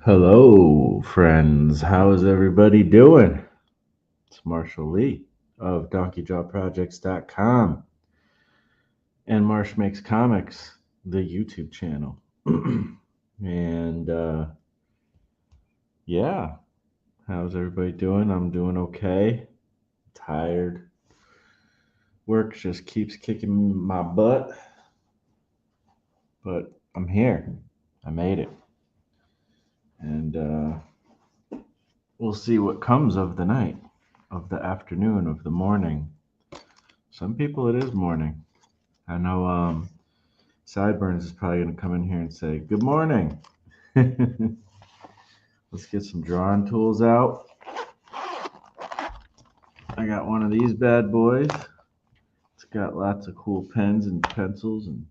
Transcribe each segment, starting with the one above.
Hello, friends. How is everybody doing? It's Marshall Lee of DonkeyJawProjects.com and Marsh Makes Comics, the YouTube channel. and yeah, how's everybody doing? I'm doing okay. Tired. Work just keeps kicking my butt, but I'm here. I made it. And we'll see what comes of the night, of the afternoon, of the morning. Some people it is morning. I know Sideburns is probably going to come in here and say, "Good morning." Let's get some drawing tools out. I got one of these bad boys. It's got lots of cool pens and pencils and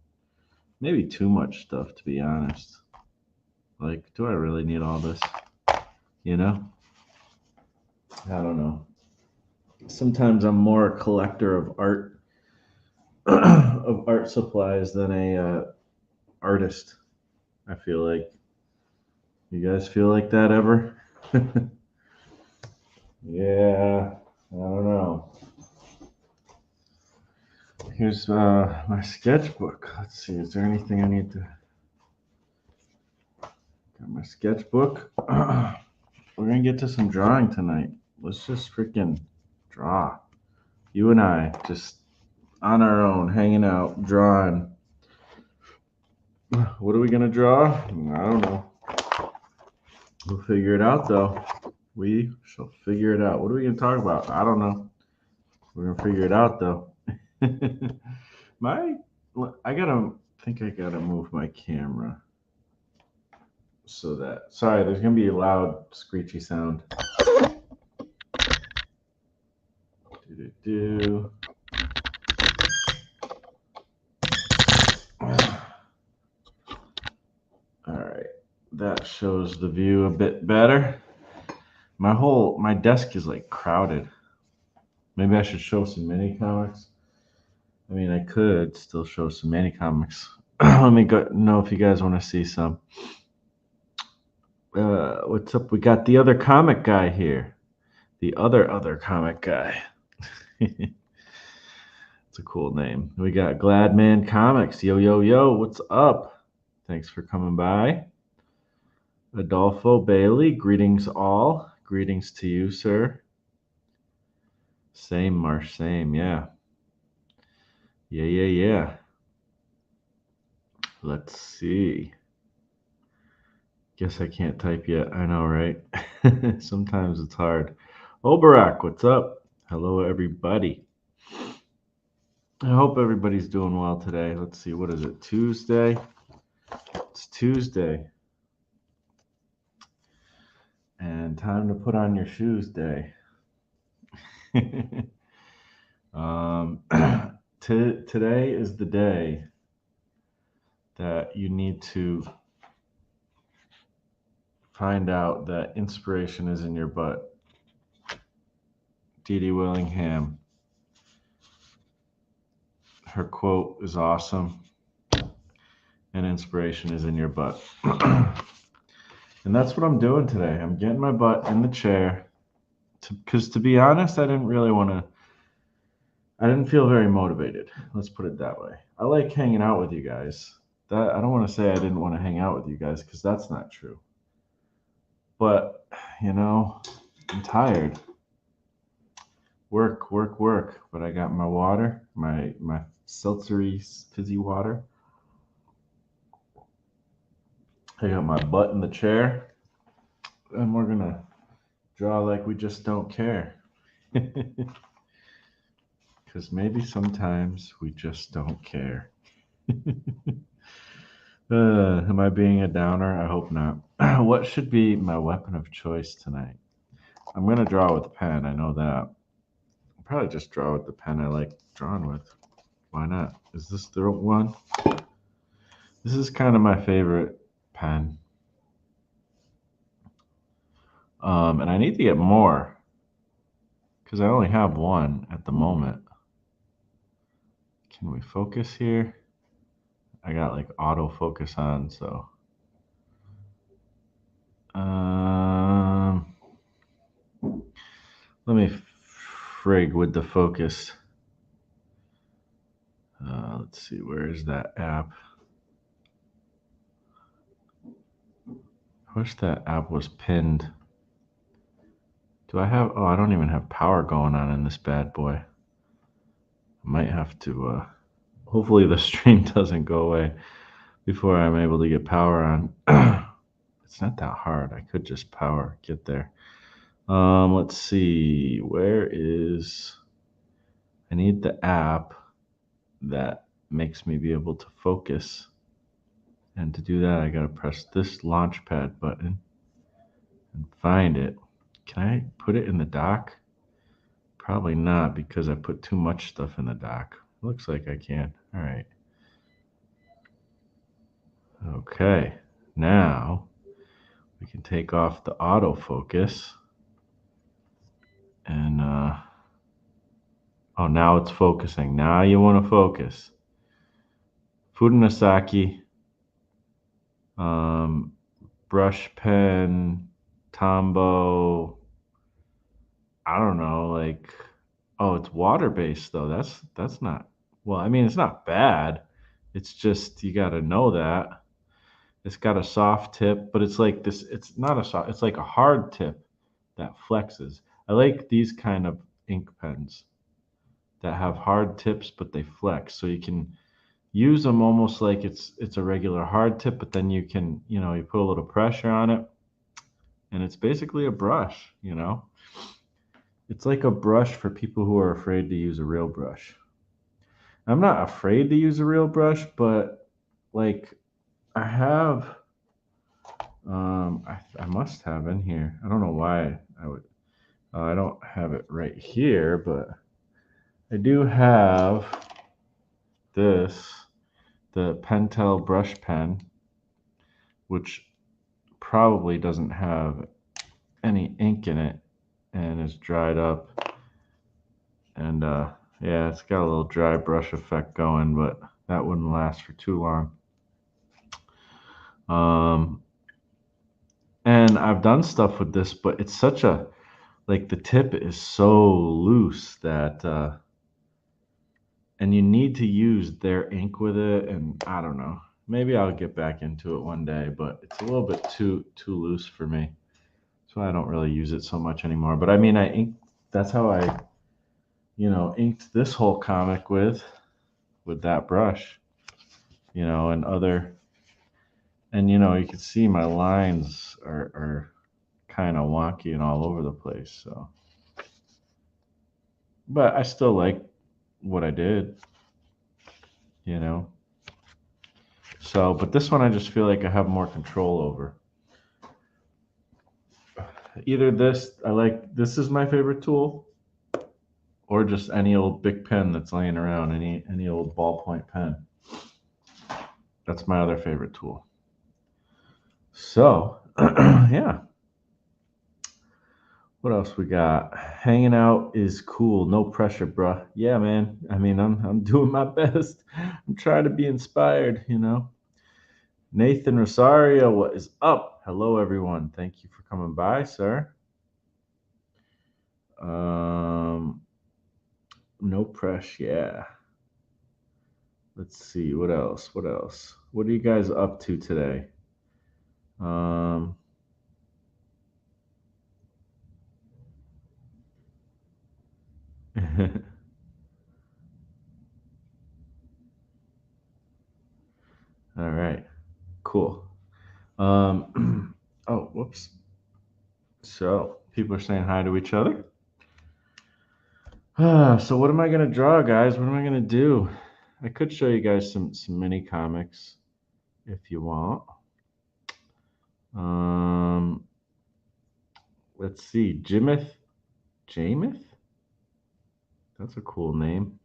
maybe too much stuff, to be honest. Like, do I really need all this? You know? I don't know. Sometimes I'm more a collector of art of art supplies than a artist. I feel like. You guys feel like that ever? Yeah, I don't know. Here's my sketchbook. Let's see, is there anything I need to... Got my sketchbook. We're gonna get to some drawing tonight. Let's just freaking draw. You and I, just on our own, hanging out, drawing. What are we gonna draw? I don't know. We'll figure it out though. We shall figure it out. What are we gonna talk about? I don't know. We're gonna figure it out though. my, I gotta think I gotta move my camera so that. Sorry, there's gonna be a loud screechy sound. Do. All right, that shows the view a bit better. My desk is like crowded. Maybe I should show some mini comics. I mean, I could still show some mini comics. Let me go know if you guys want to see some. What's up? We got the other comic guy here. The other comic guy. It's a cool name. We got Gladman Comics. Yo, yo, yo. What's up? Thanks for coming by. Adolfo Bailey. Greetings all. Greetings to you, sir. Same, Marsh. Same. Yeah. Yeah, yeah, yeah. Let's see. Guess I can't type yet. I know, right? Sometimes it's hard. Oh, Barack, what's up? Hello, everybody. I hope everybody's doing well today. Let's see. What is it? Tuesday? It's Tuesday. And time to put on your shoes day. Today is the day that you need to find out that inspiration is in your butt. Dede Willingham. Her quote is awesome. And inspiration is in your butt. And that's what I'm doing today. I'm getting my butt in the chair. Because to be honest, I didn't feel very motivated. Let's put it that way. I like hanging out with you guys. That I don't want to say I didn't want to hang out with you guys because that's not true. But, I'm tired. Work, work, work. But I got my water, my seltzery fizzy water. I got my butt in the chair. And we're going to draw like we just don't care. Because maybe sometimes we just don't care. Am I being a downer? I hope not. What should be my weapon of choice tonight? I'm going to draw with a pen. I know that. I'll probably just draw with the pen I like drawing with. Why not? Is this the one? This is kind of my favorite pen. And I need to get more because I only have one at the moment. Can we focus here? I got like autofocus on, so Let me frig with the focus. Let's see, where is that app? I wish that app was pinned. Do I have, oh, I don't even have power going on in this bad boy. I might have to, hopefully the stream doesn't go away before I'm able to get power on. It's not that hard. I could just get there. Let's see, where is, I need the app that makes me be able to focus. And to do that, I gotta press this launchpad button and find it. Can I put it in the dock? Probably not, because I put too much stuff in the dock. Looks like I can. All right. Okay. Now we can take off the autofocus. And, oh, now it's focusing. Now you want to focus. Fudanasaki, brush pen, Tombow. I don't know, like, oh, it's water based though. That's not, well, I mean, it's not bad. It's just you got to know that. It's got a soft tip, but it's like this, it's not a soft, it's like a hard tip that flexes. I like these kind of ink pens that have hard tips but they flex, so you can use them almost like it's a regular hard tip, but then you can, you put a little pressure on it and it's basically a brush, It's like a brush for people who are afraid to use a real brush. I'm not afraid to use a real brush, but like I have, I must have in here. I don't know why I would. I don't have it right here, but I do have this, the Pentel brush pen, which probably doesn't have any ink in it and is dried up. And yeah, it's got a little dry brush effect going, but that wouldn't last for too long. And I've done stuff with this, but it's such a, like the tip is so loose that, and you need to use their ink with it. And I don't know, maybe I'll get back into it one day, but it's a little bit too loose for me. So I don't really use it so much anymore. But I mean, that's how I, inked this whole comic with that brush, and other, and you can see my lines are kind of wonky and all over the place. So, but I still like what I did, So, but this one I just feel like I have more control over. Either this, this is my favorite tool, or just any old big pen that's laying around, any old ballpoint pen. That's my other favorite tool. So, yeah. What else we got? Hanging out is cool. No pressure, bruh. Yeah, man. I mean, I'm doing my best. I'm trying to be inspired, Nathan Rosario, what is up? Hello, everyone. Thank you for coming by, sir. No pressure, yeah. Let's see, what else? What are you guys up to today? All right, cool. Oh, whoops. So people are saying hi to each other. So what am I gonna draw, guys? What am I gonna do? I could show you guys some mini comics if you want. Let's see, Jameith. That's a cool name.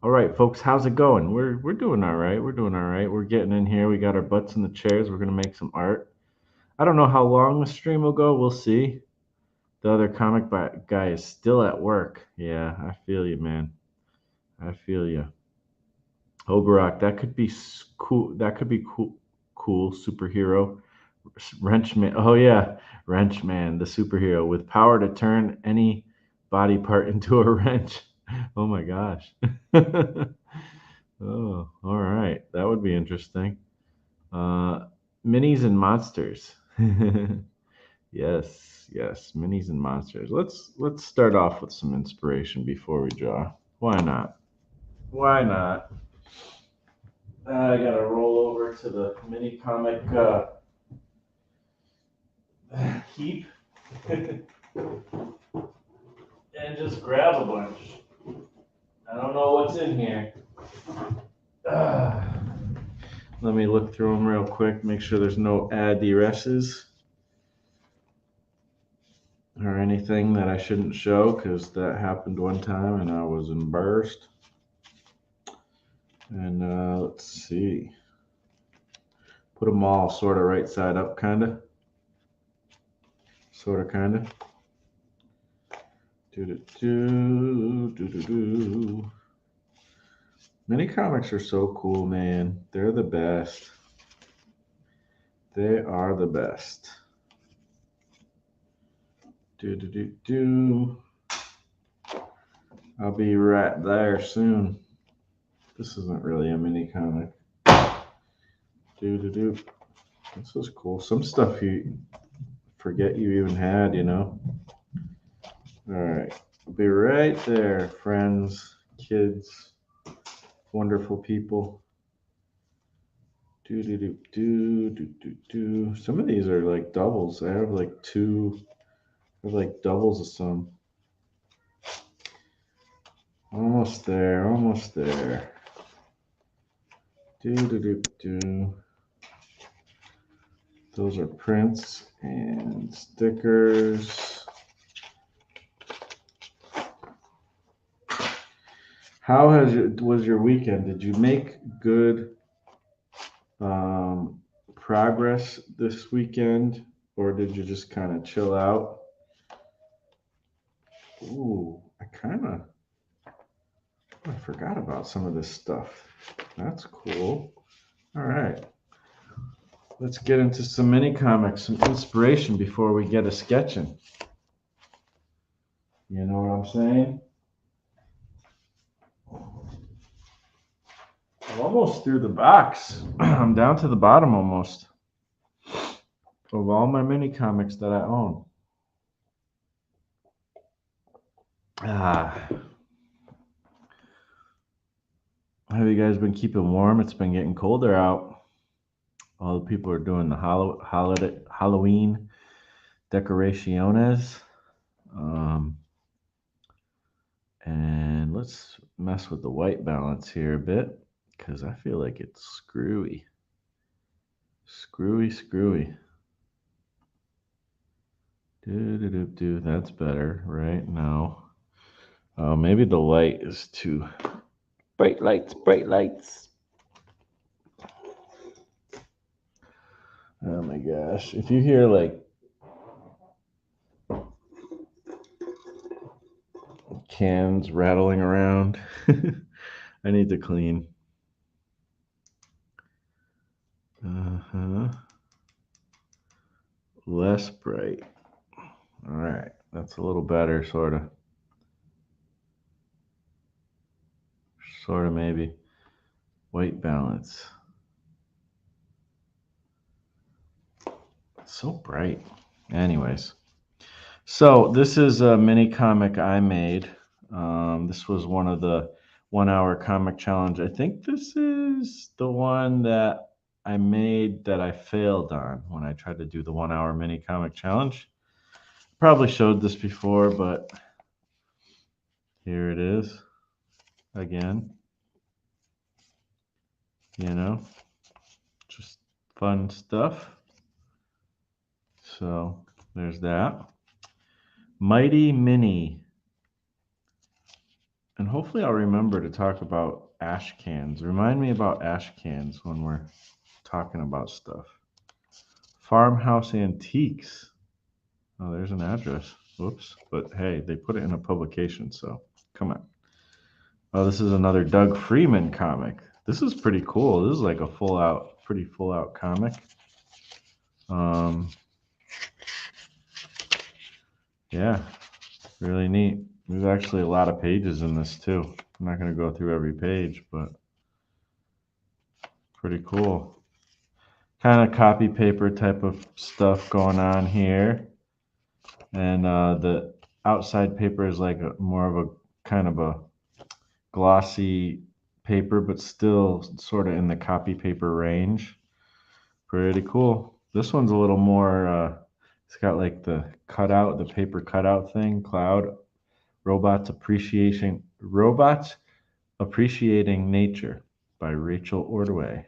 All right, folks, how's it going? We're doing all right. We're doing all right. We're getting in here. We got our butts in the chairs. We're gonna make some art. I don't know how long the stream will go. We'll see. The other comic guy is still at work. Yeah, I feel you, man. I feel you. Oberock, that could be cool. That could be cool. Cool superhero. Wrenchman. Oh yeah, Wrenchman, the superhero with power to turn any body part into a wrench. Oh my gosh. Oh, all right. That would be interesting. Uh, Minis and monsters. Yes, yes, minis and monsters. Let's start off with some inspiration before we draw. Why not? Why not? I gotta roll over to the mini comic heap and just grab a bunch. I don't know what's in here. Let me look through them real quick, make sure there's no addresses or anything that I shouldn't show, because that happened one time and I was embarrassed. And let's see. Put them all sort of right side up, kind of. Sort of, kind of. Do. Mini comics are so cool, man. They're the best. They are the best. Do. I'll be right there soon. This isn't really a mini comic. Do. This is cool. Some stuff you forget you even had, you know. All right. I'll be right there, friends, kids, wonderful people. Do. Some of these are like doubles. I have like two. I have like doubles of some. Almost there. Almost there. Do. Those are prints and stickers. How was your weekend? Did you make good progress this weekend, or did you just kind of chill out? Ooh, I forgot about some of this stuff. That's cool. All right. Let's get into some mini comics, some inspiration before we get a sketching. You know what I'm saying? I'm almost through the box. I'm down to the bottom almost of all my mini comics that I own. Have you guys been keeping warm? It's been getting colder out. All the people are doing the Halloween decoraciones. And let's mess with the white balance here a bit, because I feel like it's screwy. Screwy. Do. That's better, right? No. Maybe the light is too bright lights. Oh my gosh. If you hear like cans rattling around, I need to clean. Less bright. All right. That's a little better, sort of. Sort of, maybe. White balance. It's so bright. Anyways. So this is a mini comic I made. This was one of the 1 hour comic challenge. I think this is the one that I made that I failed on when I tried to do the 1 hour mini comic challenge. Probably showed this before, but here it is again. You know, just fun stuff. So there's that. Mighty Mini. And hopefully I'll remember to talk about ash cans. Remind me about ash cans when we're talking about stuff. Farmhouse Antiques. Oh, there's an address. Whoops. But hey, they put it in a publication, so come on. Oh, this is another Doug Freeman comic. This is pretty cool. This is like a pretty full out comic. Yeah, really neat. There's actually a lot of pages in this too. I'm not going to go through every page, but pretty cool. Kind of copy paper type of stuff going on here. And the outside paper is like more of a kind of a glossy paper, but still sort of in the copy paper range. Pretty cool. This one's a little more, it's got like the cutout, the paper cutout thing, cloud, robots appreciating nature by Rachel Ordway.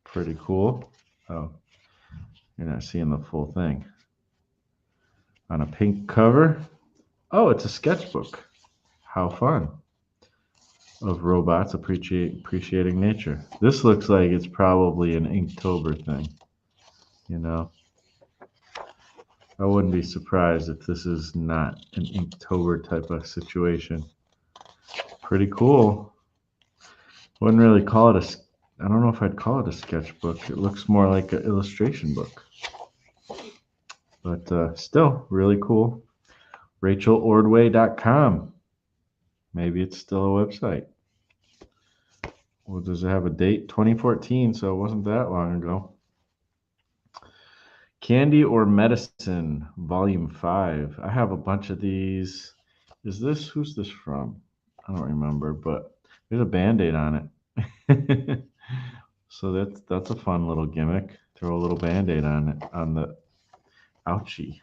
Pretty cool. Oh, you're not seeing the full thing. On a pink cover. Oh, it's a sketchbook. How fun. Of robots appreciating nature. This looks like it's probably an Inktober thing. You know, I wouldn't be surprised if this is not an Inktober type of situation. Pretty cool. Wouldn't really call it I don't know if I'd call it a sketchbook. It looks more like an illustration book. But still, really cool. RachelOrdway.com. Maybe it's still a website. Well, does it have a date? 2014, so it wasn't that long ago. Candy or Medicine, Volume 5. I have a bunch of these. Who's this from? I don't remember, but there's a Band-Aid on it. So that's a fun little gimmick. Throw a little Band-Aid on it, on the ouchie.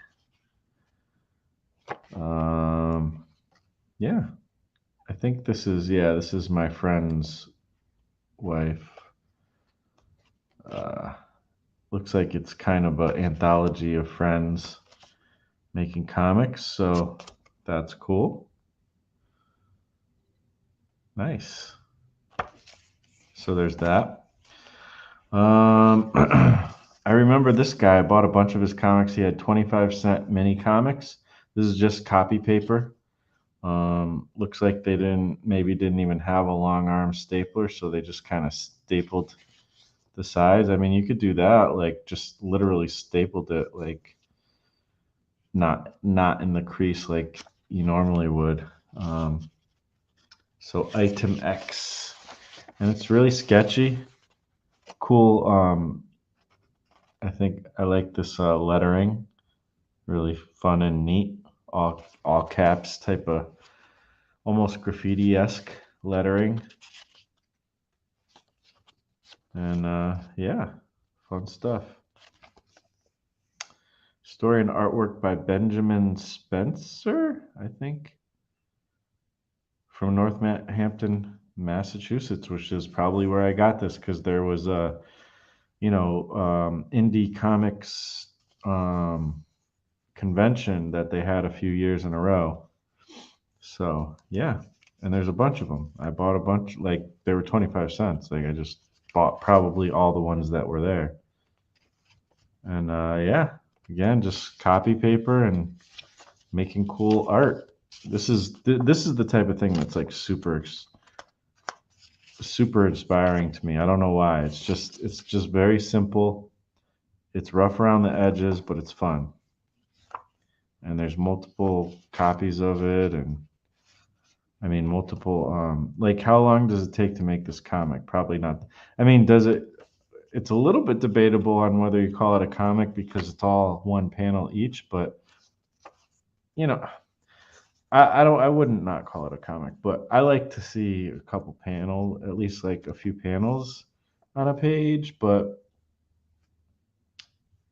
Yeah. I think this is my friend's wife. Looks like it's kind of an anthology of friends making comics, so that's cool. Nice. So there's that. I remember this guy. I bought a bunch of his comics. He had 25-cent mini comics. This is just copy paper. Looks like they didn't even have a long arm stapler, so they just kind of stapled the sides. I mean, you could do that, like just literally stapled it, like not in the crease like you normally would. So item X, and it's really sketchy. Cool. I think I like this lettering. Really fun and neat. All caps type of almost graffiti-esque lettering. And yeah, fun stuff. Story and artwork by Benjamin Spencer, I think, from Northampton, Massachusetts, which is probably where I got this because there was a, indie comics convention that they had a few years in a row. So yeah, and there's a bunch of them. I bought a bunch, like they were 25 cents. Like I just bought probably all the ones that were there. And yeah, again, just copy paper and making cool art. This is the type of thing that's like super inspiring to me. I don't know why. It's just very simple. It's rough around the edges, but it's fun. And there's multiple copies of it, and I mean multiple. Like, how long does it take to make this comic? Probably not. I mean, does it? It's a little bit debatable on whether you call it a comic because it's all one panel each, but you know, I wouldn't not call it a comic, but I like to see a couple panel, at least like a few panels on a page, but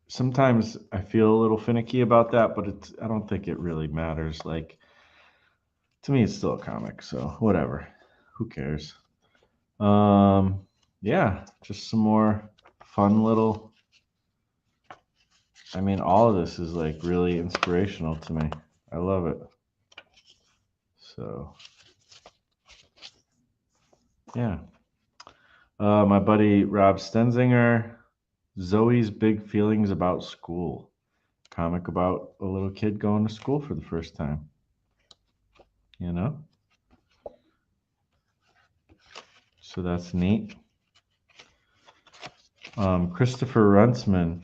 sometimes I feel a little finicky about that, but I don't think it really matters. Like, to me, it's still a comic, so whatever. Who cares? Yeah, just some more fun little. I mean, all of this is like really inspirational to me. I love it. So, yeah. My buddy Rob Stenzinger, Zoe's Big Feelings About School. Comic about a little kid going to school for the first time. You know? So that's neat. Christopher Runtsman,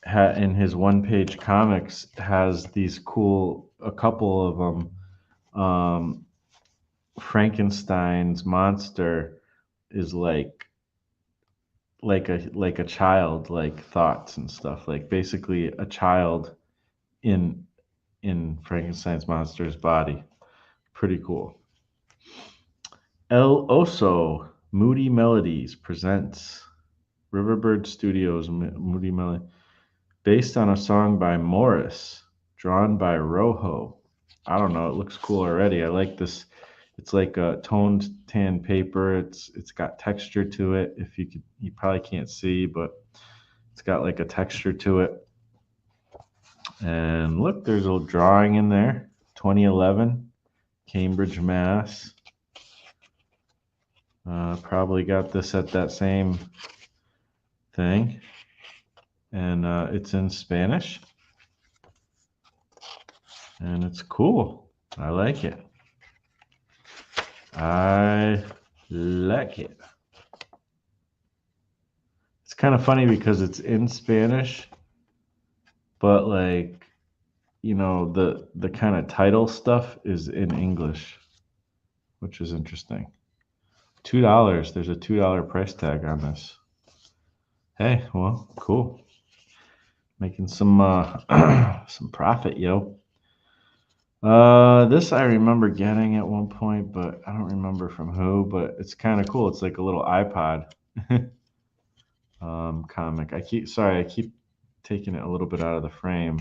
in his one-page comics, has these cool a couple of them. Frankenstein's monster is like a child, like thoughts and stuff. Like basically a child in Frankenstein's monster's body. Pretty cool. El Oso Moody Melodies presents Riverbird Studios Moody Melody, based on a song by Morris, drawn by Rojo. I don't know. It looks cool already. I like this. It's like a toned tan paper. It's got texture to it. If you probably can't see, but it's got like a texture to it. And look, there's a drawing in there. 2011, Cambridge, Mass. Probably got this at that same thing. And it's in Spanish. And it's cool. I like it. I like it. It's kind of funny because it's in Spanish, but like, the kind of title stuff is in English, which is interesting. $2. There's a $2 price tag on this. Hey, well, cool. Making some some profit, yo. This I remember getting at one point, but I don't remember from who. But it's kind of cool. It's like a little iPod comic. I keep taking it a little bit out of the frame.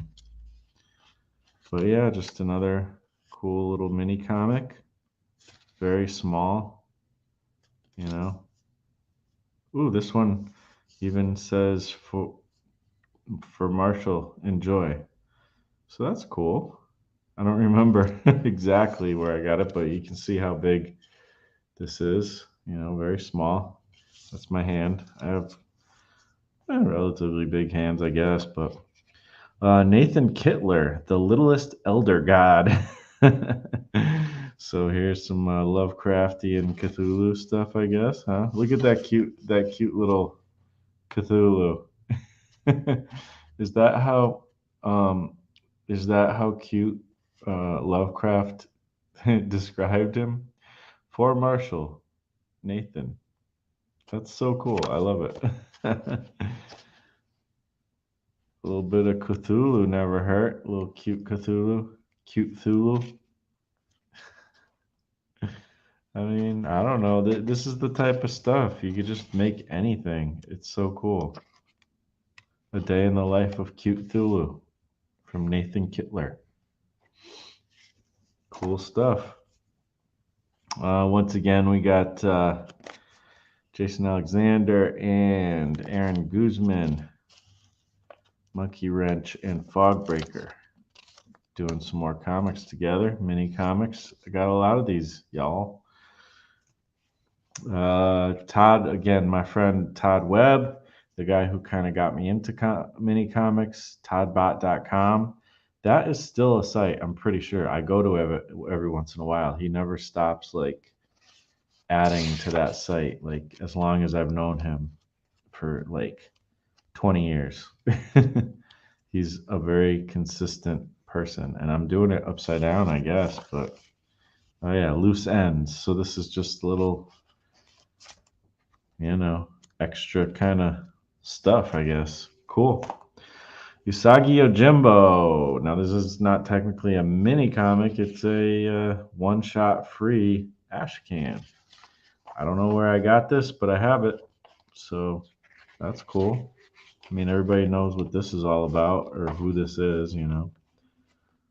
But yeah, just another cool little mini comic. Very small, you know. Ooh, this one even says for Marshall, enjoy. So that's cool. I don't remember exactly where I got it, but you can see how big this is. Very small. That's my hand. I have relatively big hands, I guess, but Nathan Kittler, the littlest elder god. So here's some Lovecrafty and Cthulhu stuff, I guess, huh? Look at that cute little Cthulhu. Is that how cute Lovecraft described him? For Marshall, Nathan. That's so cool. I love it. A little bit of Cthulhu never hurt. A little cute Cthulhu. Cute Cthulhu. I mean, I don't know. This is the type of stuff. You could just make anything. It's so cool. A Day in the Life of Cute Cthulhu from Nathan Kittler. Cool stuff. Once again, we got Jason Alexander and Aaron Guzman, Monkey Wrench and Fogbreaker, doing some more comics together, mini comics. I got a lot of these, y'all. Todd, again, my friend Todd Webb, the guy who kind of got me into mini comics, toddbot.com. That is still a site, I'm pretty sure. I go to every once in a while. He never stops like adding to that site, like as long as I've known him, for like 20 years. He's a very consistent person, and I'm doing it upside down, I guess, but oh yeah, loose ends. So this is just little, extra kind of stuff, I guess. Cool. Usagi Yojimbo. Now, this is not technically a mini comic. It's a one-shot free ash can. I don't know where I got this, but I have it. So that's cool. I mean, everybody knows what this is all about or who this is,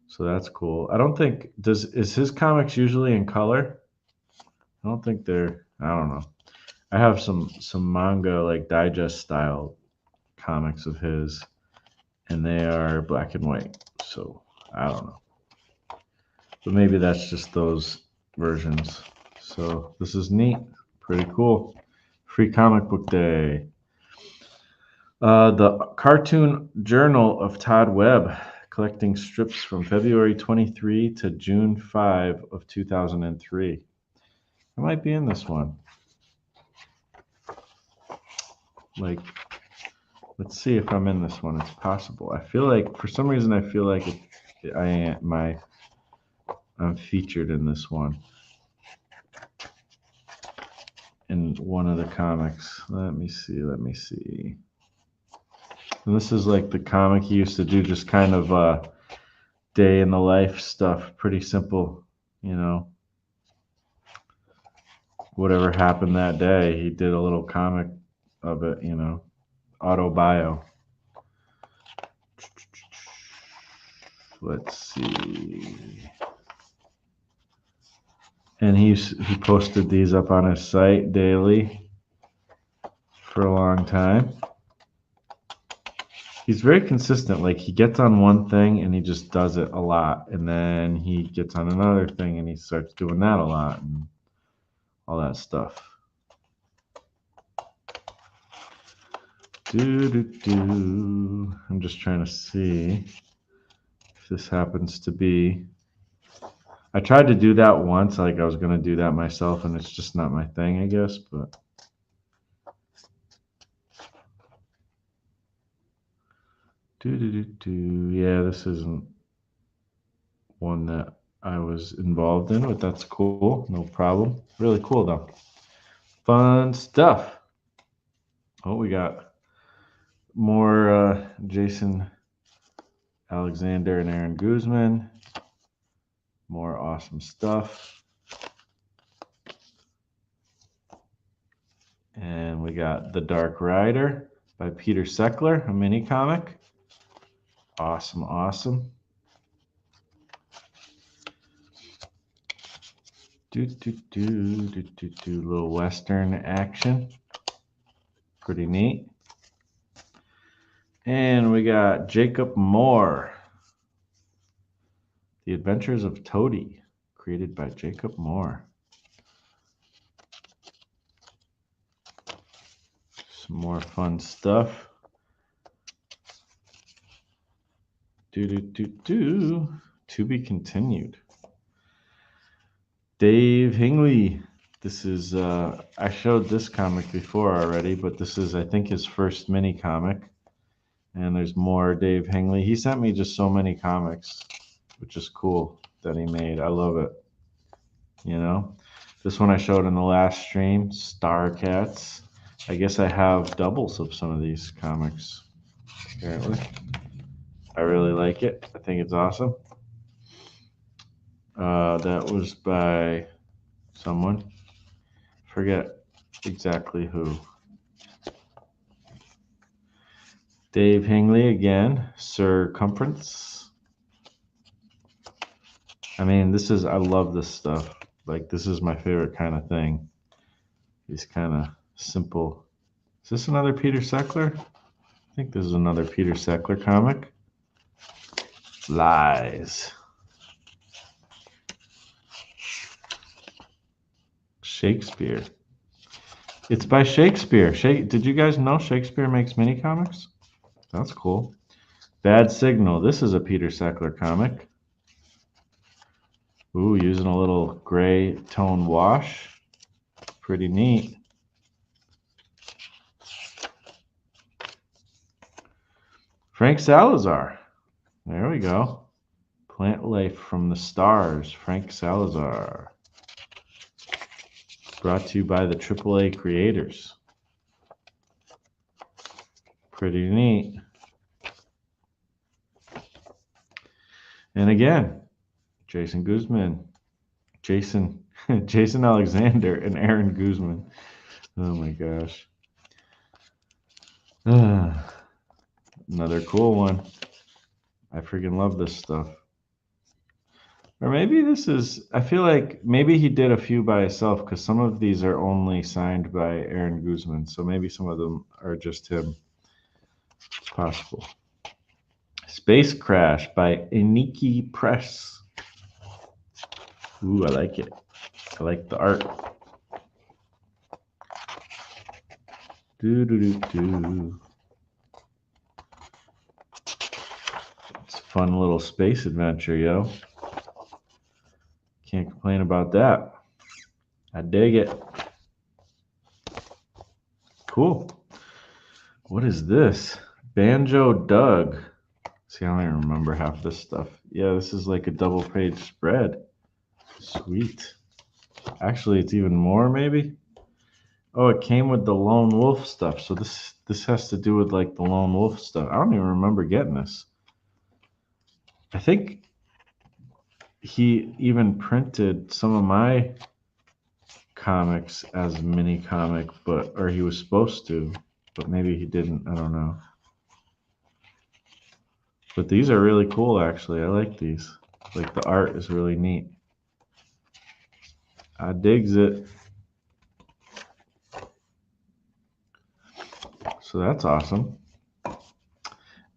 So that's cool. I don't think, is his comics usually in color? I don't think I don't know. I have some manga, like digest style comics of his, and they are black and white. So I don't know. But maybe that's just those versions. So this is neat. Pretty cool. Free comic book day. The Cartoon Journal of Todd Webb, collecting strips from February 23 to June 5 of 2003. I might be in this one. Like, let's see if I'm in this one. It's possible. I feel like, for some reason, I feel like I am. I'm featured in this one. In one of the comics. Let me see. And this is like the comic he used to do, just kind of day in the life stuff. Pretty simple, you know. Whatever happened that day, he did a little comic of it, you know. Autobio. Let's see. And he posted these up on his site daily for a long time. He's very consistent. Like, he gets on one thing and he just does it a lot, and then he gets on another thing and he starts doing that a lot and all that stuff. I'm just trying to see if this happens to be. I tried to do that once, like I was going to do that myself, and it's just not my thing, I guess, but. Yeah, this isn't one that I was involved in, but that's cool. No problem. Really cool, though. Fun stuff. Oh, we got more Jason Alexander and Aaron Guzman. More awesome stuff. And we got The Dark Rider by Peter Seckler, a mini comic. Awesome, awesome. Little Western action. Pretty neat. And we got Jacob Moore. The Adventures of Toady, created by Jacob Moore. Some more fun stuff. To be continued. Dave Hingley. This is, I showed this comic before already, but this is, I think, his first mini comic. And there's more Dave Hingley. He sent me just so many comics, which is cool that he made. I love it. You know, this one I showed in the last stream, Star Cats. I guess I have doubles of some of these comics, apparently. I really like it. I think it's awesome. That was by someone. Forget exactly who. Dave Hingley again. Circumference. I mean, I love this stuff. Like, this is my favorite kind of thing. These kind of simple. Is this another Peter Seckler? I think this is another Peter Seckler comic. Lies. Shakespeare. It's by Shakespeare. Did you guys know Shakespeare makes mini comics? That's cool. Bad Signal. This is a Peter Seckler comic. Ooh, using a little gray tone wash. Pretty neat. Frank Salazar. There we go. Plant Life from the Stars. Frank Salazar. Brought to you by the AAA creators. Pretty neat. And again, Jason Alexander and Aaron Guzman. Oh my gosh. Another cool one. I freaking love this stuff. Or maybe this is, I feel like maybe he did a few by himself, because some of these are only signed by Aaron Guzman. So maybe some of them are just him. It's possible. Space Crash by Iniki Press. Ooh, I like it. I like the art. It's a fun little space adventure, yo. Can't complain about that. I dig it. Cool. What is this? Banjo Doug. See, I don't even remember half this stuff. Yeah, this is like a double-page spread. Sweet. Actually, it's even more, maybe. Oh, it came with the lone wolf stuff. So this has to do with like the lone wolf stuff. I don't even remember getting this. I think he even printed some of my comics as mini comic, or he was supposed to, but maybe he didn't. I don't know. But these are really cool, actually. I like these. Like the art is really neat. I digs it. So that's awesome.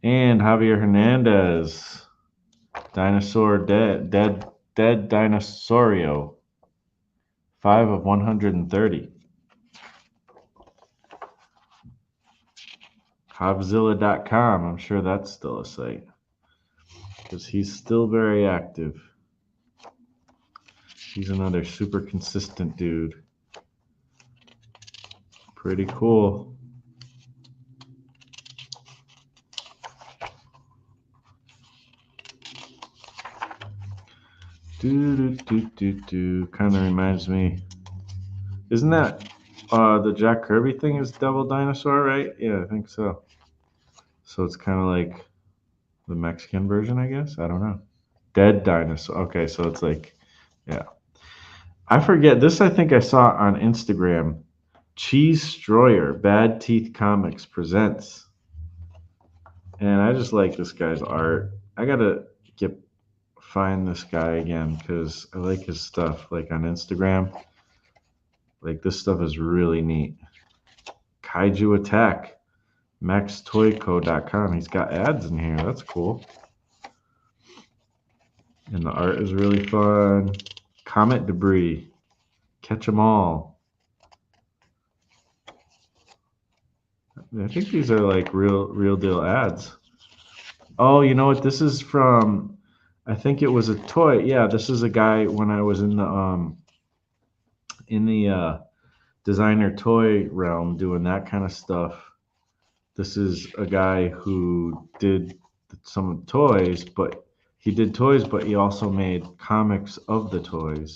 And Javier Hernandez, dinosaur dead dinosaurio, 5 of 130. Havzilla.com. I'm sure that's still a site because he's still very active. He's another super consistent dude. Pretty cool. Kind of reminds me. Isn't that the Jack Kirby thing is Devil Dinosaur, right? Yeah, I think so. So it's kind of like the Mexican version, I guess. I don't know. Dead Dinosaur. Okay, so it's like, yeah. I forget. This I think I saw on Instagram. Cheese Stroyer, Bad Teeth Comics presents. And I just like this guy's art. I gotta find this guy again because I like his stuff. Like on Instagram, like this stuff is really neat. Kaiju Attack, MaxToyco.com. He's got ads in here. That's cool. And the art is really fun. Comet Debris, Catch 'em All. I think these are like real deal ads. Oh, you know what? This is from. I think it was a toy. Yeah, this is a guy when I was in the designer toy realm doing that kind of stuff. This is a guy who did some toys, but he did toys, but he also made comics of the toys.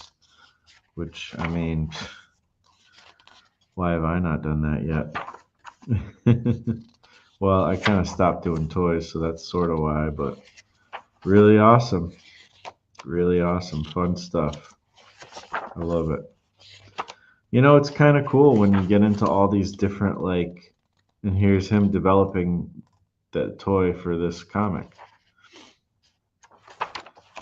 Which I mean, why have I not done that yet? Well, I kind of stopped doing toys, so that's sort of why. But really awesome, fun stuff. I love it. You know, it's kind of cool when you get into all these different like, and here's him developing that toy for this comic.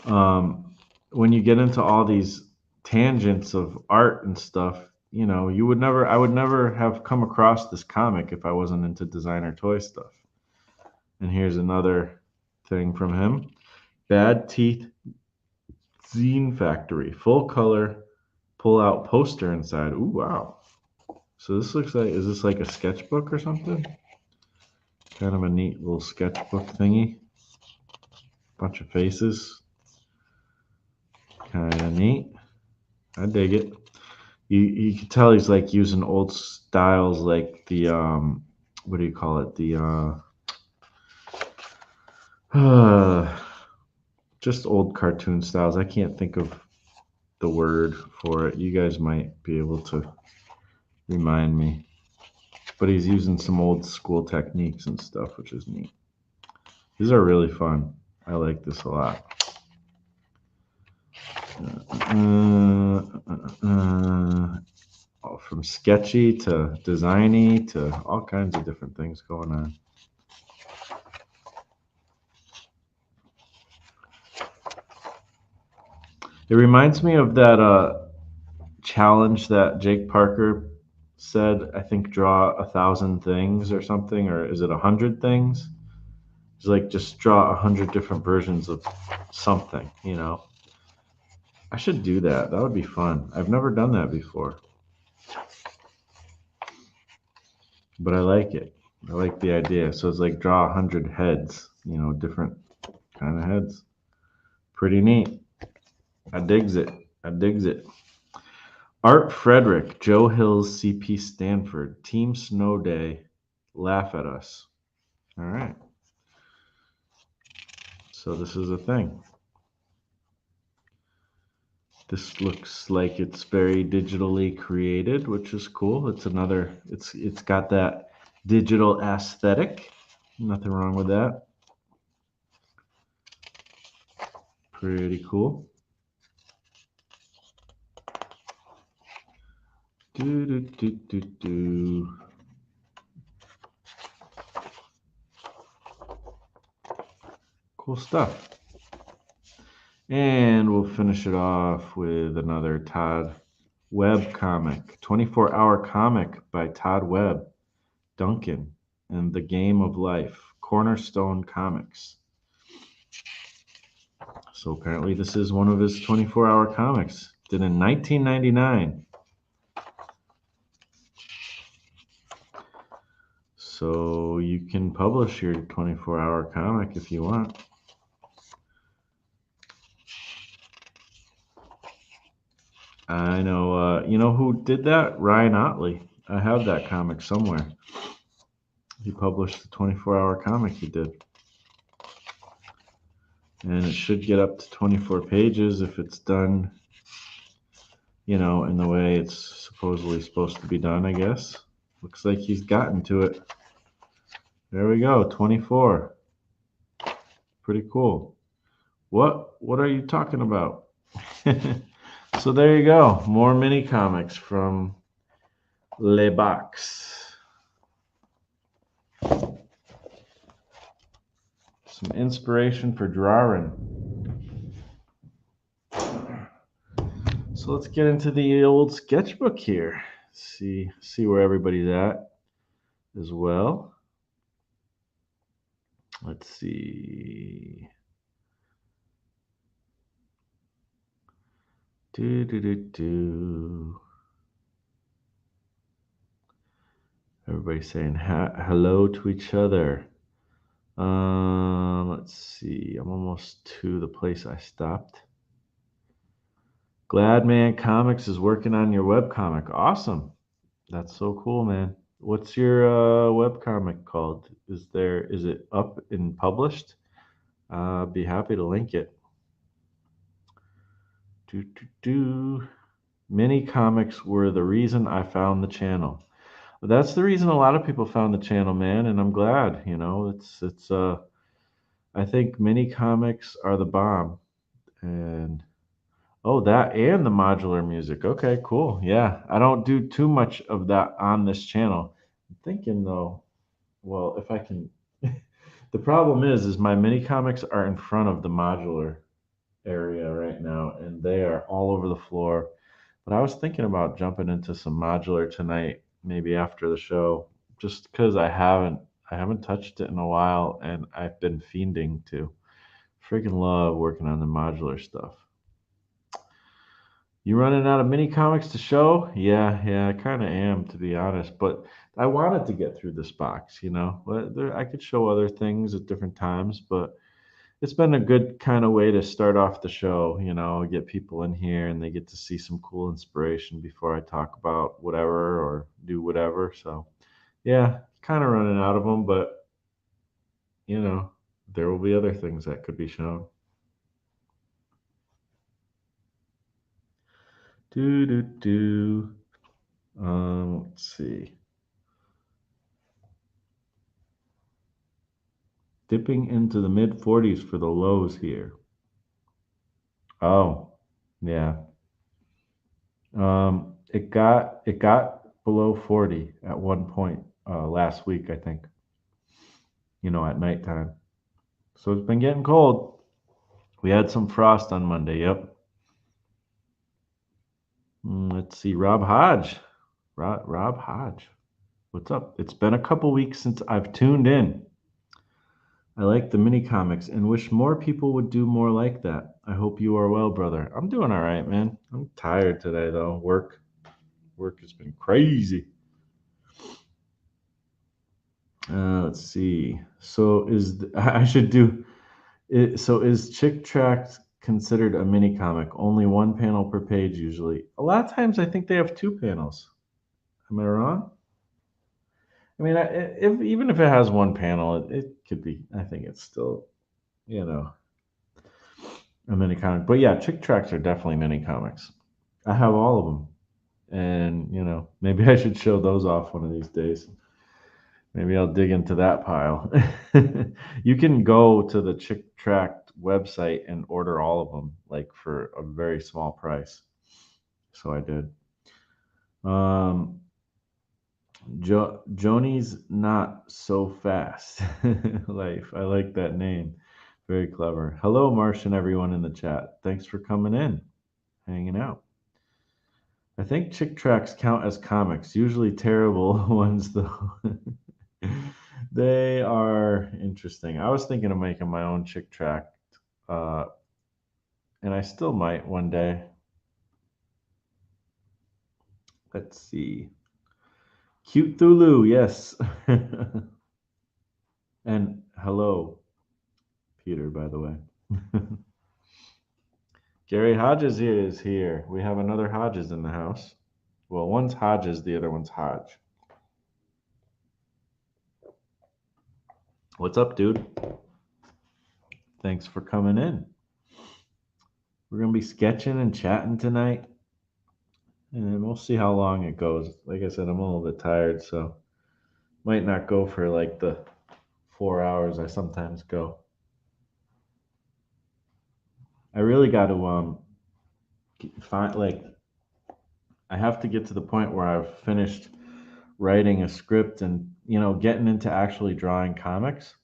When you get into all these tangents of art and stuff, you know, I would never have come across this comic if I wasn't into designer toy stuff. And here's another thing from him. Bad Teeth Zine Factory, full color, pull out poster inside. Ooh, wow. So this looks like, is this like a sketchbook or something? Kind of a neat little sketchbook thingy. Bunch of faces. Kind of neat. I dig it. You can tell he's like using old styles like the what do you call it? The just old cartoon styles. I can't think of the word for it. You guys might be able to remind me. But he's using some old school techniques and stuff, which is neat. These are really fun. I like this a lot. From sketchy to designy to all kinds of different things going on. It reminds me of that challenge that Jake Parker said. I think draw 1,000 things or something, or is it 100 things? It's like just draw 100 different versions of something. You know, I should do that. That would be fun. I've never done that before, but I like it. I like the idea. So it's like draw 100 heads. You know, different kind of heads. Pretty neat. I digs it. I digs it. Art Frederick, Joe Hills, CP Stanford, Team Snow Day, laugh at us. All right. So this is a thing. This looks like it's very digitally created, which is cool. It's got that digital aesthetic. Nothing wrong with that. Pretty cool. Do, do, do, do, do. Cool stuff. And we'll finish it off with another Todd Webb comic, 24-hour comic by Todd Webb, Duncan, and The Game of Life, Cornerstone Comics. So apparently this is one of his 24-hour comics, did in 1999. So you can publish your 24-hour comic if you want. I know, you know who did that? Ryan Otley. I have that comic somewhere. He published the 24-hour comic he did. And it should get up to 24 pages if it's done, you know, in the way it's supposedly supposed to be done, I guess. Looks like he's gotten to it. There we go, 24. Pretty cool. What are you talking about? So there you go. More mini comics from Le Box. Some inspiration for drawing. So let's get into the old sketchbook here. See where everybody's at as well. Let's see. Everybody saying hello to each other. Let's see. I'm almost to the place I stopped. Glad Man Comics is working on your webcomic. Awesome. That's so cool, man. What's your webcomic called? Is it up and published? Be happy to link it. Mini comics were the reason I found the channel. That's the reason a lot of people found the channel, man, and I'm glad. You know, it's I think mini comics are the bomb. And oh, that and the modular music. Okay, cool. Yeah, I don't do too much of that on this channel. I'm thinking though, well, if I can. The problem is my mini comics are in front of the modular area right now, and they are all over the floor. But I was thinking about jumping into some modular tonight, maybe after the show, just because I haven't touched it in a while, and I've been fiending to. Freaking love working on the modular stuff. You running out of mini comics to show? Yeah, I kind of am, to be honest. But I wanted to get through this box, you know. I could show other things at different times, but it's been a good kind of way to start off the show, you know, get people in here and they get to see some cool inspiration before I talk about whatever or do whatever. So, yeah, kind of running out of them, but, you know, there will be other things that could be shown. Do, do, do. Let's see. Dipping into the mid 40s for the lows here. Oh, yeah. It got below 40 at one point last week, I think. You know, at nighttime. So it's been getting cold. We had some frost on Monday. Yep. Let's see, Rob Hodge. Rob Hodge. What's up? It's been a couple weeks since I've tuned in. I like the mini comics and wish more people would do more like that. I hope you are well, brother. I'm doing all right, man. I'm tired today though. Work has been crazy. Let's see. So I should do it. So is Chick Tract considered a mini comic? Only one panel per page usually. A lot of times I think they have two panels. Am I wrong? I mean, even if it has one panel, it could be. I think it's still, you know. a mini comic. But yeah, Chick tracts are definitely mini comics. I have all of them. And, maybe I should show those off one of these days. Maybe I'll dig into that pile. You can go to the Chick Tract website and order all of them, like for a very small price. So I did. Um, Joni's not so fast. Life. I like that name. Very clever. Hello, Marsh and everyone in the chat. Thanks for coming in, hanging out. I think chick tracts count as comics, usually terrible ones though. They are interesting. I was thinking of making my own chick tract, uh, and I still might one day. Let's see. Cute Thulu, yes. And hello, Peter, by the way. Gary Hodges is here. We have another Hodges in the house. Well, one's Hodges, the other one's Hodge. What's up, dude? Thanks for coming in. We're going to be sketching and chatting tonight, and we'll see how long it goes. Like I said, I'm a little bit tired, so might not go for like the 4 hours I sometimes go. I really got to find like I have to get to the point where I've finished writing a script and getting into actually drawing comics.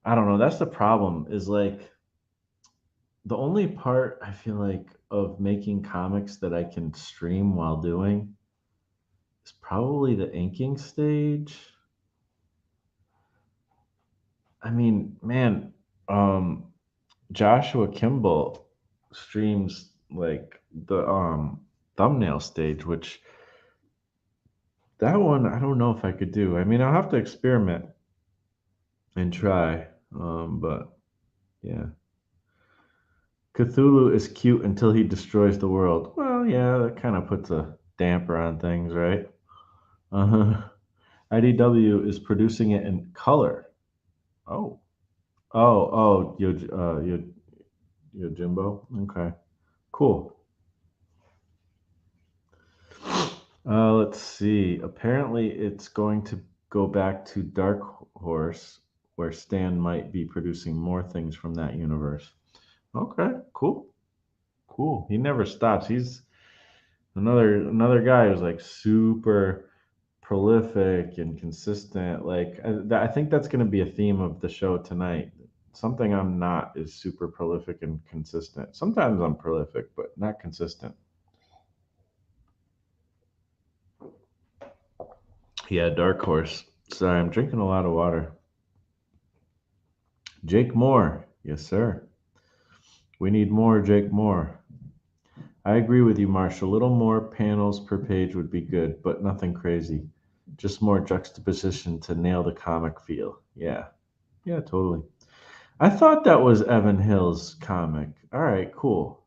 I don't know. That's the problem. Is like the only part I feel like of making comics that I can stream while doing is probably the inking stage. I mean, man, um, Joshua Kimball streams like the thumbnail stage, which that one I don't know if I could do. I mean, I'll have to experiment and try. But yeah. Cthulhu is cute until he destroys the world. Well, yeah, that kind of puts a damper on things, right? Uh-huh. IDW is producing it in color. Oh. Yojimbo. Okay. Cool. Let's see. Apparently, it's going to go back to Dark Horse, where Stan might be producing more things from that universe. Okay, cool, cool. He never stops. He's another guy who's like super prolific and consistent. Like I think that's going to be a theme of the show tonight. Something I'm not is super prolific and consistent. Sometimes I'm prolific, but not consistent. Yeah, Dark Horse. Sorry, I'm drinking a lot of water. Jake Moore. Yes, sir. We need more Jake Moore. I agree with you, Marsh. A little more panels per page would be good, but nothing crazy. Just more juxtaposition to nail the comic feel. Yeah. Yeah, totally. I thought that was Evan Hill's comic. All right, cool.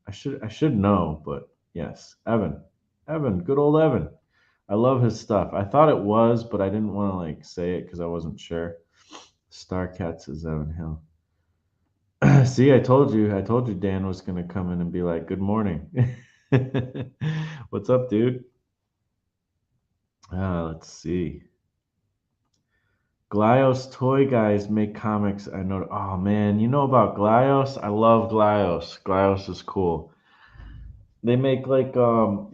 I should know, but yes, Evan. Evan, good old Evan. I love his stuff. I thought it was, but I didn't want to like say it because I wasn't sure. Starcats is Evan Hill. See, I told you. I told you Dan was gonna come in and be like, "Good morning." What's up, dude? Let's see. Glios toy guys make comics. I know. Oh man, you know about Glios? I love Glios. Glios is cool. They make like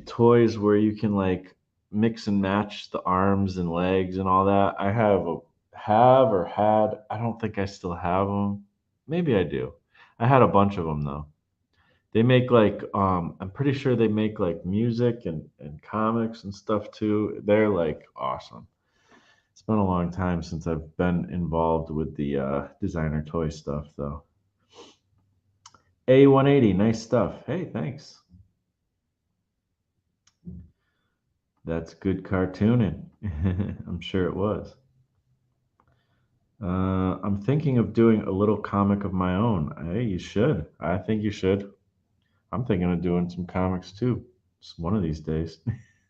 toys where you can like mix and match the arms and legs and all that. I have or had. I don't think I still have them. Maybe I do. I had a bunch of them though. They make like I'm pretty sure they make like music and comics and stuff too. They're like awesome. It's been a long time since I've been involved with the designer toy stuff though. A180, nice stuff. Hey, thanks. That's good cartooning. I'm sure it was. I'm thinking of doing a little comic of my own. Hey, you should. I think you should. I'm thinking of doing some comics too. Just one of these days.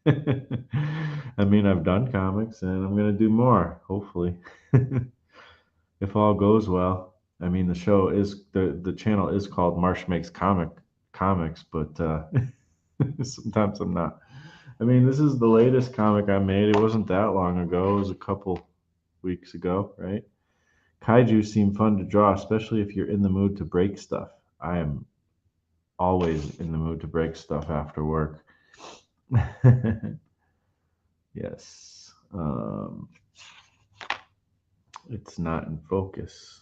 I mean, I've done comics and I'm going to do more, hopefully, if all goes well. I mean, the show is the channel is called Marsh Makes Comics, but sometimes I'm not. I mean, this is the latest comic I made. It wasn't that long ago. It was a couple weeks ago, right? Kaiju seem fun to draw, especially if you're in the mood to break stuff. I am always in the mood to break stuff after work. Yes. It's not in focus.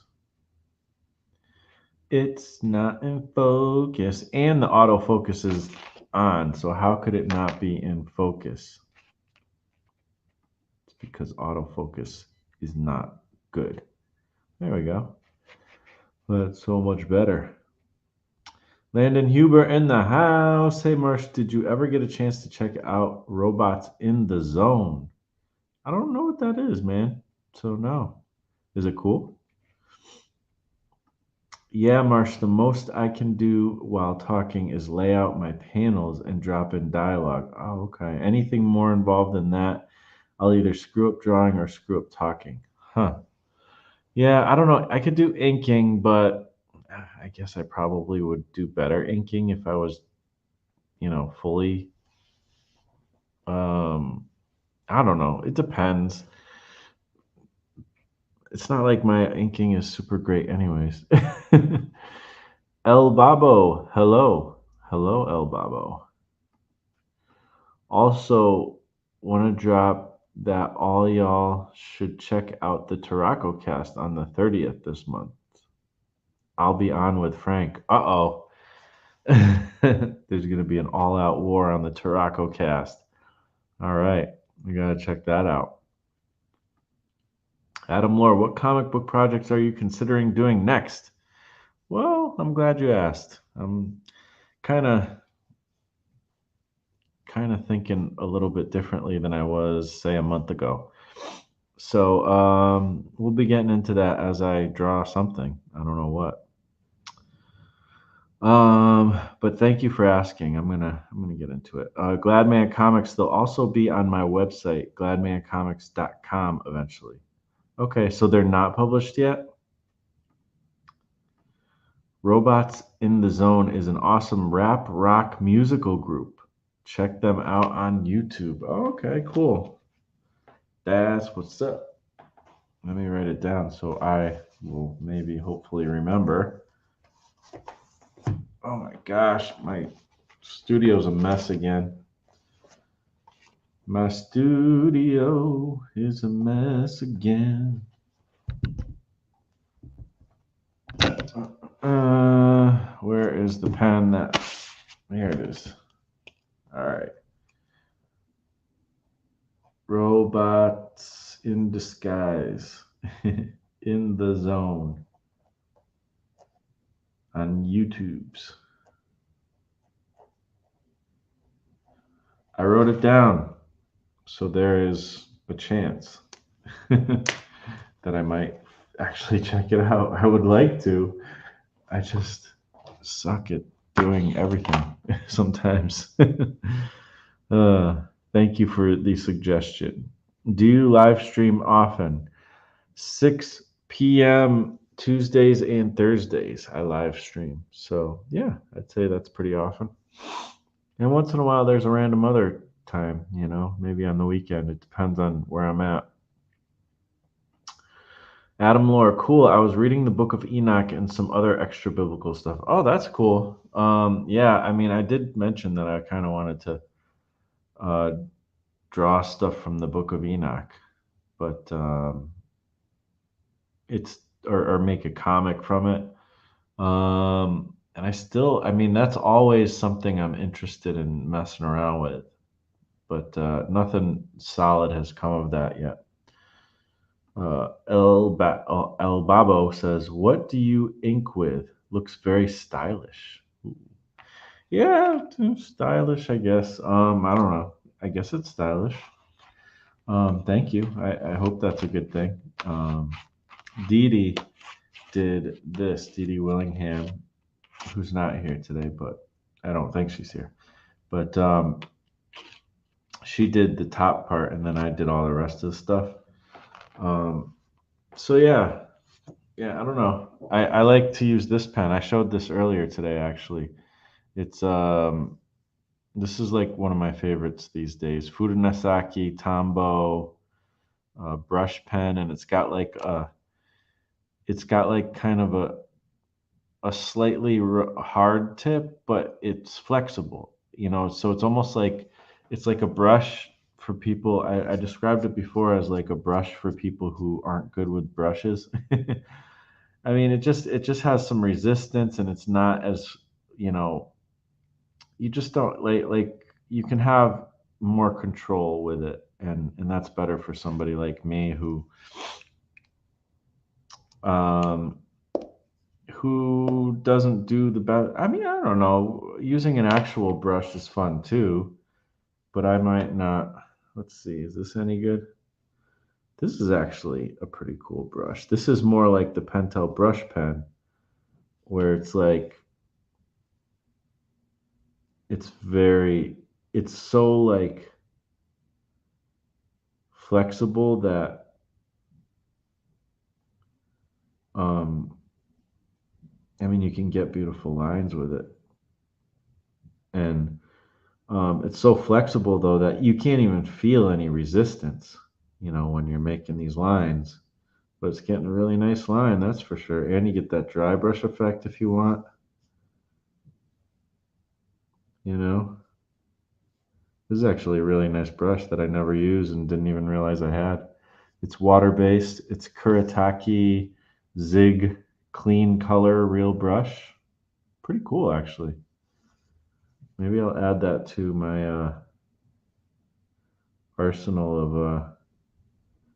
It's not in focus. And the autofocus is on, so how could it not be in focus? It's because autofocus is not good. There we go. That's so much better. Landon Huber in the house. Hey, Marsh, did you ever get a chance to check out Robots in the Zone? I don't know what that is, man. So, no. Is it cool? Yeah, Marsh, the most I can do while talking is lay out my panels and drop in dialogue. Oh, okay. Anything more involved than that, I'll either screw up drawing or screw up talking. Huh. Yeah, I don't know. I could do inking, but I guess I probably would do better inking if I was, fully. Um, I don't know. It depends. It's not like my inking is super great, anyways. El Babo, hello. Hello, El Babo. Also, want to drop that all y'all should check out the Tarako cast on the 30th this month. I'll be on with Frank. Uh-oh. There's going to be an all-out war on the Tarako cast. All right. We got to check that out. Adam Lore, what comic book projects are you considering doing next? Well, I'm glad you asked. I'm kind of thinking a little bit differently than I was, say, a month ago. So we'll be getting into that as I draw something. I don't know what. But thank you for asking. I'm gonna get into it. Gladman Comics. They'll also be on my website, gladmancomics.com, eventually. Okay, so they're not published yet. Robots in the Zone is an awesome rap rock musical group. Check them out on YouTube. Okay, cool. That's what's up. Let me write it down so I will maybe hopefully remember. Oh my gosh, my studio's a mess again. My studio is a mess again. Where is the pen that? There it is. All right. Robots in disguise. In the Zone. On YouTube's. I wrote it down. So there is a chance that I might actually check it out. I would like to. I just suck at doing everything sometimes. Thank you for the suggestion. Do you live stream often? 6 p.m. Tuesdays and Thursdays, I live stream. So, yeah, I'd say that's pretty often. And once in a while, there's a random other time, maybe on the weekend. It depends on where I'm at. Adam Lore, cool. I was reading the Book of Enoch and some other extra biblical stuff. Oh, that's cool. Yeah, I mean, I did mention that I kind of wanted to draw stuff from the Book of Enoch, but it's or make a comic from it. And I mean, that's always something I'm interested in messing around with, but nothing solid has come of that yet. El Babo says, "What do you ink with? Looks very stylish." Ooh. Yeah, stylish, I guess. I don't know. I guess it's stylish. Thank you. I hope that's a good thing. Dede did this. Dede Willingham, who's not here today, but I don't think she's here. But she did the top part, and then I did all the rest of the stuff. So yeah, Yeah, I don't know. I like to use this pen. I showed this earlier today, actually. It's this is like one of my favorites these days. Fudanasaki Tombow brush pen, and it's got like kind of a slightly hard tip, but it's flexible. You know, so it's almost like it's like a brush for people. I described it before as like a brush for people who aren't good with brushes. I mean, it just has some resistance, and it's not as you know you just don't like you can have more control with it, and that's better for somebody like me um who doesn't do the best. I mean, I don't know, using an actual brush is fun too, but I might not. Let's see, is this any good? This is actually a pretty cool brush. This is more like the Pentel brush pen, where it's like it's very it's so like flexible that um I mean, you can get beautiful lines with it. And it's so flexible though that you can't even feel any resistance, when you're making these lines. But it's getting a really nice line, that's for sure. And you get that dry brush effect if you want, you know. This is actually a really nice brush that I never used and didn't even realize I had. It's water based. It's Kuretake Zig Clean Color Real Brush. Pretty cool, actually. Maybe I'll add that to my arsenal of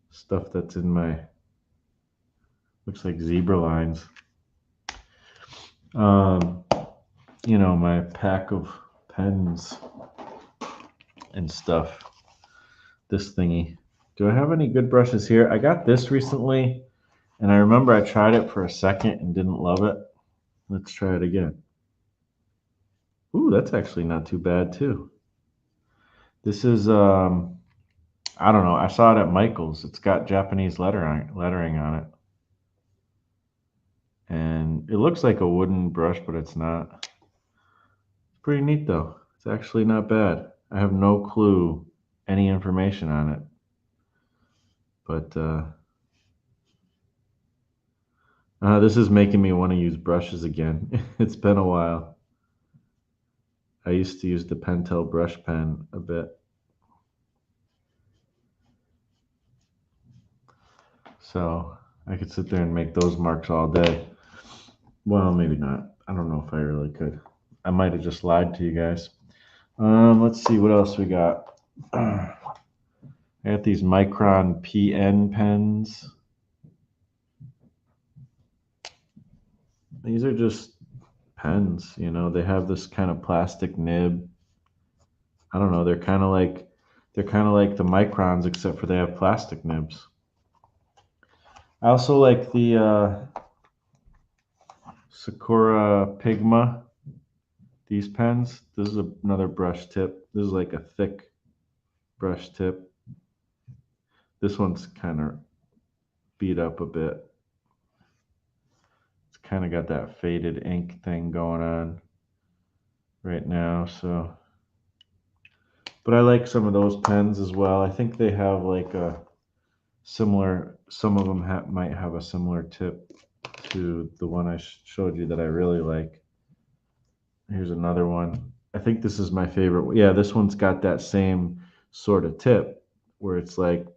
stuff that's in my looks like zebra lines. Um, my pack of pens and stuff. This thingy. Do I have any good brushes here? I got this recently, and I remember I tried it for a second and didn't love it. Let's try it again. Ooh, that's actually not too bad too. This is I don't know. I saw it at Michael's. It's got Japanese lettering on it, and it looks like a wooden brush, but it's not. It's pretty neat though. It's actually not bad. I have no clue any information on it, but this is making me want to use brushes again. It's been a while. I used to use the Pentel brush pen a bit, so I could sit there and make those marks all day. Well, maybe not. I don't know if I really could. I might have just lied to you guys. Let's see what else we got. I got these Micron PN pens. These are just pens, they have this kind of plastic nib. I don't know, they're kind of like the Microns except for they have plastic nibs. I also like the Sakura Pigma, these pens. This is another brush tip. This is like a thick brush tip. This one's kind of beat up a bit. It's kind of got that faded ink thing going on right now, so but I like some of those pens as well. I think they have like a similar, some of them might have a similar tip to the one I showed you that I really like. Here's another one. I think this is my favorite. Yeah, this one's got that same sort of tip where it's like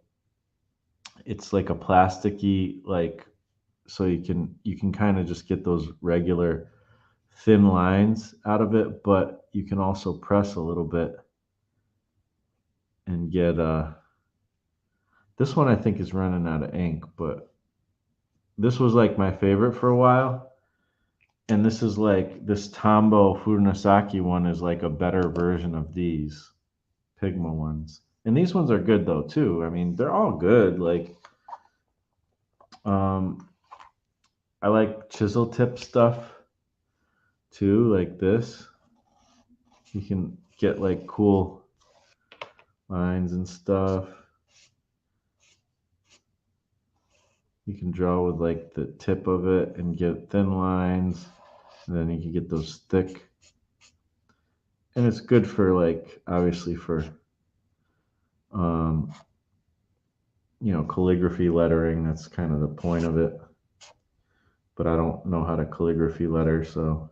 a plasticky, like, so you can kind of just get those regular thin lines out of it, but you can also press a little bit and get this one I think is running out of ink, but this was like my favorite for a while. And this is like this Tombow Fudanasaki one is like a better version of these Pigma ones. And these ones are good though too. I mean, they're all good. Like um I like chisel tip stuff too, like this. You can get like cool lines and stuff. You can draw with like the tip of it and get thin lines, and then you can get those thick. And it's good for like obviously for um, calligraphy lettering. That's kind of the point of it. But I don't know how to calligraphy letter, so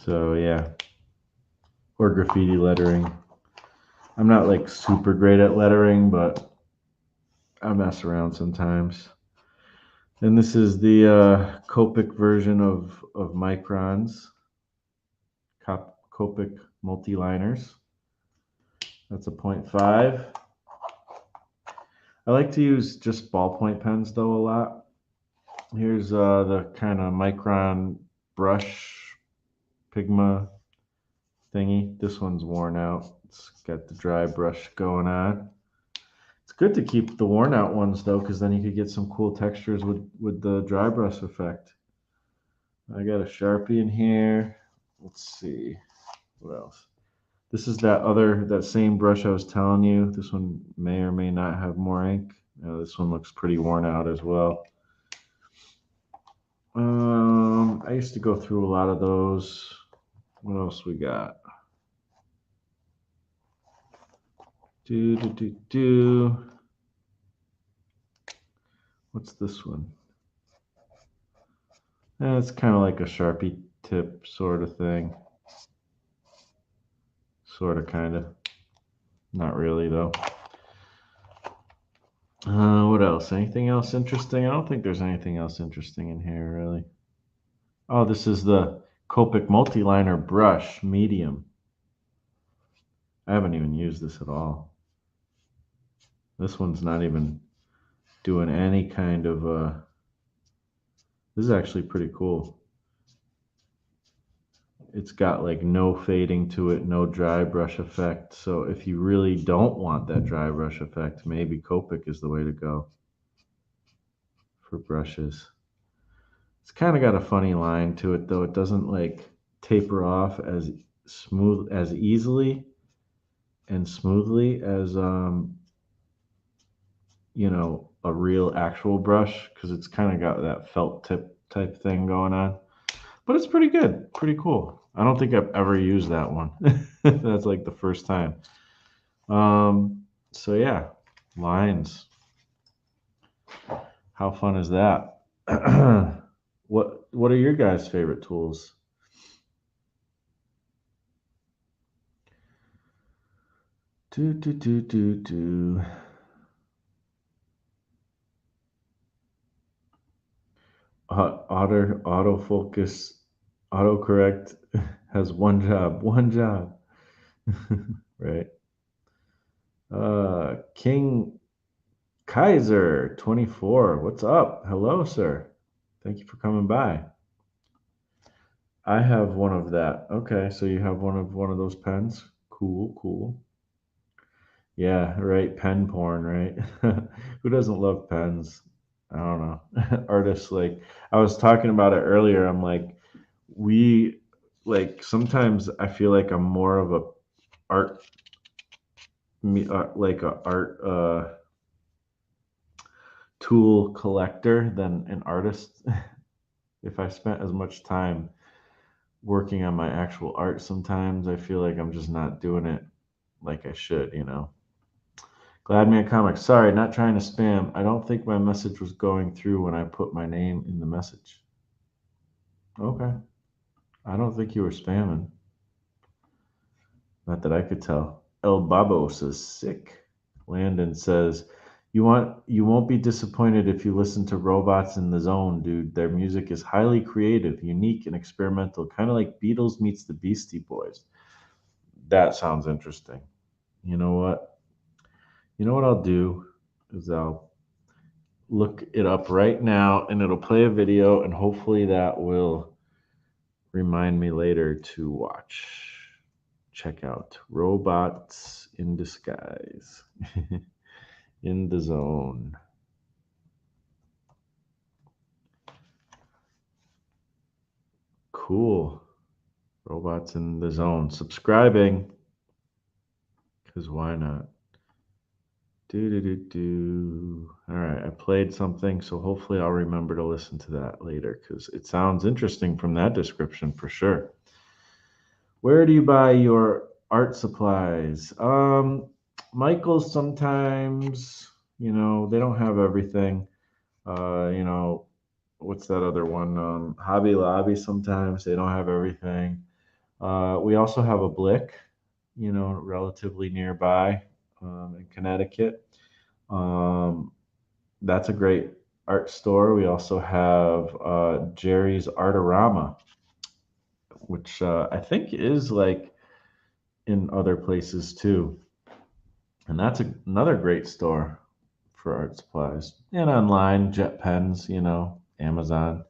yeah. Or graffiti lettering. I'm not like super great at lettering, but I mess around sometimes. And this is the Copic version of Micron's Copic multi-liners. That's a 0.5. I like to use just ballpoint pens though a lot. Here's the kind of Micron brush Pigma thingy. This one's worn out. It's got the dry brush going on. It's good to keep the worn out ones though, because then you could get some cool textures with the dry brush effect. I got a Sharpie in here. Let's see what else. This is that same brush I was telling you. This one may or may not have more ink. This one looks pretty worn out as well. I used to go through a lot of those. What else we got? What's this one? It's kind of like a Sharpie tip sort of thing. Sort of, kind of. Not really, though. What else? Anything else interesting? I don't think there's anything else interesting in here, really. Oh, this is the Copic multi-liner brush, medium. I haven't even used this at all. This one's not even doing any kind of... This is actually pretty cool. It's got like no fading to it, no dry brush effect. So if you really don't want that dry brush effect, maybe Copic is the way to go for brushes. It's kind of got a funny line to it though. It doesn't like taper off as easily and smoothly as a real actual brush, because it's kind of got that felt tip type thing going on. But it's pretty good, pretty cool. I don't think I've ever used that one. That's like the first time. So yeah, lines. How fun is that? What are your guys' favorite tools? Do. Autofocus, autocorrect has one job. One job. Right. King Kaiser 24. What's up? Hello, sir. Thank you for coming by. I have one of that. Okay, so you have one of those pens. Cool, cool. Yeah, right. Pen porn, right? Who doesn't love pens? I don't know. Artists, like, I was talking about it earlier. I'm like, we like sometimes I feel like I'm more of a art like a art tool collector than an artist. If I spent as much time working on my actual art, sometimes I feel like I'm just not doing it like I should. Gladman Comics. Sorry, not trying to spam. I don't think my message was going through when I put my name in the message. Okay. I don't think you were spamming. Not that I could tell. El Babo says sick. Landon says, you won't be disappointed if you listen to Robots in the Zone, dude. Their music is highly creative, unique, and experimental, kind of like Beatles meets the Beastie Boys. That sounds interesting. You know what? You know what I'll do is I'll look it up right now and it'll play a video, and hopefully that will remind me later to check out Robots in Disguise. In the Zone. Cool. Robots in the Zone. Subscribing. Because why not? All right, I played something, so hopefully I'll remember to listen to that later because it sounds interesting from that description for sure. Where do you buy your art supplies? Michael's sometimes, they don't have everything. You know, what's that other one? Hobby Lobby sometimes they don't have everything. We also have a Blick, relatively nearby in Connecticut. Um, that's a great art store. We also have Jerry's Artorama, which I think is like in other places too. And that's another great store for art supplies. And online, Jet Pens, Amazon,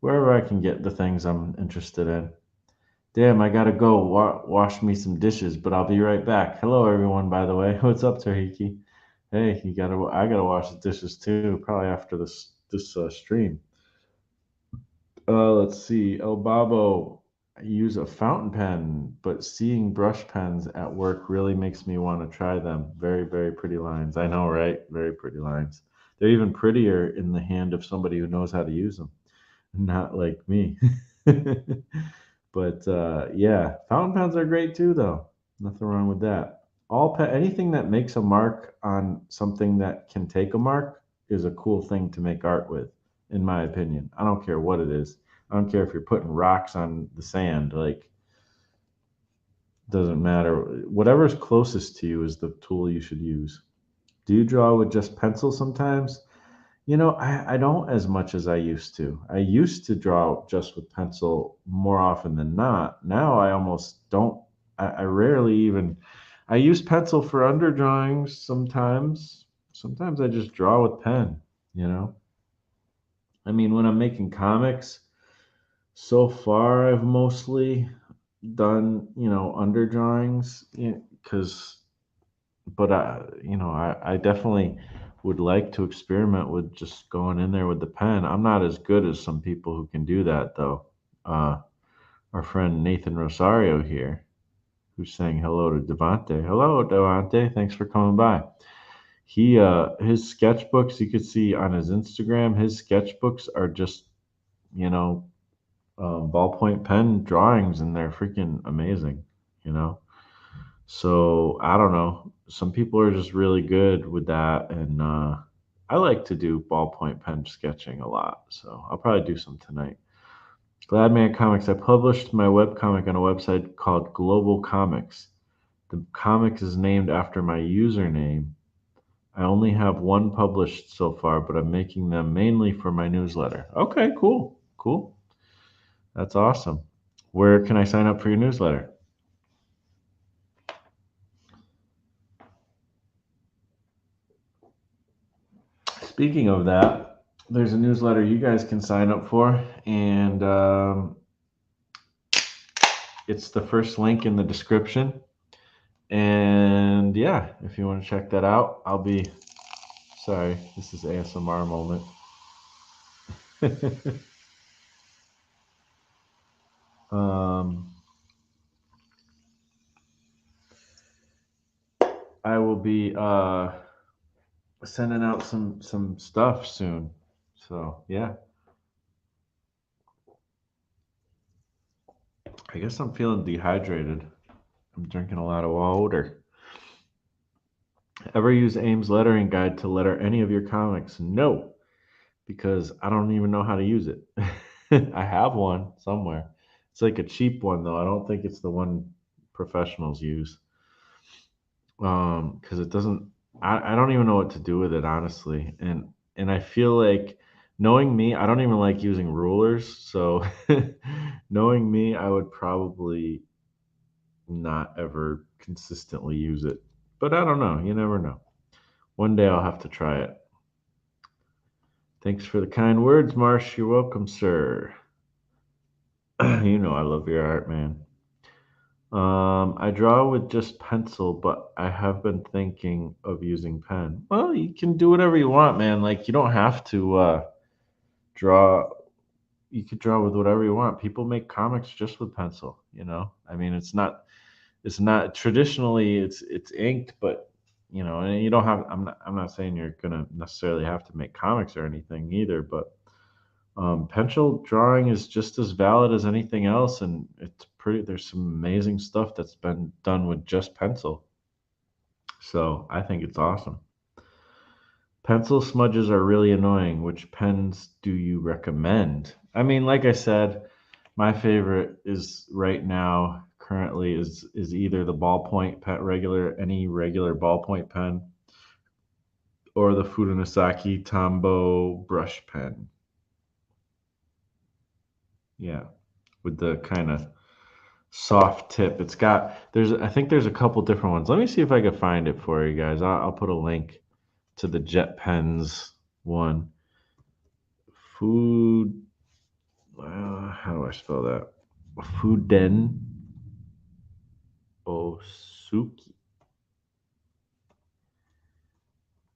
wherever I can get the things I'm interested in. Damn, I gotta go wash me some dishes, but I'll be right back. Hello, everyone, by the way. What's up, Tahiki? Hey, I gotta wash the dishes too, probably after this stream. Let's see. El Babo, I use a fountain pen, but seeing brush pens at work really makes me want to try them. Very, very pretty lines. I know, right? Very pretty lines. They're even prettier in the hand of somebody who knows how to use them, not like me. But yeah, fountain pens are great too, though. Nothing wrong with that. Anything that makes a mark on something that can take a mark is a cool thing to make art with, in my opinion. I don't care what it is. I don't care if you're putting rocks on the sand. Like, doesn't matter. Whatever's closest to you is the tool you should use. Do you draw with just pencil sometimes? I don't as much as I used to. I used to draw just with pencil more often than not. Now I almost don't. I rarely even. I use pencil for under drawings sometimes. Sometimes I just draw with pen. You know. I mean, when I'm making comics, so far I've mostly done under drawings because but I definitely would like to experiment with just going in there with the pen. I'm not as good as some people who can do that though. Uh, our friend Nathan Rosario here, who's saying hello to Devante. Hello, Devante. Thanks for coming by. His sketchbooks you could see on his Instagram. His sketchbooks are just you know ballpoint pen drawings, and they're freaking amazing. You know. So I don't know. Some people are just really good with that, and I like to do ballpoint pen sketching a lot. So I'll probably do some tonight. Gladman Comics. I published my webcomic on a website called Global Comics. The comic is named after my username. I only have one published so far, but I'm making them mainly for my newsletter. Okay, cool, cool. That's awesome. Where can I sign up for your newsletter? Speaking of that, there's a newsletter you guys can sign up for, and it's the first link in the description. And yeah, if you want to check that out, I'll be sorry, this is ASMR moment. um, I will be sending out some stuff soon. So yeah, I guess I'm feeling dehydrated. I'm drinking a lot of water. Ever use Ames lettering guide to letter any of your comics? No, because I don't even know how to use it. I have one somewhere. It's like a cheap one though. I don't think it's the one professionals use. Because it doesn't. I don't even know what to do with it honestly, and I feel like knowing me, I don't even like using rulers. So knowing me, I would probably not ever consistently use it. But I don't know. You never know. One day I'll have to try it. Thanks for the kind words, Marsh. You're welcome, sir. You know I love your art, man. I draw with just pencil, but I have been thinking of using pen. Well, you can do whatever you want, man. Like you don't have to draw. You could draw with whatever you want. People make comics just with pencil. I mean, it's not. It's not traditionally it's inked, but and you don't have. I'm not saying you're gonna necessarily have to make comics or anything either, but pencil drawing is just as valid as anything else, and it's pretty. There's some amazing stuff that's been done with just pencil, so I think it's awesome. Pencil smudges are really annoying. Which pens do you recommend? I mean, like I said, my favorite is right now currently is either the ballpoint pen, any regular ballpoint pen, or the Fudanasaki Tombow brush pen. Yeah, with the kind of soft tip. It's got I think there's a couple different ones. Let me see if I can find it for you guys. I'll put a link to the Jet Pens one. Food. How do I spell that? Fuden Osuki.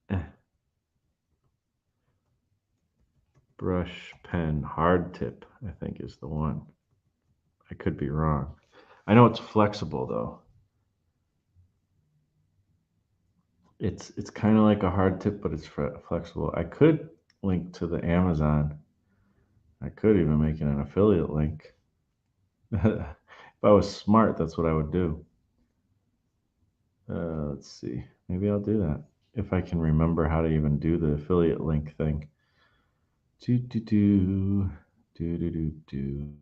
Eh, brush pen hard tip, I think is the one. I could be wrong. I know it's flexible though. It's kind of like a hard tip, but it's flexible. I could link to the Amazon. I could even make it an affiliate link. If I was smart, that's what I would do. Let's see. Maybe I'll do that if I can remember how to even do the affiliate link thing. Do do do do do do do.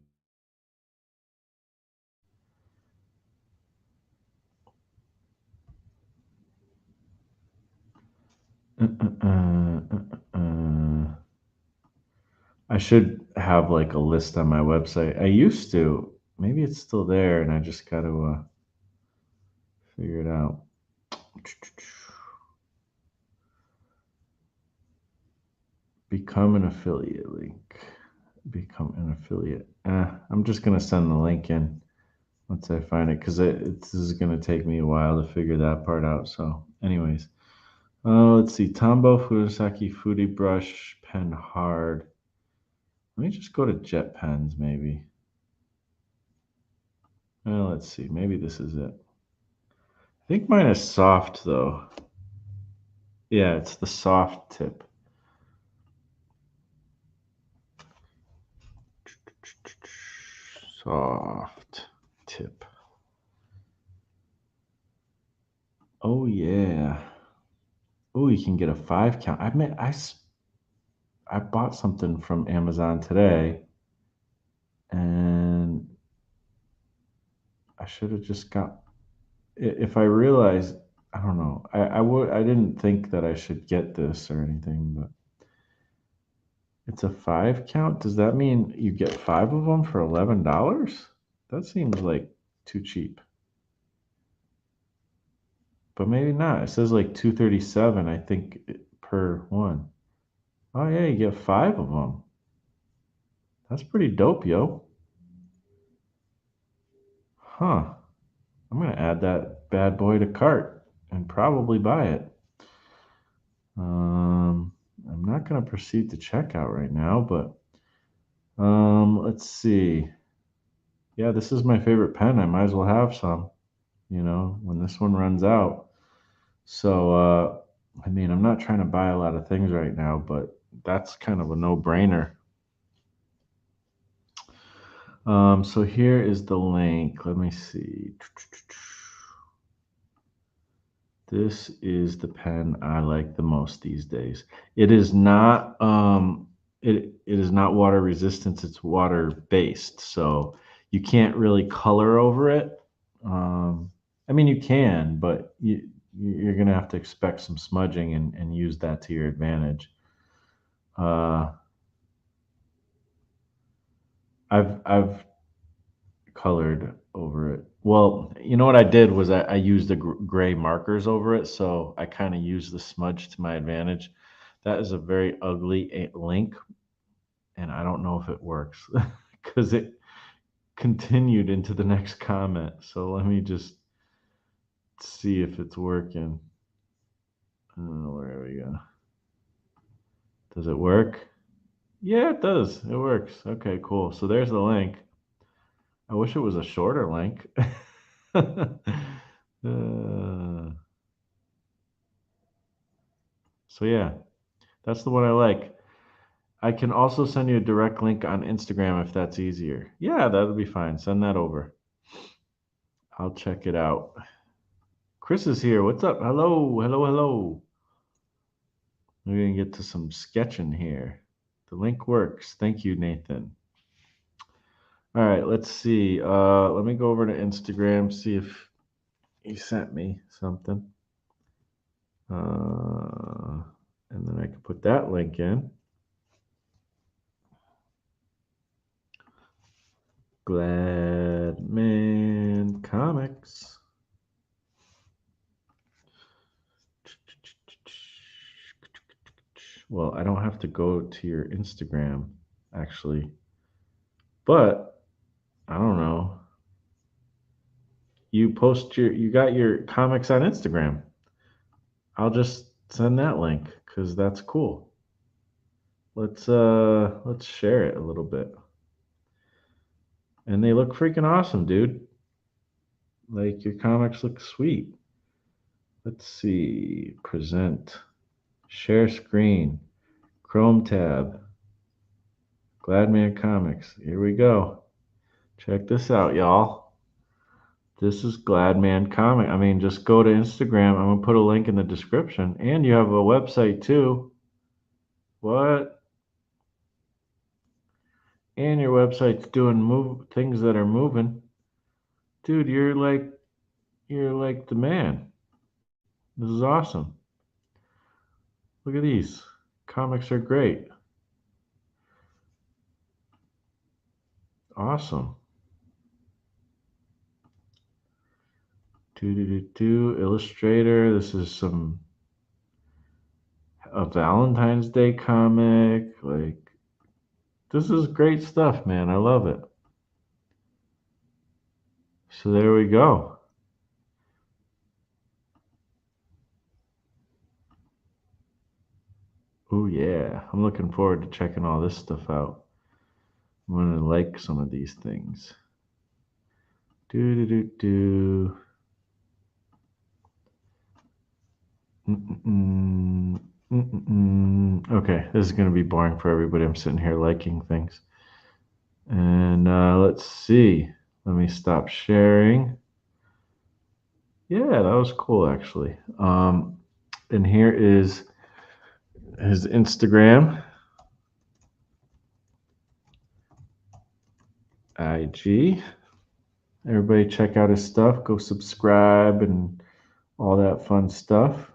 Uh, uh, uh, I should have like a list on my website. I used to. Maybe it's still there, and I just got to figure it out. Become an affiliate link. Become an affiliate. I'm just gonna send the link in once I find it because this is gonna take me a while to figure that part out. So, anyways, let's see. Tombow Furusaki Foodie Brush Pen Hard. Let me just go to Jet Pens, maybe. Let's see. Maybe this is it. I think mine is soft though. Yeah, it's the soft tip. Soft tip. Oh yeah. Oh, you can get a 5 count. I bought something from Amazon today, and I should have just got. If I realized, I don't know. I didn't think that I should get this or anything, but it's a 5 count. Does that mean you get five of them for $11? That seems like too cheap. But maybe not. It says like 237, I think, per one. Oh yeah, you get five of them. That's pretty dope, yo. Huh. I'm gonna add that bad boy to cart and probably buy it. I'm not gonna proceed to checkout right now, but let's see. Yeah, this is my favorite pen. I might as well have some, when this one runs out. So, I mean, I'm not trying to buy a lot of things right now, but that's kind of a no-brainer. So here is the link. Let me see. This is the pen I like the most these days. It is not it is not water resistant, it's water based. So you can't really color over it. I mean you can, but you're gonna have to expect some smudging and use that to your advantage. Uh, I've colored over it. Well, you know what I did was I used the gray markers over it, so I kind of used the smudge to my advantage. That is a very ugly link, and I don't know if it works because it continued into the next comment. So let me just see if it's working. Where we go? Does it work? Yeah, it does. It works. Okay, cool. So there's the link. I wish it was a shorter link. So yeah, that's the one I like. I can also send you a direct link on Instagram if that's easier. Yeah, that'll be fine. Send that over. I'll check it out. Chris is here. What's up? Hello, hello, hello. We're gonna get to some sketching here. The link works. Thank you, Nathan. All right, let's see. Let me go over to Instagram, see if he sent me something. And then I can put that link in. Gladman Comics. Well, I don't have to go to your Instagram, actually. But I don't know. You got your comics on Instagram. I'll just send that link because that's cool. Let's share it a little bit. And they look freaking awesome, dude. Like your comics look sweet. Let's see. Present. Share screen. Chrome tab. Gladman Comics. Here we go. Check this out, y'all. This is Gladman Comic. I mean, just go to Instagram. I'm gonna put a link in the description. And you have a website too. What? And your website's doing things that are moving. Dude, you're like the man. This is awesome. Look at these. Comics are great. Awesome. Illustrator. This is a Valentine's Day comic. Like, this is great stuff, man. I love it. So there we go. Oh yeah. I'm looking forward to checking all this stuff out. I'm gonna like some of these things. Do do do do. Mm-mm. Mm-mm. Okay, this is going to be boring for everybody. I'm sitting here liking things. And let's see. Let me stop sharing. Yeah, that was cool, actually. And here is his Instagram, IG. Everybody check out his stuff. Go subscribe and all that fun stuff.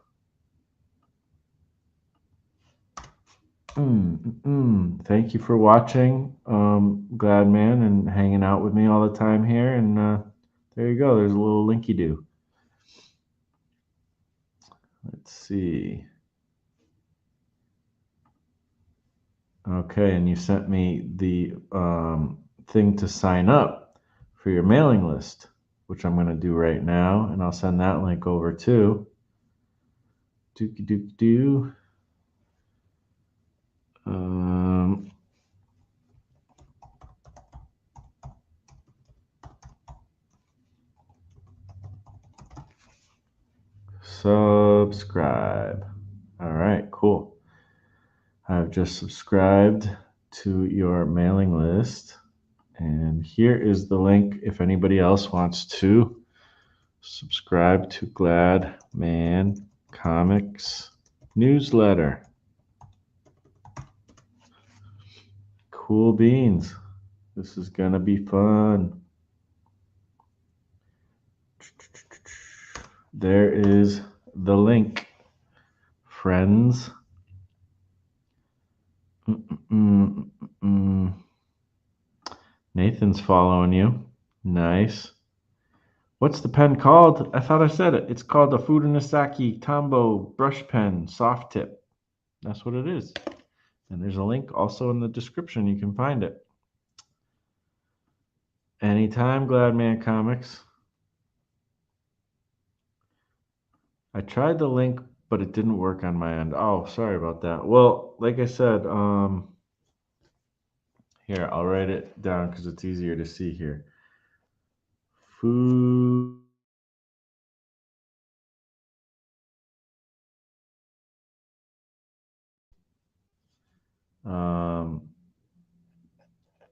Thank you for watching, Gladman, and hanging out with me all the time here. And there you go. There's a little linky do. Let's see. Okay, and you sent me the thing to sign up for your mailing list, which I'm going to do right now, and I'll send that link over too. Dookie dook doo. Subscribe. All right, cool. I've just subscribed to your mailing list, and here is the link if anybody else wants to subscribe to Gladman Comics newsletter. Cool beans. This is gonna be fun. There is the link, friends. Nathan's following you. Nice. What's the pen called? I thought I said it. It's called the Fudanasaki Tombow Brush Pen Soft Tip. That's what it is. And there's a link also in the description. You can find it. Anytime, Gladman Comics. I tried the link, but it didn't work on my end. Oh, sorry about that. Well, like I said, here, I'll write it down because it's easier to see here. Food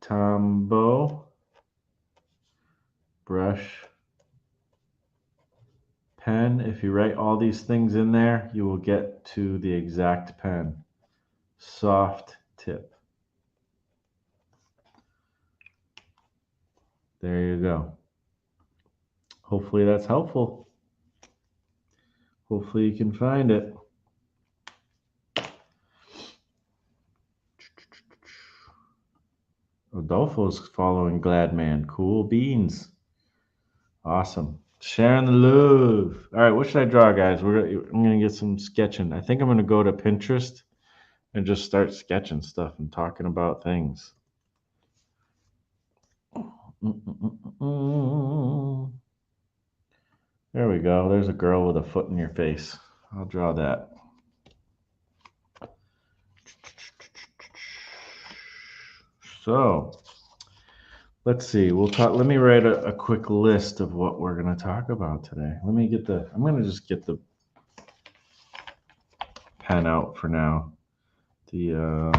Tombow, brush, pen. If you write all these things in there, you will get to the exact pen. Soft tip. There you go. Hopefully that's helpful. Hopefully you can find it. Rodolfo's following Gladman. Cool beans. Awesome. Sharing the love. All right, what should I draw, guys? I'm gonna get some sketching. I think I'm gonna go to Pinterest and just start sketching stuff and talking about things. There we go. There's a girl with a foot in your face. I'll draw that. So let's see. We'll talk. Let me write a quick list of what we're going to talk about today. I'm going to just get the pen out for now. The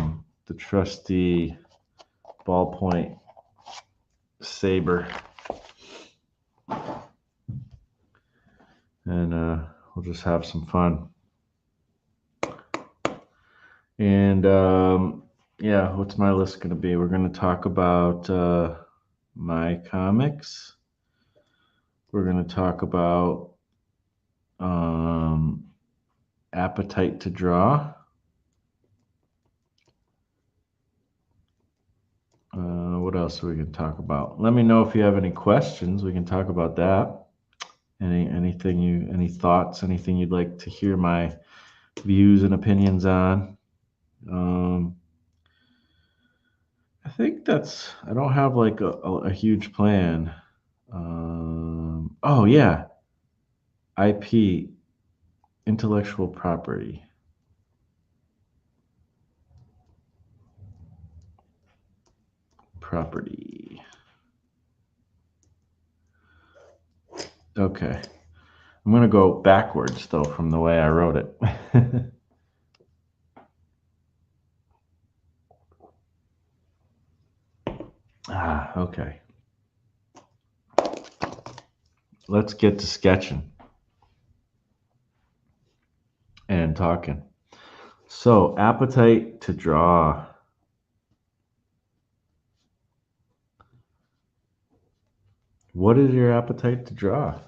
trusty ballpoint saber, and we'll just have some fun. And yeah, what's my list going to be? We're going to talk about my comics. We're going to talk about appetite to draw. What else are we going to talk about? Let me know if you have any questions. We can talk about that. Any thoughts, anything you'd like to hear my views and opinions on. I think I don't have like a huge plan. Oh yeah, IP, intellectual property. Okay. I'm going to go backwards, though, from the way I wrote it. Okay. Let's get to sketching and talking. So, appetite to draw. What is your appetite to draw?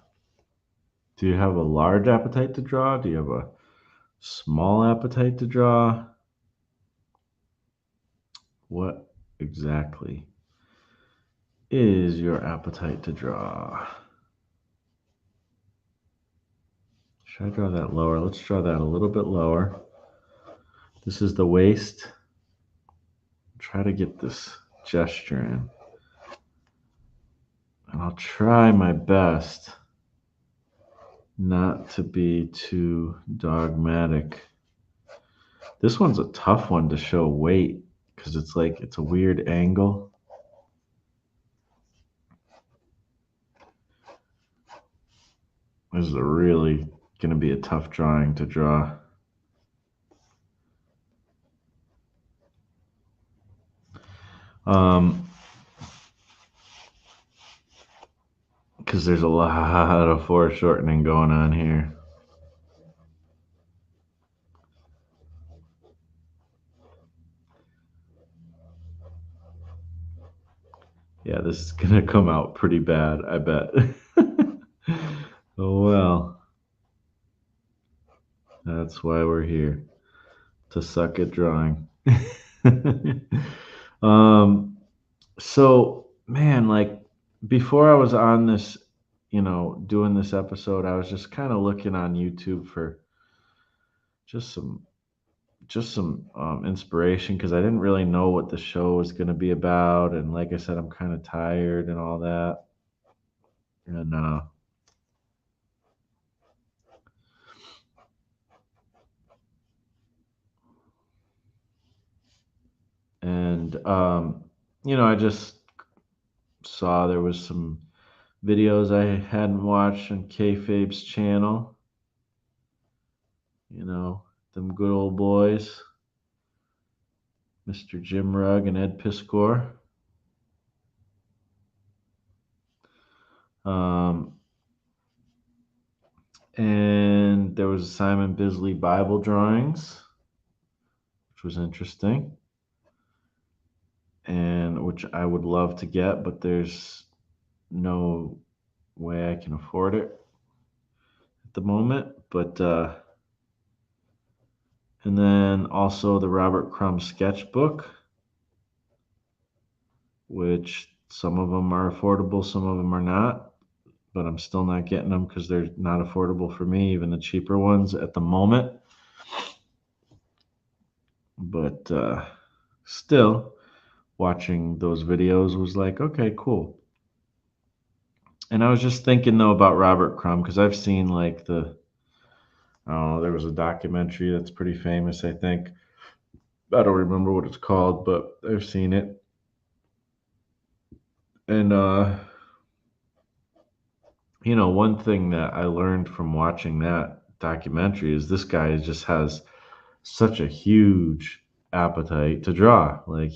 Do you have a large appetite to draw? Do you have a small appetite to draw? What exactly is your appetite to draw? Should I draw that lower? Let's draw that a little bit lower. This is the waist. Try to get this gesture in. And I'll try my best not to be too dogmatic. This one's a tough one to show weight because it's a weird angle. This is really going to be a tough drawing to draw. Because there's a lot of foreshortening going on here. Yeah, this is going to come out pretty bad, I bet. Oh well. That's why we're here, to suck at drawing. So man, like before I was on this, doing this episode, I was just kind of looking on YouTube for just some inspiration because I didn't really know what the show was going to be about, and like I said, I'm kind of tired and all that, and I just saw there was some videos I hadn't watched on Kayfabe's channel. Them good old boys, Mr. Jim Rugg and Ed Piskor. Um, and there was Simon Bisley Bible drawings, which was interesting, and which I would love to get, but there's no way I can afford it at the moment. And then also the Robert Crumb sketchbook, which some of them are affordable, some of them are not, but I'm still not getting them because they're not affordable for me, even the cheaper ones at the moment. But still, watching those videos was like, okay, cool. And I was just thinking though about Robert Crumb because I've seen like I don't know, there was a documentary that's pretty famous, I think. I don't remember what it's called, but I've seen it. And one thing that I learned from watching that documentary is this guy just has such a huge appetite to draw. Like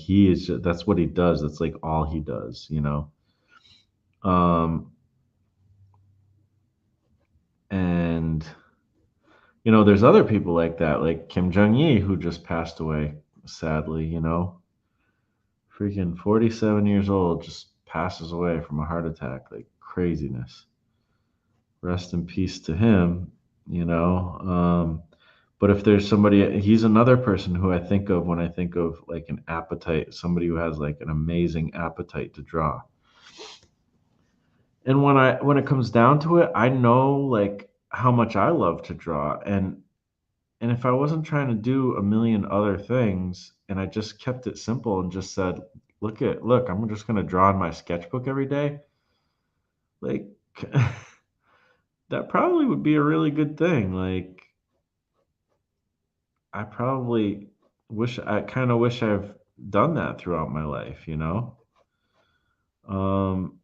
that's what he does. That's like all he does. Um, and there's other people like that, like Kim Jong Il, who just passed away, sadly. Freaking 47 years old, just passes away from a heart attack, like craziness. Rest in peace to him. You know. But if there's somebody, he's another person who I think of when I think of like an appetite, somebody who has like an amazing appetite to draw. And when it comes down to it, I know like how much I love to draw, and if I wasn't trying to do a million other things and I just kept it simple and just said, look, I'm just going to draw in my sketchbook every day, like that probably would be a really good thing. Like I probably I kind of wish I've done that throughout my life. Um,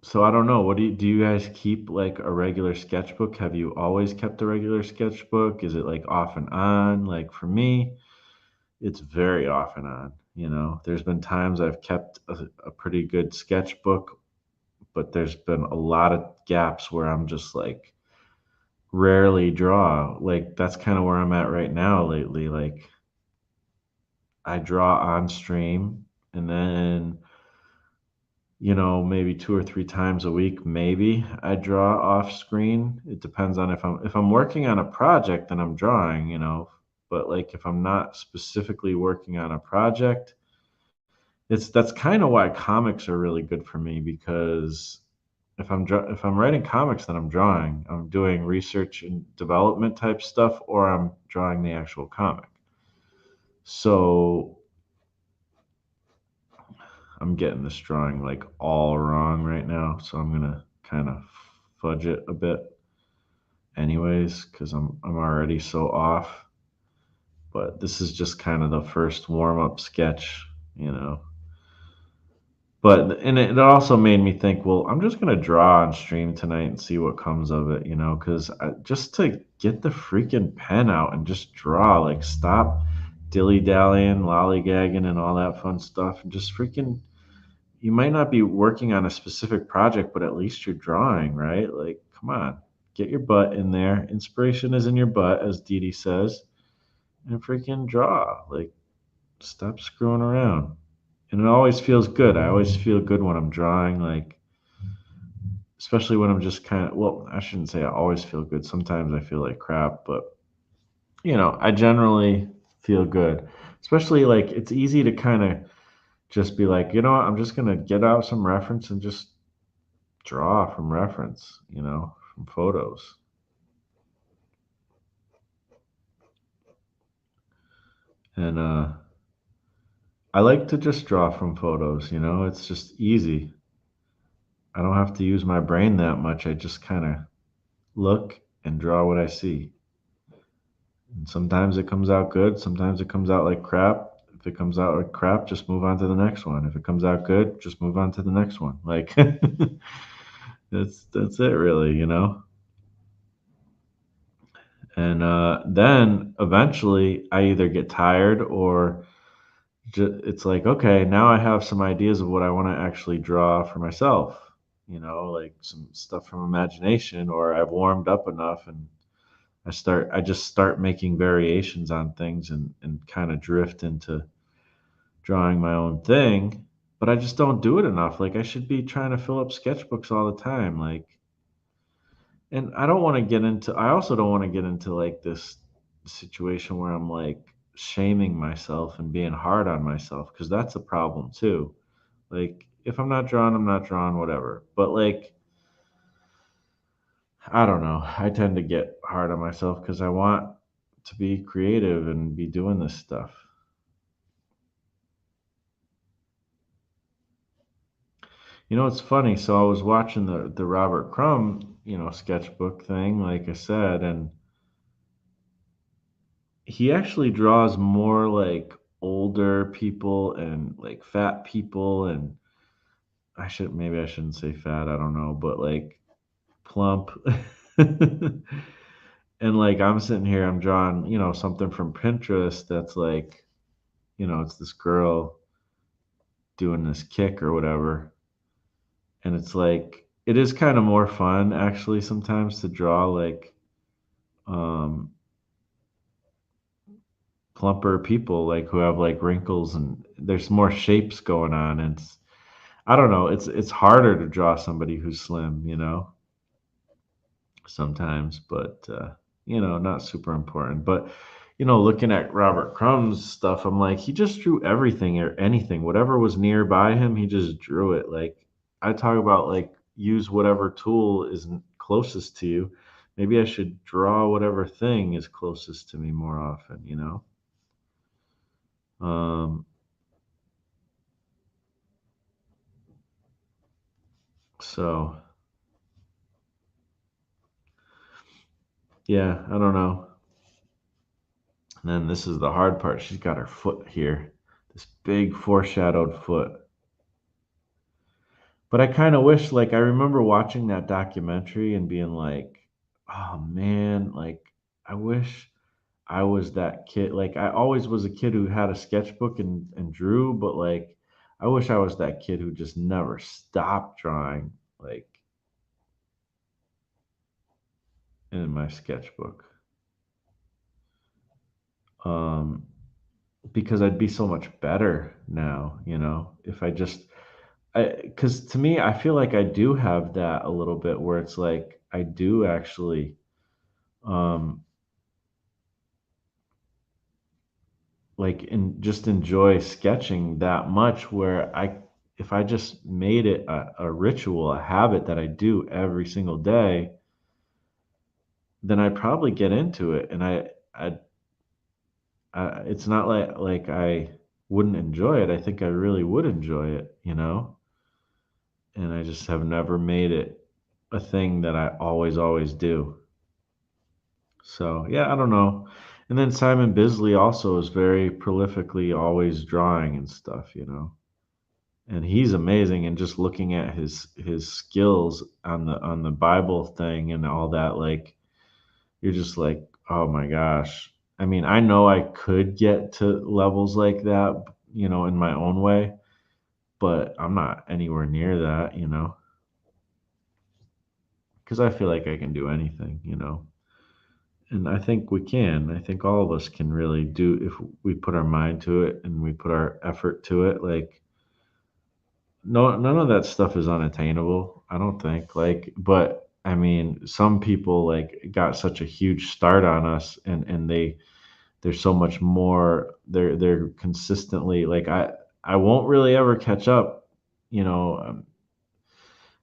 so I don't know. What do you guys keep like a regular sketchbook? Have you always kept a regular sketchbook? Is it like off and on? Like for me, it's very off and on. There's been times I've kept a pretty good sketchbook, but there's been a lot of gaps where I'm just like rarely draw. Like that's kind of where I'm at right now lately. Like I draw on stream and then, maybe 2 or 3 times a week, maybe I draw off screen. It depends on if I'm working on a project then I'm drawing. But like if I'm not specifically working on a project, that's kind of why comics are really good for me because if I'm writing comics then I'm drawing. I'm doing research and development type stuff or I'm drawing the actual comic. So I'm getting this drawing like all wrong right now, so I'm gonna kind of fudge it a bit, anyways, because I'm already so off. But this is just kind of the first warm up sketch. And it also made me think, well, I'm just gonna draw on stream tonight and see what comes of it, because just to get the freaking pen out and just draw, like stop dilly dallying, lollygagging, and all that fun stuff, and just freaking you might not be working on a specific project, but at least you're drawing, right? Like, come on, get your butt in there. Inspiration is in your butt, as Dede says, and freaking draw. Like, stop screwing around. And it always feels good. I always feel good when I'm drawing, like, especially when I'm just kind of, well, I shouldn't say I always feel good. Sometimes I feel like crap, but, I generally feel good. Especially, like, it's easy to kind of just be like, you know what, I'm just going to get out some reference and just draw from reference, from photos. And I like to just draw from photos. It's just easy. I don't have to use my brain that much. I just kind of look and draw what I see. And sometimes it comes out good, sometimes it comes out like crap. If it comes out like crap, just move on to the next one. If it comes out good, just move on to the next one. Like that's it really. And then eventually I either get tired or it's like, okay, now I have some ideas of what I want to actually draw for myself, like some stuff from imagination, or I've warmed up enough and I just start making variations on things and kind of drift into drawing my own thing, but I just don't do it enough. Like I should be trying to fill up sketchbooks all the time. And I also don't want to get into like this situation where I'm like shaming myself and being hard on myself because that's a problem too. Like if I'm not drawn, whatever. But like I don't know. I tend to get hard on myself because I want to be creative and be doing this stuff. It's funny. So I was watching the Robert Crumb, sketchbook thing, like I said, and he actually draws more like older people and like fat people, and maybe I shouldn't say fat, I don't know, but like plump. And like I'm sitting here, I'm drawing, something from Pinterest that's like, it's this girl doing this kick or whatever. And it's like it is kind of more fun actually sometimes to draw like um plumper people like who have like wrinkles and there's more shapes going on, and I don't know, it's harder to draw somebody who's slim, sometimes, but not super important. But looking at Robert Crumb's stuff, I'm like, he just drew everything or anything, whatever was nearby him, he just drew it. Like I talk about like use whatever tool is closest to you. Maybe I should draw whatever thing is closest to me more often. Um, so yeah, I don't know. And then this is the hard part. She's got her foot here, this big foreshadowed foot. But I kind of wish, like, I remember watching that documentary and being like, oh man, like, I wish I was that kid. Like, I always was a kid who had a sketchbook and drew, but like, I wish I was that kid who just never stopped drawing, like, in my sketchbook. Um, because I'd be so much better now, if I just, because to me, I feel like I do have that a little bit where it's like, I do actually, um, like and just enjoy sketching that much where if I just made it a ritual, a habit that I do every single day, then I'd probably get into it, and it's not like I wouldn't enjoy it. I think I really would enjoy it. And I just have never made it a thing that I always do. So yeah, I don't know. And then Simon Bisley also is very prolifically always drawing and stuff. And he's amazing, and just looking at his skills on the Bible thing and all that, like you're just like, oh my gosh. I mean, I know I could get to levels like that, in my own way, but I'm not anywhere near that, because I feel like I can do anything. And I think we can. I think all of us can really do if we put our mind to it and we put our effort to it. Like no, none of that stuff is unattainable, I don't think. Like, but I mean, some people like got such a huge start on us, and they're so much more. They're consistently like I won't really ever catch up. You know,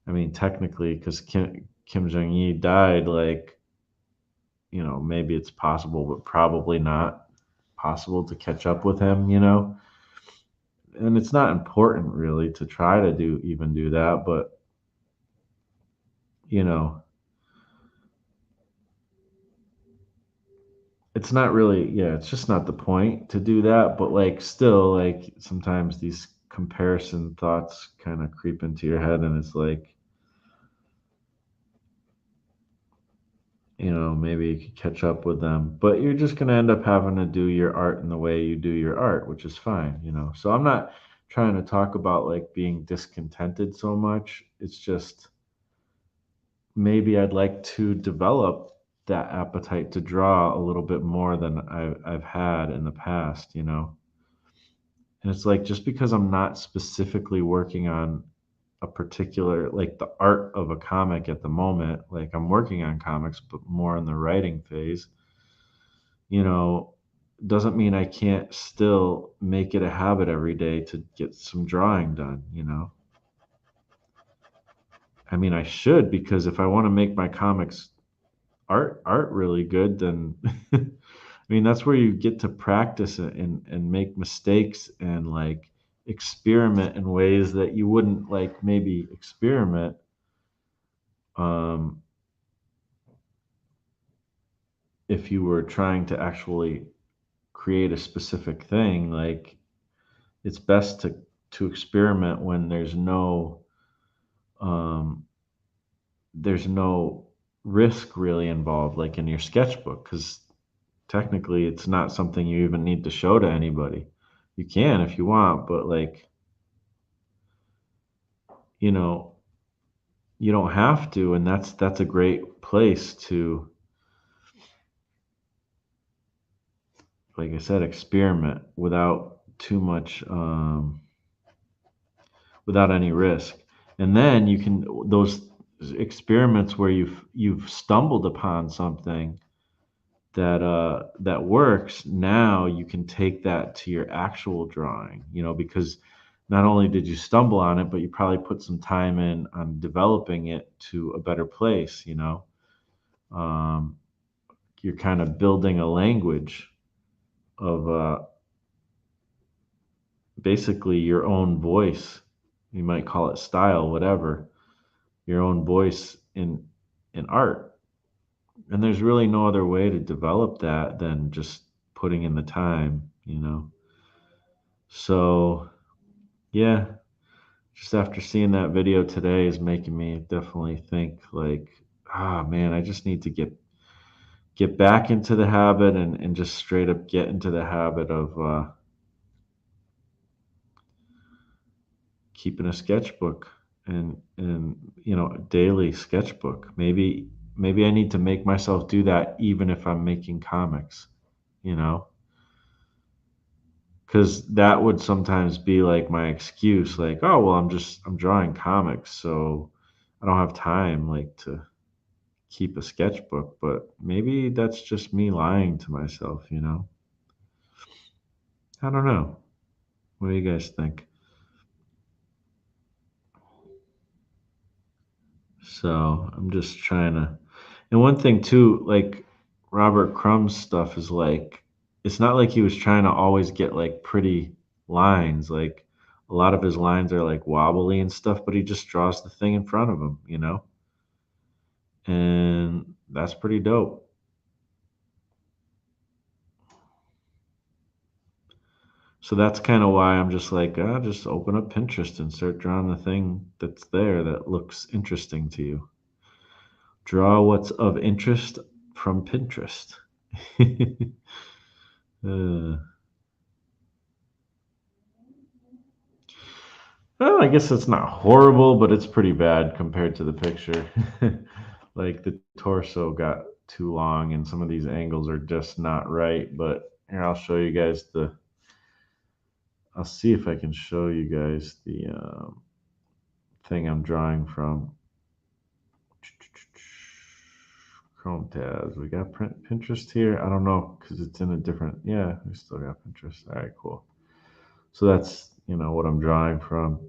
I mean, technically, because Kim Jong Il died, like maybe it's possible, but probably not possible to catch up with him. And it's not important really to try to do that, but you know it's not really, yeah, it's just not the point to do that, but like still, like sometimes these comparison thoughts kind of creep into your head, and it's like, maybe you could catch up with them, but you're just going to end up having to do your art in the way you do your art, which is fine. So I'm not trying to talk about like being discontented so much. It's just maybe I'd like to develop that appetite to draw a little bit more than I've had in the past. And it's like just because I'm not specifically working on a particular, like the art of a comic at the moment, like I'm working on comics, but more in the writing phase, you know, doesn't mean I can't still make it a habit every day to get some drawing done. I mean, I should because if I want to make my comics art really good, then I mean that's where you get to practice it and make mistakes and like experiment in ways that you wouldn't like maybe experiment um, if you were trying to actually create a specific thing. Like it's best to experiment when um, there's no risk really involved, like in your sketchbook, because technically it's not something you even need to show to anybody. You can if you want, but like, you know, you don't have to, and that's a great place to, like I said, experiment without too much without any risk. And then you can those experiments where you've stumbled upon something that works, now you can take that to your actual drawing, because not only did you stumble on it, but you probably put some time in on developing it to a better place. um, you're kind of building a language of basically your own voice. You might call it style, whatever, your own voice in art. And there's really no other way to develop that than just putting in the time. So, yeah, just after seeing that video today is making me definitely think like, ah, man, I just need to get back into the habit and just straight up get into the habit of keeping a sketchbook and daily sketchbook. Maybe I need to make myself do that even if I'm making comics, you know, because that would sometimes be like my excuse, like, oh well, I'm drawing comics, so I don't have time like to keep a sketchbook. But maybe that's just me lying to myself. I don't know. What do you guys think? So I'm just trying to. And one thing too, like Robert Crumb's stuff is like, it's not like he was trying to always get like pretty lines. Like a lot of his lines are like wobbly and stuff, but he just draws the thing in front of him. And that's pretty dope. So that's kind of why I'm just like, just open up Pinterest and start drawing the thing that's there that looks interesting to you. Draw what's of interest from Pinterest. uh, Well, I guess it's not horrible, but it's pretty bad compared to the picture. Like the torso got too long, and some of these angles are just not right. But here, I'll show you guys the. I'll see if I can show you guys the thing I'm drawing from. Chrome tabs. We got Pinterest here. I don't know because it's in a different. Yeah, we still got Pinterest. All right, cool. So that's what I'm drawing from.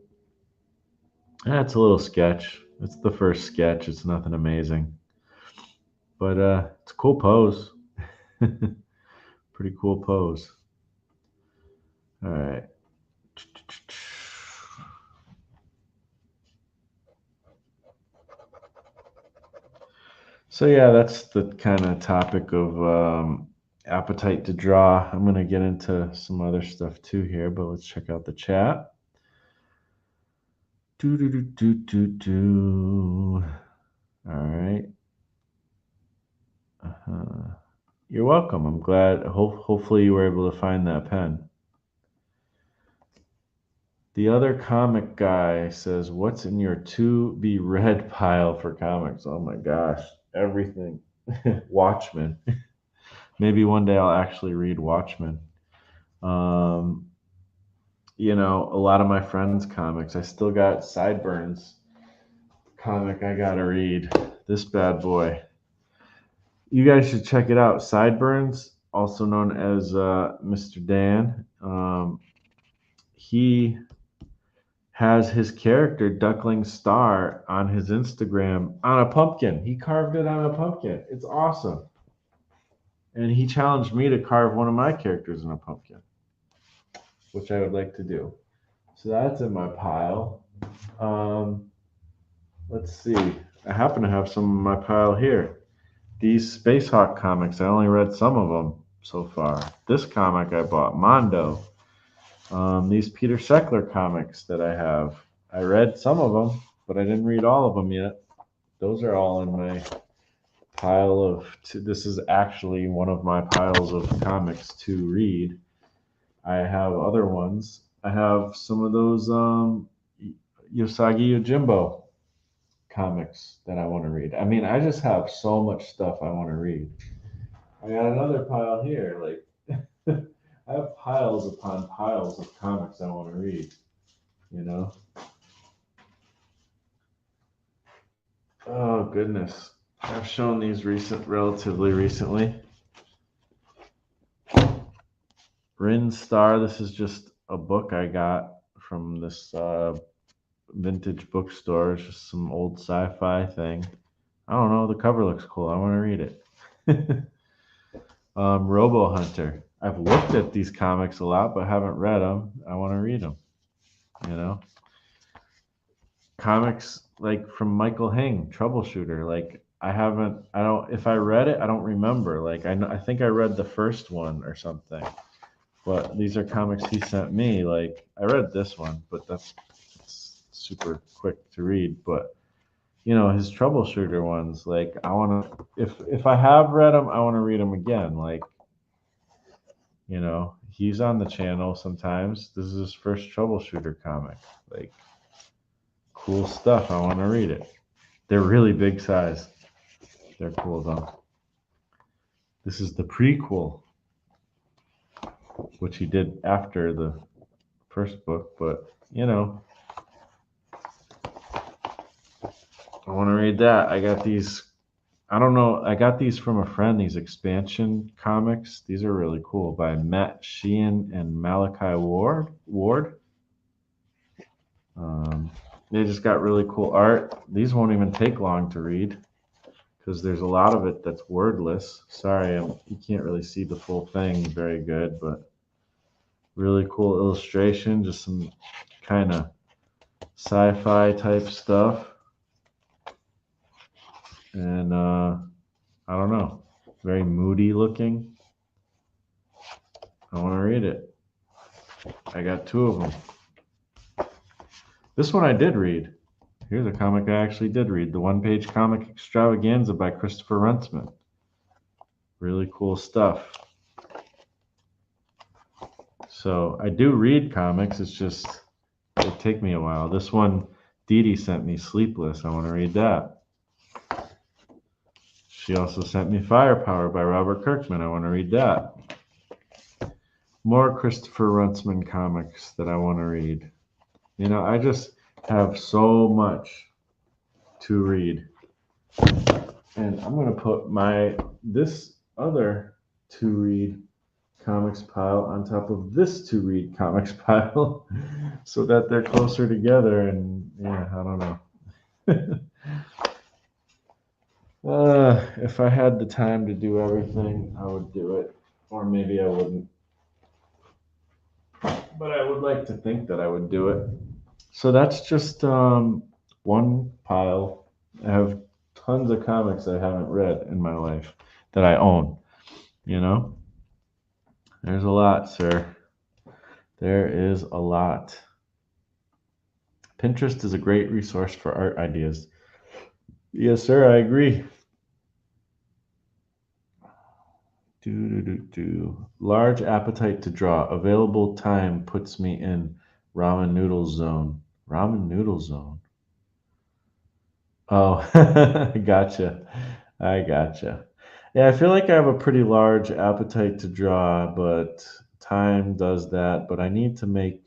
It's a little sketch. It's the first sketch. It's nothing amazing, but it's a cool pose. Pretty cool pose. All right. So yeah, that's the kind of topic of appetite to draw. I'm gonna get into some other stuff too here, but let's check out the chat. Do do do do do do. All right. You're welcome. I'm glad. Hopefully, you were able to find that pen. The other comic guy says, "What's in your to be read pile for comics?" Oh my gosh, everything. Watchmen. Maybe one day I'll actually read Watchmen. Um, a lot of my friends' comics. I still got Sideburns comic I gotta read. This bad boy. You guys should check it out. Sideburns, also known as Mr. Dan. He has his character Duckling Star on his Instagram on a pumpkin. He carved it on a pumpkin. It's awesome. And he challenged me to carve one of my characters in a pumpkin, which I would like to do. So that's in my pile. Um, let's see. I happen to have some in my pile here. These Space Hawk comics, I only read some of them so far. This comic I bought, Mondo. These Peter Seckler comics that I have, I read some of them, but I didn't read all of them yet. Those are all in my pile of. This is actually one of my piles of comics to read. I have other ones. I have some of those Yosagi Yojimbo comics that I want to read. I mean, I just have so much stuff I want to read. I got another pile here. Like, I have piles upon piles of comics I want to read. You know? Oh goodness, I've shown these relatively recently. Rin Star. This is just a book I got from this vintage bookstore. It's just some old sci-fi thing. I don't know. The cover looks cool. I want to read it. Robo Hunter. I've looked at these comics a lot, but haven't read them. I want to read them. You know, comics like from Michael Hing, Troubleshooter. Like I haven't. I don't. If I read it, I don't remember. Like I know. I think I read the first one or something. But these are comics he sent me. Like I read this one, but that's super quick to read. But his troubleshooter ones, like I want to. If I have read them, I want to read them again. Like he's on the channel sometimes. This is his first troubleshooter comic. Like cool stuff. I want to read it. They're really big size. They're cool though. This is the prequel, which he did after the first book, but I want to read that. I got these. I don't know. I got these from a friend. These expansion comics. These are really cool by Matt Sheehan and Malachi Ward. They just got really cool art. These won't even take long to read because there's a lot of it that's wordless. Sorry, you can't really see the full thing very good, but really cool illustration. Just some kind of sci-fi type stuff. And I don't know, very moody looking. I want to read it. I got two of them. This one I did read. Here's a comic I actually did read. The one-page comic extravaganza by Christopher Runtsman. Really cool stuff. So I do read comics. It's just it take me a while. This one, Dede sent me Sleepless. I want to read that. She also sent me Firepower by Robert Kirkman. I want to read that. More Christopher Runtsman comics that I want to read. I just have so much to read. And I'm going to put this other to read comics pile on top of this to read comics pile so that they're closer together. And yeah, I don't know. If I had the time to do everything, I would do it. Or maybe I wouldn't. But I would like to think that I would do it. So that's just one pile. I have tons of comics I haven't read in my life that I own. There's a lot, sir. There is a lot. Pinterest is a great resource for art ideas. Yes, sir, I agree. Large appetite to draw. Available time puts me in ramen noodle zone. Ramen noodle zone. Oh, gotcha. I gotcha. Yeah, I feel like I have a pretty large appetite to draw, but time does that. But I need to make,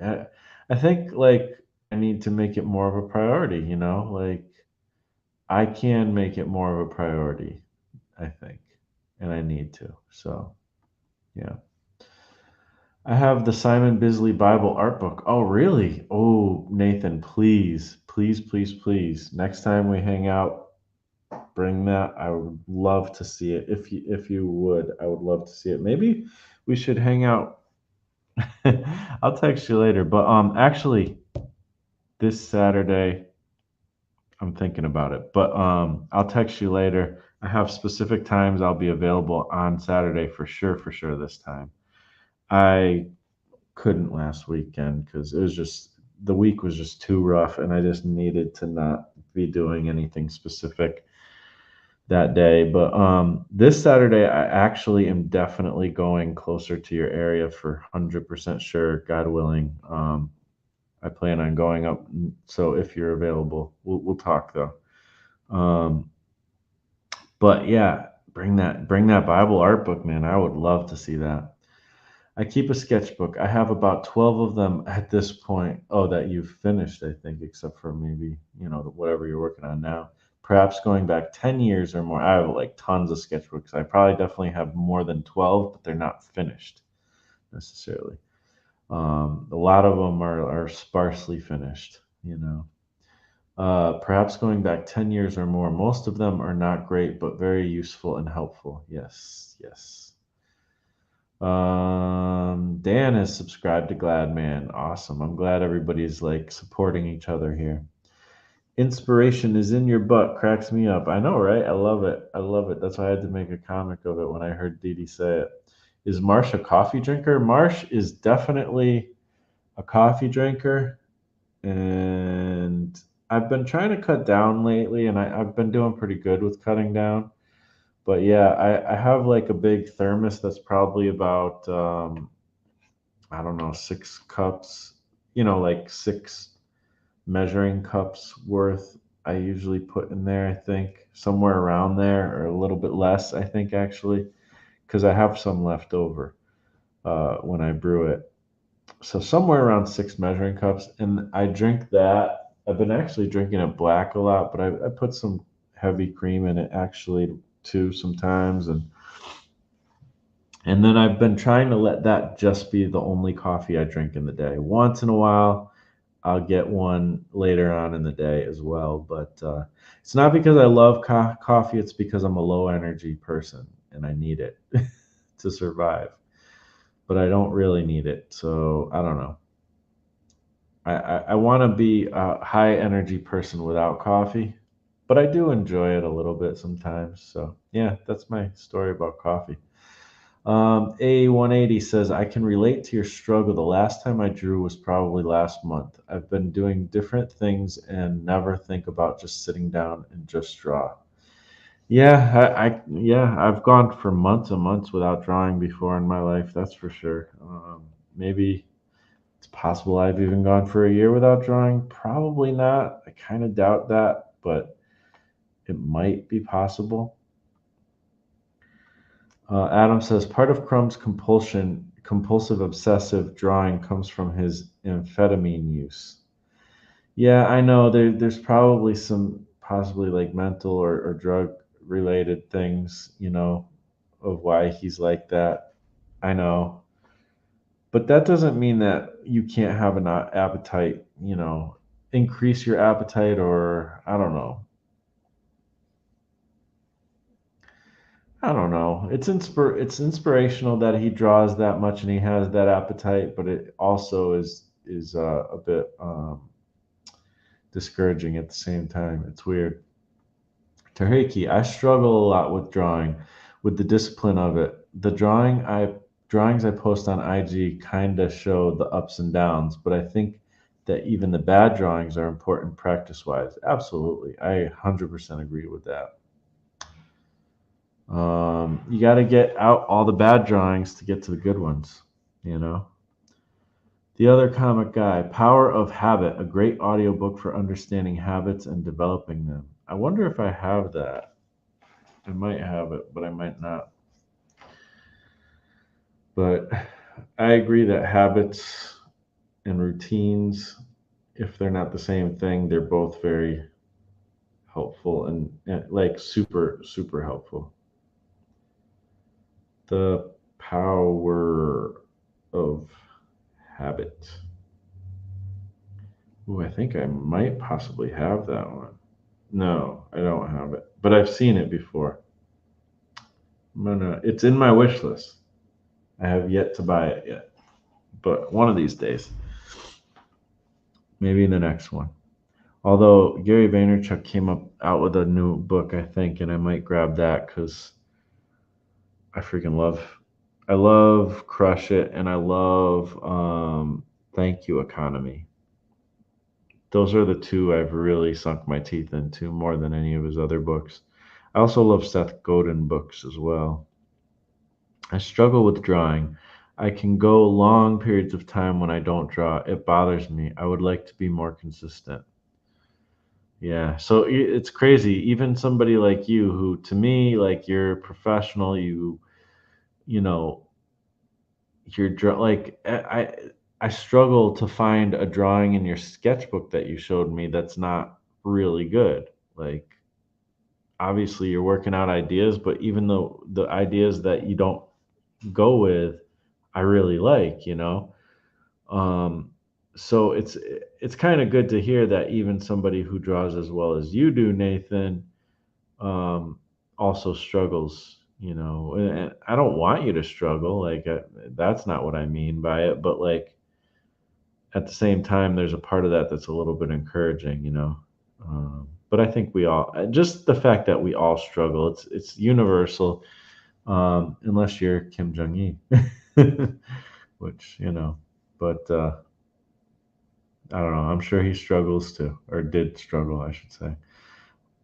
I I think like I need to make it more of a priority, you know? Like I can make it more of a priority, I think, and I need to. So, yeah. I have the Simon Bisley Bible art book. Oh, really? Oh, Nathan, please, please, please, please. Next time we hang out, bring that. I would love to see it. If you would, I would love to see it. Maybe we should hang out. I'll text you later. But actually this Saturday, I'm thinking about it. But I'll text you later. I have specific times I'll be available on Saturday for sure this time. I couldn't last weekend because it was just the week was just too rough and I just needed to not be doing anything specific that day. But this Saturday I actually am definitely going closer to your area for 100% sure, God willing. I plan on going up, so if you're available, we'll talk though. Um, but yeah, bring that Bible art book, man. I would love to see that. I keep a sketchbook. I have about 12 of them at this point. Oh, that you've finished, I think, except for maybe, whatever you're working on now. Perhaps going back 10 years or more. I have like tons of sketchbooks. I probably definitely have more than 12, but they're not finished necessarily. A lot of them are sparsely finished, you know. Perhaps going back 10 years or more. Most of them are not great, but very useful and helpful. Yes, yes. Dan has subscribed to Gladman. Awesome. I'm glad everybody's like supporting each other here. Inspiration is in your butt. Cracks me up. I know, right? I love it. I love it. That's why I had to make a comic of it when I heard Dede say it. Is Marsh a coffee drinker? Marsh is definitely a coffee drinker, and I've been trying to cut down lately, and I've been doing pretty good with cutting down. But yeah, I have like a big thermos that's probably about I don't know, 6 cups, like 6 measuring cups worth. I usually put in there, I think, somewhere around there or a little bit less, I think, actually, because I have some left over when I brew it. So, somewhere around 6 measuring cups. And I drink that. I've been actually drinking it black a lot, but I put some heavy cream in it actually too sometimes. And then I've been trying to let that just be the only coffee I drink in the day. Once in a while, I'll get one later on in the day as well. But it's not because I love coffee, it's because I'm a low energy person and I need it to survive. But I don't really need it. So I don't know. I want to be a high energy person without coffee, but I do enjoy it a little bit sometimes. So yeah, that's my story about coffee. A180 says, I can relate to your struggle. The last time I drew was probably last month. I've been doing different things and never think about just sitting down and just draw. Yeah, yeah, I've gone for months and months without drawing before in my life. That's for sure. Maybe it's possible I've even gone for a year without drawing. Probably not. I kind of doubt that, but it might be possible. Adam says part of Crumb's compulsive obsessive drawing comes from his amphetamine use. Yeah, I know there's probably some possibly like mental or drug related things, of why he's like that. I know. But that doesn't mean that you can't have an appetite, increase your appetite or I don't know. I don't know. It's inspirational that he draws that much and he has that appetite, but it also is a bit discouraging at the same time. It's weird. Tahiki, I struggle a lot with drawing, with the discipline of it. The drawings I post on IG kind of show the ups and downs, but I think that even the bad drawings are important practice wise. Absolutely, I 100% agree with that. You got to get out all the bad drawings to get to the good ones, you know? The Other Comic Guy, Power of Habit, a great audiobook for understanding habits and developing them. I wonder if I have that. I might have it, but I might not. But I agree that habits and routines, if they're not the same thing, they're both very helpful and like super, super helpful. The Power of Habit. Ooh, I think I might possibly have that one. No, I don't have it, but I've seen it before. It's in my wish list. I have yet to buy it yet, but one of these days, maybe in the next one. Although Gary Vaynerchuk came out with a new book, I think, and I might grab that because I freaking I love Crush It, and I love Thank You Economy. Those are the two I've really sunk my teeth into more than any of his other books. I also love Seth Godin books as well. I struggle with drawing. I can go long periods of time when I don't draw. It bothers me. I would like to be more consistent. Yeah, so it's crazy. Even somebody like you, who to me, like you're professional, you know, like I struggle to find a drawing in your sketchbook that you showed me that's not really good. Like obviously you're working out ideas, but even though the ideas that you don't go with, I really like, you know. Um, so it's kind of good to hear that even somebody who draws as well as you do, Nathan, um, also struggles. You know, and I don't want you to struggle. Like that's not what I mean by it. But like at the same time, there's a part of that that's a little bit encouraging. You know, but I think we all just the fact that we all struggle. It's universal, unless you're Kim Jong Un, which you know. But I don't know. I'm sure he struggles too, or did struggle, I should say.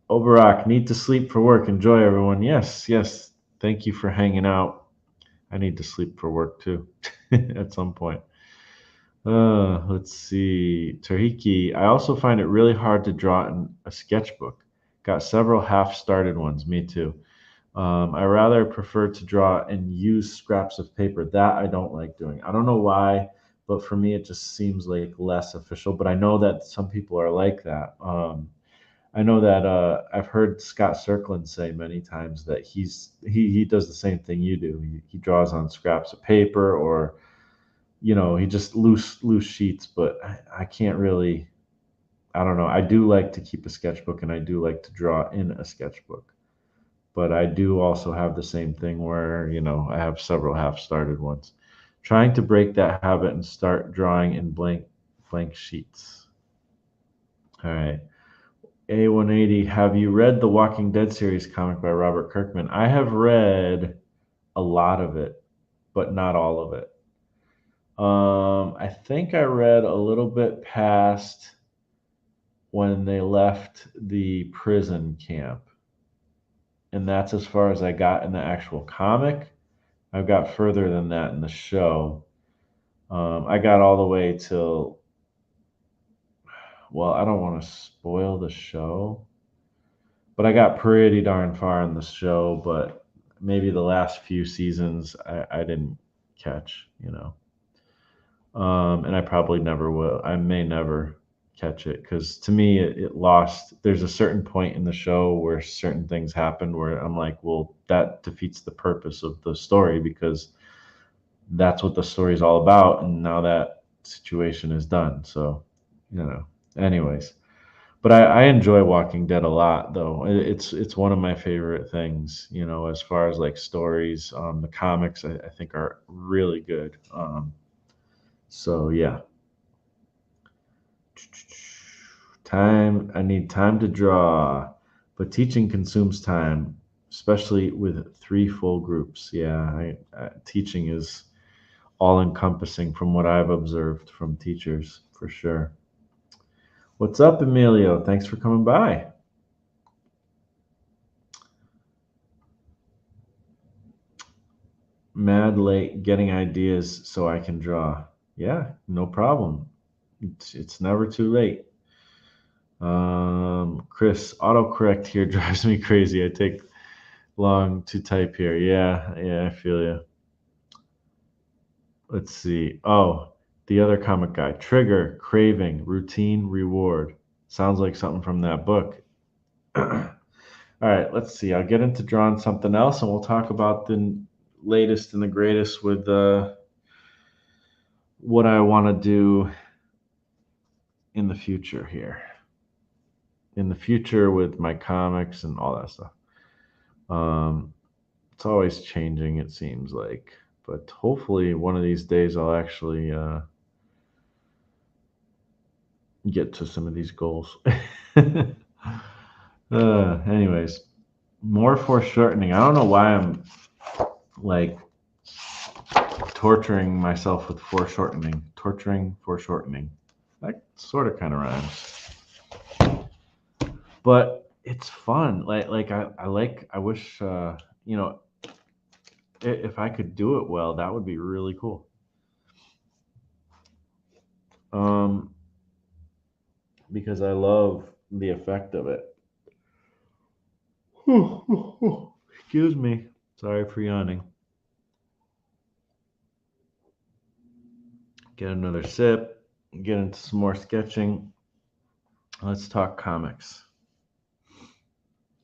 Oberak, need to sleep for work. Enjoy, everyone. Yes, yes. Thank you for hanging out. I need to sleep for work too at some point. Let's see. Tahiki, I also find it really hard to draw in a sketchbook. Got several half started ones. Me too. I rather prefer to draw and use scraps of paper. That I don't like doing. I don't know why, but for me, it just seems like less official. But I know that some people are like that. I know that I've heard Scott Serkland say many times that he does the same thing you do. He draws on scraps of paper, or you know, he just loose sheets. But I can't really. I don't know. I do like to keep a sketchbook, and I do like to draw in a sketchbook, but I do also have the same thing where, you know, I have several half started ones. Trying to break that habit and start drawing in blank sheets. All right. A180, have you read the Walking Dead series comic by Robert Kirkman? I have read a lot of it, but not all of it. I think I read a little bit past when they left the prison camp, and that's as far as I got in the actual comic. I've got further than that in the show. I got all the way till, well, I don't want to spoil the show, but I got pretty darn far in the show, but maybe the last few seasons I didn't catch, you know. And I probably never will. I may never catch it because to me it lost. There's a certain point in the show where certain things happen where I'm like, well, that defeats the purpose of the story because that's what the story is all about, and now that situation is done. So, you know, anyways. But I enjoy Walking Dead a lot, though. It's one of my favorite things, you know, as far as like stories. The comics I think are really good. So yeah, time. I need time to draw, but teaching consumes time, especially with three full groups. Yeah, teaching is all encompassing from what I've observed from teachers for sure. What's up, Emilio? Thanks for coming by. mad late getting ideas so I can draw. Yeah, no problem. It's never too late. Chris, autocorrect here drives me crazy. I take long to type here. Yeah, I feel you. Let's see. Oh, the other comic guy. Trigger, craving, routine, reward. Sounds like something from that book. All right, let's see. I'll get into drawing something else and we'll talk about the latest and the greatest with what I want to do in the future here. In the future with my comics and all that stuff. Um, it's always changing, it seems like. But hopefully, one of these days, I'll actually get to some of these goals. Anyways, more foreshortening. I don't know why I'm like torturing myself with foreshortening. Torturing foreshortening. That sort of kind of rhymes. But it's fun. I wish you know, if I could do it well, that would be really cool. Um, because I love the effect of it. Excuse me. Sorry for yawning. Get another sip. Get into some more sketching. Let's talk comics.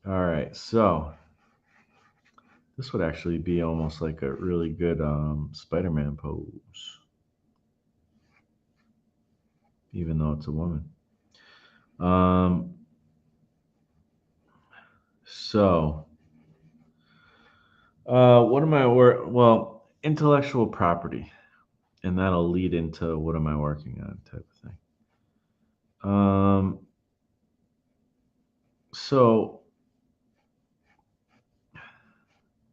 All right, so this would actually be almost like a really good Spider-Man pose, even though it's a woman. Um, so, what am I work? Well, intellectual property, and that'll lead into what am I working on type of thing. So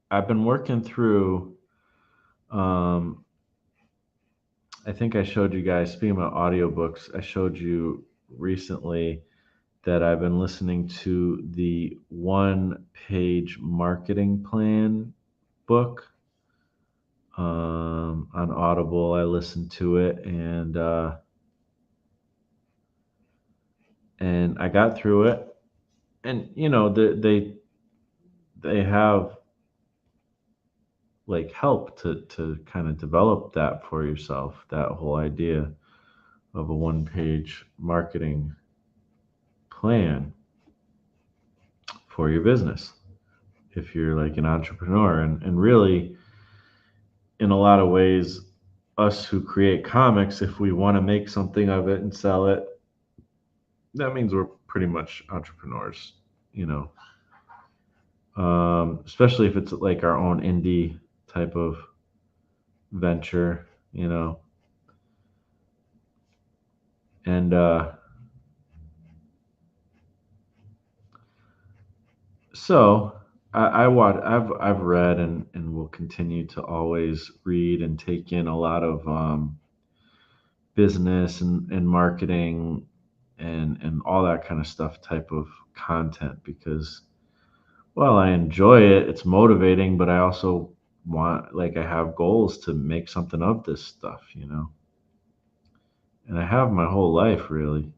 I've been working through. Um, I think I showed you guys. Speaking about audiobooks, I showed you recently that I've been listening to the one page marketing plan book on Audible. I listened to it and I got through it. And you know they have like help to kind of develop that for yourself. That whole idea of a one page marketing plan for your business if you're like an entrepreneur and really in a lot of ways, us who create comics, if we want to make something of it and sell it, that means we're pretty much entrepreneurs, you know. Especially if it's like our own indie type of venture, you know. And so I've read and will continue to always read and take in a lot of business and marketing and all that kind of stuff type of content because well I enjoy it, it's motivating, but I also want like I have goals to make something of this stuff, you know, and I have my whole life really.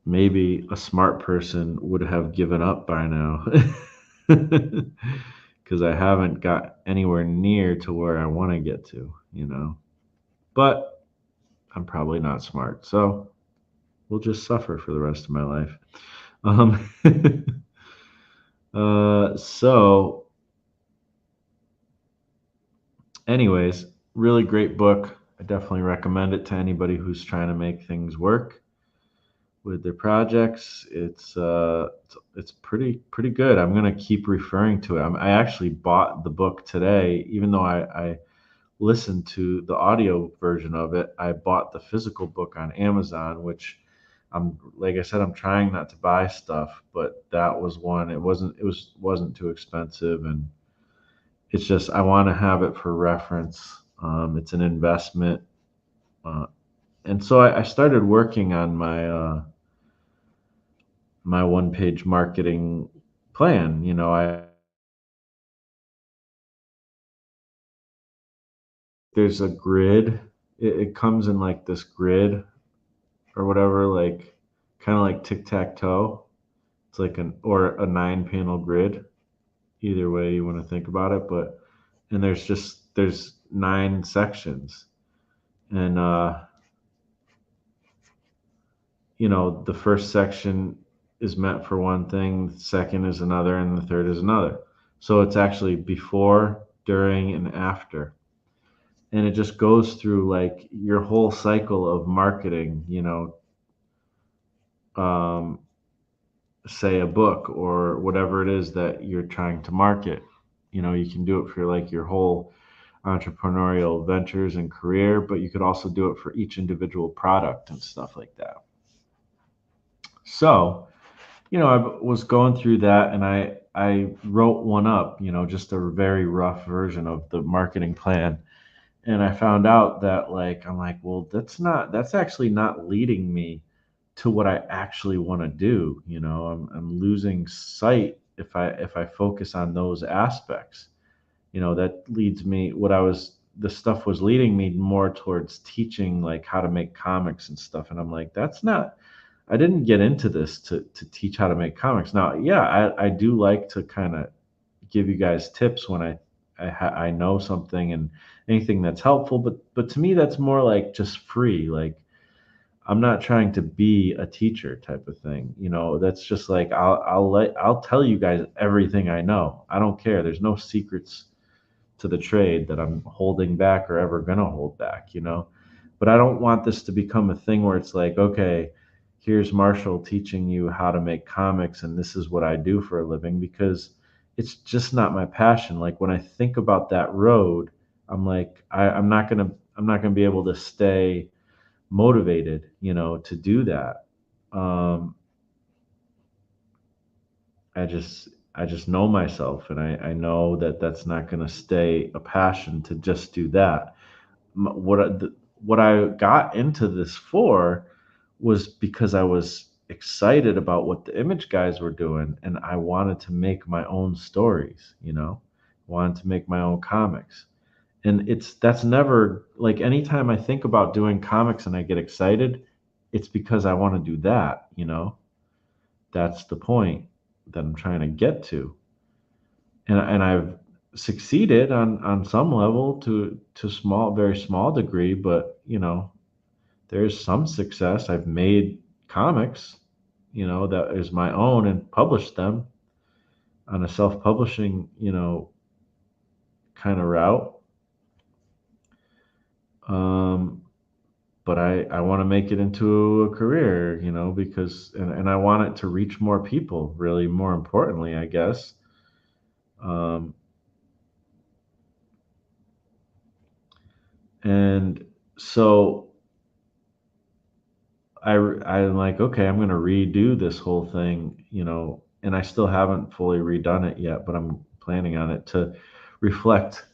Maybe a smart person would have given up by now because I haven't got anywhere near to where I want to get to, you know, but I'm probably not smart, so we'll just suffer for the rest of my life. Um, so, anyways, really great book. I definitely recommend it to anybody who's trying to make things work with their projects. It's pretty good. I'm gonna keep referring to it. I actually bought the book today, even though I listened to the audio version of it. I bought the physical book on Amazon, which I'm like I said, I'm trying not to buy stuff, but that was one. It wasn't too expensive, and it's just I want to have it for reference. It's an investment, uh, and so I started working on my one page marketing plan. You know, I there's a grid. It comes in like this grid or whatever, like kind of like tic-tac-toe. It's like a 9 panel grid. Either way you want to think about it, but and there's 9 sections, and the first section is meant for one thing, the second is another, and the third is another. So it's actually before, during, and after. And it just goes through like your whole cycle of marketing, um, say a book or whatever it is that you're trying to market. You can do it for like your whole entrepreneurial ventures and career, but you could also do it for each individual product and stuff like that. So, I was going through that and I wrote one up, just a very rough version of the marketing plan. And I found out that like I'm like, well, that's actually not leading me to what I actually want to do. I'm losing sight if I focus on those aspects. That leads me what I was the stuff was leading me more towards teaching like how to make comics and stuff. And I'm like, that's not I didn't get into this to teach how to make comics. Now, yeah, I do like to kind of give you guys tips when I know something and anything that's helpful, but to me that's more like just free. Like I'm not trying to be a teacher type of thing. That's just like I'll tell you guys everything I know. I don't care. There's no secrets to the trade that I'm holding back or ever gonna hold back. But I don't want this to become a thing where it's like, okay, here's Marshall teaching you how to make comics and this is what I do for a living, because it's just not my passion. Like when I think about that road, I'm like, I'm not gonna be able to stay motivated, to do that. Um, I just know myself, and I know that that's not going to stay a passion to just do that. What I got into this for was because I was excited about what the image guys were doing, and I wanted to make my own stories. Wanted to make my own comics, and that's never like anytime I think about doing comics and I get excited, it's because I want to do that. That's the point that I'm trying to get to, and I've succeeded on some level to very small degree, but there's some success. I've made comics, that is my own and published them on a self-publishing, kind of route. Um, but I want to make it into a career, because and I want it to reach more people, really, more importantly, I guess. Um, and so I'm like, okay, I'm going to redo this whole thing, and I still haven't fully redone it yet, but I'm planning on it to reflect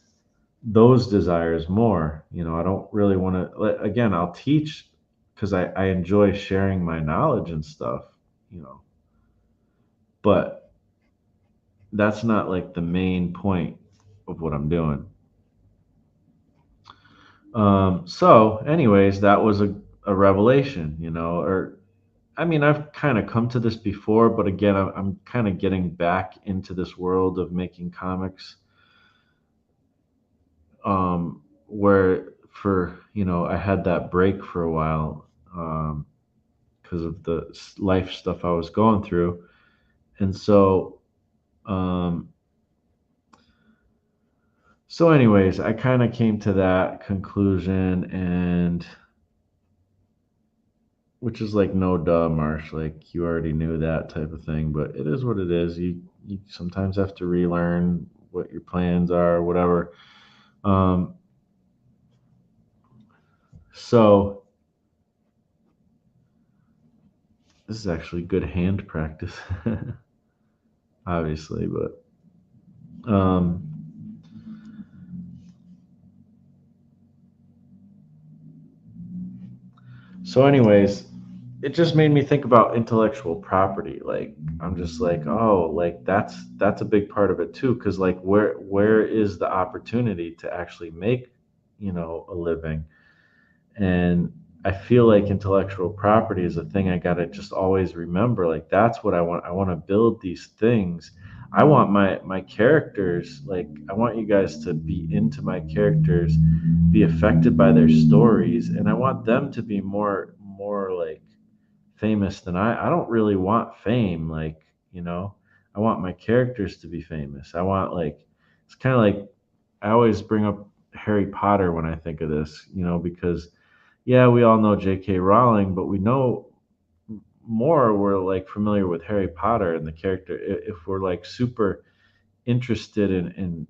those desires more. I don't really want to, again, I'll teach because I enjoy sharing my knowledge and stuff, you know, but that's not like the main point of what I'm doing. So, anyways, that was a revelation, or I mean, I've kind of come to this before, but again, I'm kind of getting back into this world of making comics, where I had that break for a while, because of the life stuff I was going through. And um, anyways, I kind of came to that conclusion, and which is like no duh, Marsh, like you already knew that type of thing, but it is what it is. You sometimes have to relearn what your plans are, whatever. Um, so this is actually good hand practice, obviously, but um, so anyways, it just made me think about intellectual property. Like I'm just like, oh, like that's a big part of it too, because like where is the opportunity to actually make a living. And I feel like intellectual property is a thing I got to just always remember. Like, that's what I want. I want to build these things. I want my characters, like, I want you guys to be into my characters, be affected by their stories, and I want them to be more like famous than I don't really want fame, like, I want my characters to be famous. I want, like, it's kind of like, I always bring up Harry Potter when I think of this, because yeah, we all know J.K. Rowling, but we know more. We're like familiar with Harry Potter and the character. If we're like super interested in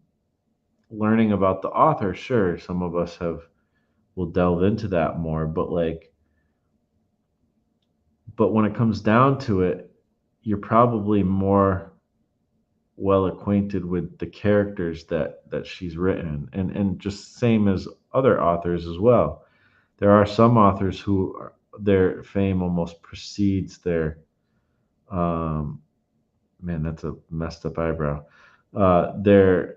learning about the author, sure, some of us will delve into that more. But when it comes down to it, you're probably more well acquainted with the characters that she's written, and just same as other authors as well. There are some authors who their fame almost precedes their um man, that's a messed up eyebrow. Their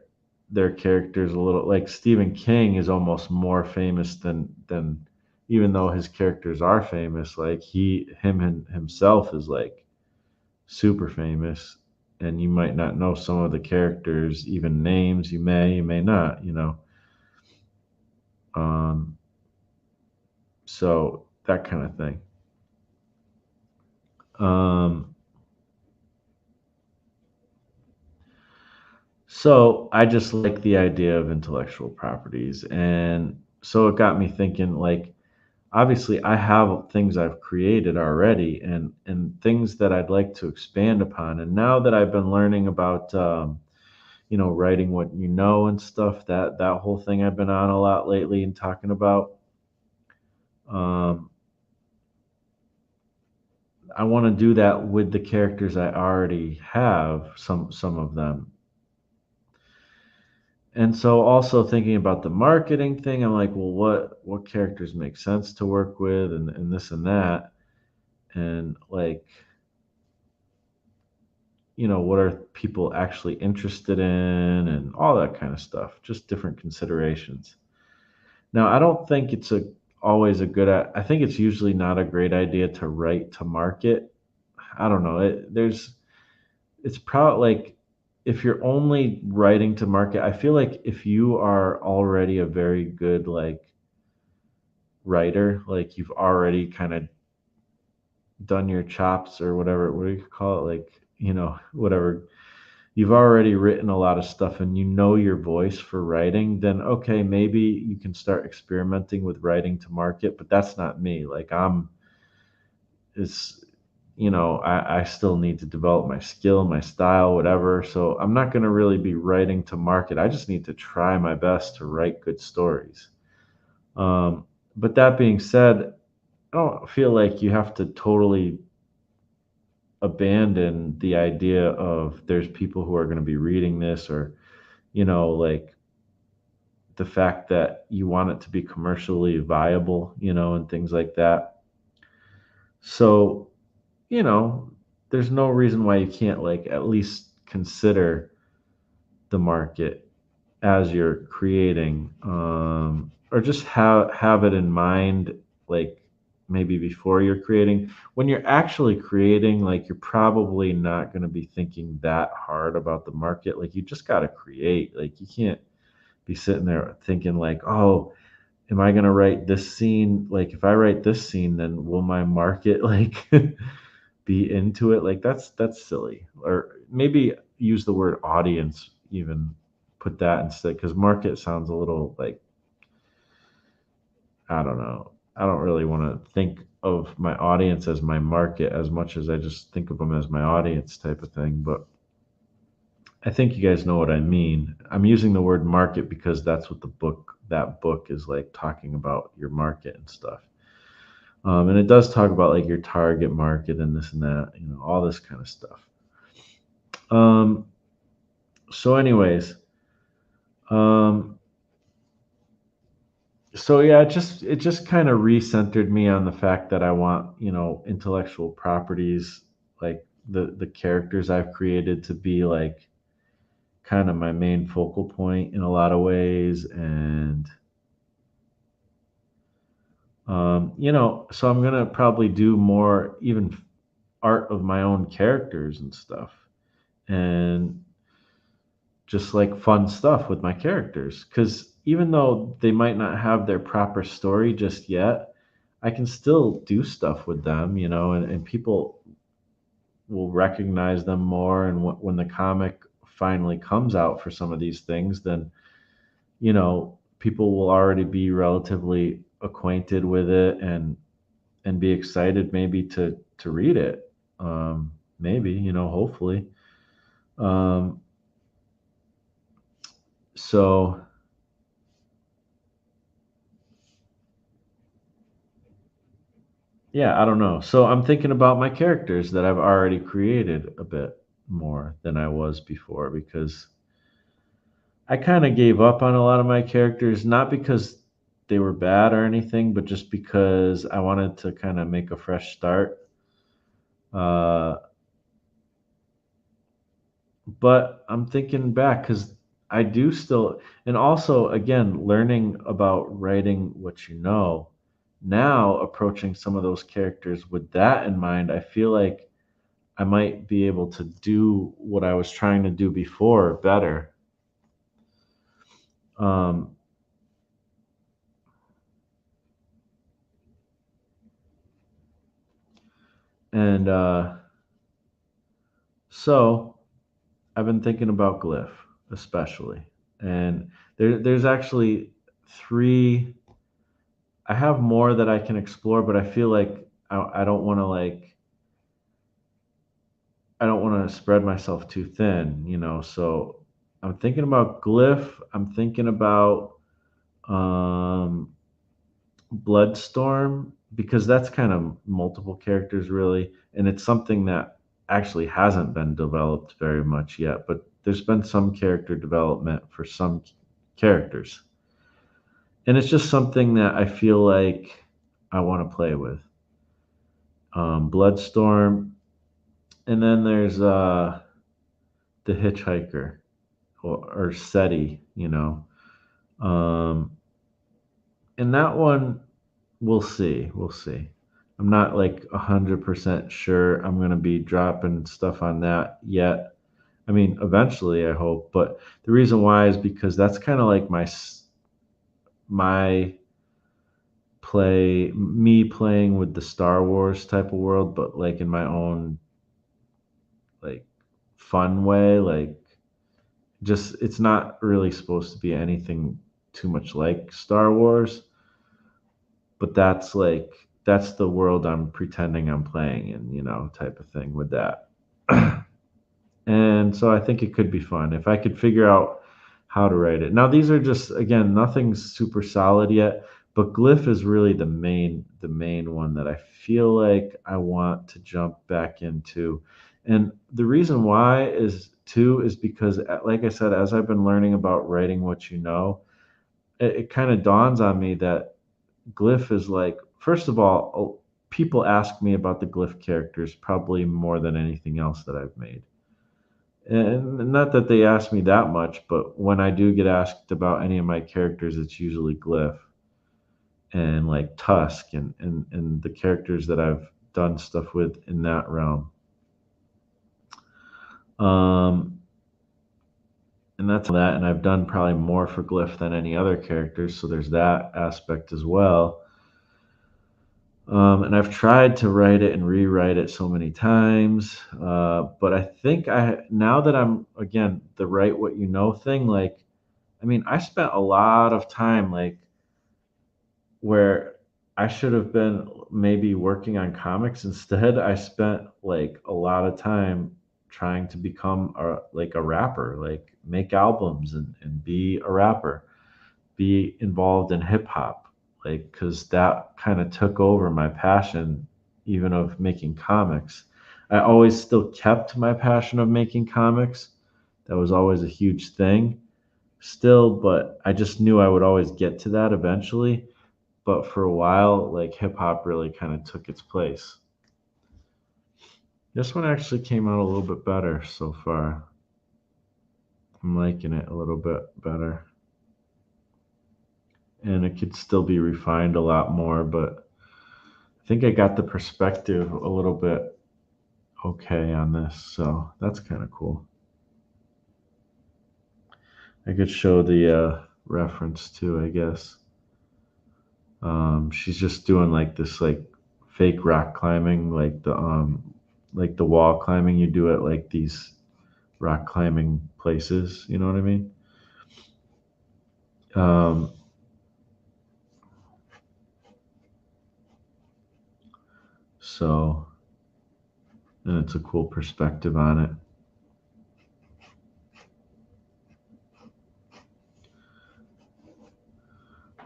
characters a little, like Stephen King is almost more famous than even though his characters are famous, like himself is like super famous, and you might not know some of the characters, even names. You may not, um so that kind of thing. um So I just like the idea of intellectual properties. And so it got me thinking, like, obviously I have things I've created already, and things that I'd like to expand upon. And now that I've been learning about, writing what you know and stuff, that whole thing I've been on a lot lately and talking about, um, I want to do that with the characters I already have, some of them. And so also thinking about the marketing thing, I'm like, well, what characters make sense to work with, and this and that, and like, what are people actually interested in, and all that kind of stuff. Just different considerations. Now, I don't think it's a always a good. I think it's usually not a great idea to write to market. I don't know. It's probably like, if you're only writing to market, I feel like if you are already a very good, like, writer, like you've already kind of done your chops, or whatever, what do you call it, like, whatever, you've already written a lot of stuff and you know your voice for writing, then okay, maybe you can start experimenting with writing to market. But that's not me. Like, it's I still need to develop my skill, my style, whatever. So I'm not going to really be writing to market. I just need to try my best to write good stories. But that being said, I don't feel like you have to totally abandon the idea of there's people who are going to be reading this, or like, the fact that you want it to be commercially viable, and things like that. So, you know, there's no reason why you can't, like, at least consider the market as you're creating, or just have it in mind, like, maybe before you're creating. When you're actually creating, like, you're probably not going to be thinking that hard about the market. Like, you just got to create. Like, you can't be sitting there thinking, like, oh, am I going to write this scene? Like, if I write this scene, then will my market, like, be into it? Like, that's silly. Or maybe use the word audience, even put that instead, because market sounds a little like, I don't know. I don't really want to think of my audience as my market as much as I just think of them as my audience, type of thing. But I think you guys know what I mean. I'm using the word market because that's what that book is like, talking about your market and stuff. And it does talk about, like, your target market and this and that, all this kind of stuff. Um, so anyways, um, so yeah, it just kind of recentered me on the fact that I want, intellectual properties, like the characters I've created, to be like kind of my main focal point in a lot of ways. And So I'm gonna probably do more even art of my own characters and stuff, and just like fun stuff with my characters. Because even though they might not have their proper story just yet, I can still do stuff with them, and people will recognize them more. And when the comic finally comes out for some of these things, then people will already be relatively acquainted with it and be excited maybe to read it. Maybe, hopefully. Um, so yeah, I don't know. So I'm thinking about my characters that I've already created a bit more than I was before, because I kind of gave up on a lot of my characters, not because they were bad or anything, but just because I wanted to kind of make a fresh start. Uh, but I'm thinking back because I do still, and also again, learning about writing what you know, now approaching some of those characters with that in mind, I feel like I might be able to do what I was trying to do before better. Um, and so I've been thinking about Glyph, especially. And there's actually three. I have more that I can explore, but I feel like I don't want to I don't want to spread myself too thin, So I'm thinking about Glyph. I'm thinking about um, Bloodstorm, because that's kind of multiple characters really, and it's something that actually hasn't been developed very much yet. But there's been some character development for some characters, and it's just something that I feel like I want to play with. Bloodstorm, and then there's the Hitchhiker, or SETI, and that one, we'll see. We'll see. I'm not like 100% sure I'm going to be dropping stuff on that yet. I mean, eventually, I hope. But the reason why is because that's kind of like my me playing with the Star Wars type of world, but like in my own like fun way. Like, just it's not really supposed to be anything too much like Star Wars, but that's the world I'm pretending I'm playing in, type of thing with that. And so I think it could be fun if I could figure out how to write it. Now these are just, again, nothing's super solid yet, but Glyph is really the main one that I feel like I want to jump back into. And the reason why is because, like I said, as I've been learning about writing what you know, it kind of dawns on me that Glyph is like, first of all, people ask me about the Glyph characters probably more than anything else that I've made. And not that they ask me that much, but when I do get asked about any of my characters, it's usually Glyph and like Tusk and the characters that I've done stuff with in that realm. Um, and that's that. And I've done probably more for Glyph than any other characters, so there's that aspect as well. And I've tried to write it and rewrite it so many times, but I think now that I'm, again, the write what you know thing. Like, I mean, I spent a lot of time like where I should have been maybe working on comics. Instead, I spent like a lot of time trying to become a rapper, like make albums and be a rapper, be involved in hip hop, like, because that kind of took over my passion, even of making comics. I always still kept my passion of making comics. That was always a huge thing still, but I just knew I would always get to that eventually. But for a while, like, hip hop really kind of took its place. This one actually came out a little bit better so far. I'm liking it a little bit better. and it could still be refined a lot more, but I think I got the perspective a little bit okay on this, so that's kind of cool. I could show the reference too, I guess. She's just doing like this like fake rock climbing, like the wall climbing you do at like these rock climbing places. You know what I mean? Um, so, and it's a cool perspective on it.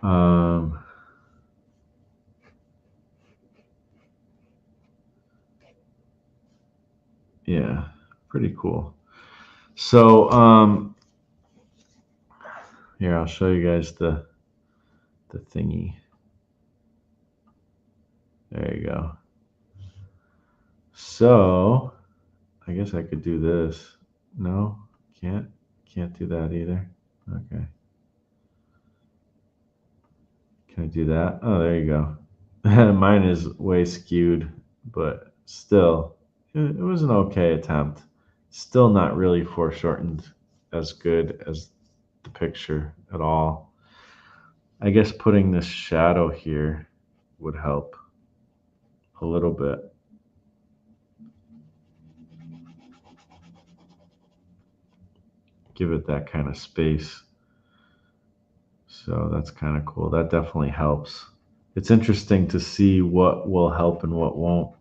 Um, yeah, pretty cool. So, here I'll show you guys the thingy. There you go. So, I guess I could do this. No, can't do that either. Okay. Can I do that? Oh, there you go. Mine is way skewed, but still, it was an okay attempt. Still not really foreshortened as good as the picture at all. I guess putting this shadow here would help a little bit. Give it that kind of space. So that's kind of cool. That definitely helps. It's interesting to see what will help and what won't.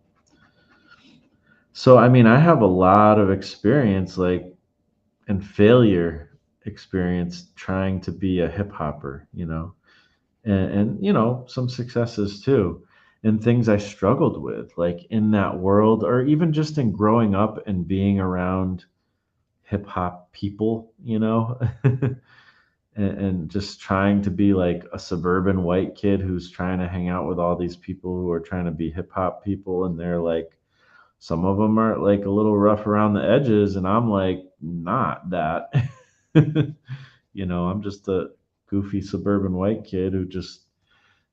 So, I mean, I have a lot of experience, like, and failure experience trying to be a hip hopper, and some successes too, and things I struggled with, like in that world, or even just in growing up and being around hip hop people, and just trying to be like a suburban white kid who's trying to hang out with all these people who are trying to be hip hop people, and they're like, some of them are like a little rough around the edges, and I'm like, not that. I'm just a goofy suburban white kid who just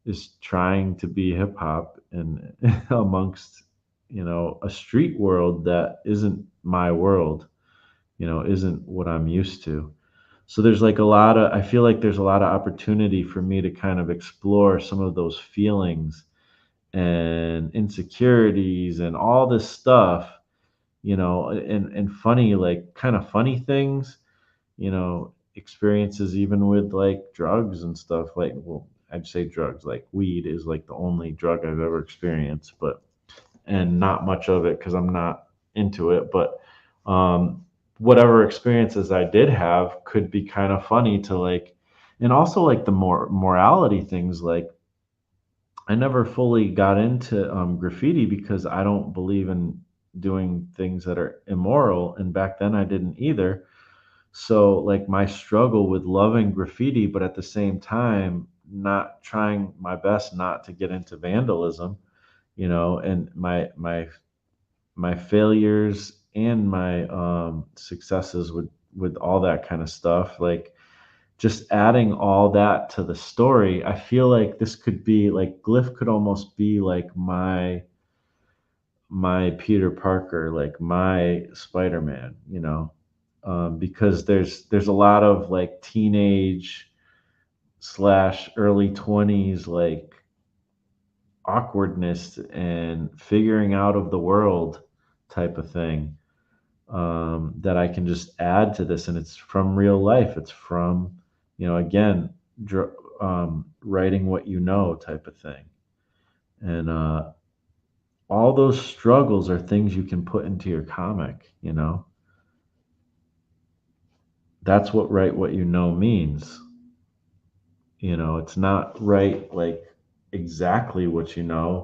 is trying to be hip hop and amongst, a street world that isn't my world, isn't what I'm used to. So there's like I feel like there's a lot of opportunity for me to kind of explore some of those feelings and insecurities and all this stuff, and funny, like kind of funny things, experiences even with like drugs and stuff. Like, well, I'd say drugs, like weed is like the only drug I've ever experienced, but and not much of it because I'm not into it. But whatever experiences I did have could be kind of funny to like, and also like the more morality things. Like, I never fully got into graffiti because I don't believe in doing things that are immoral, and back then I didn't either. So, like, my struggle with loving graffiti, but at the same time, not trying my best not to get into vandalism, and my failures and my successes with all that kind of stuff, like just adding all that to the story. I feel like this could be like Glyph could almost be like my Peter Parker, like my Spider-Man, because there's a lot of like teenage slash early 20s like awkwardness and figuring out of the world type of thing, that I can just add to this, and it's from real life. It's from, again, writing what type of thing, and all those struggles are things you can put into your comic. That's what write what means. It's not right like exactly what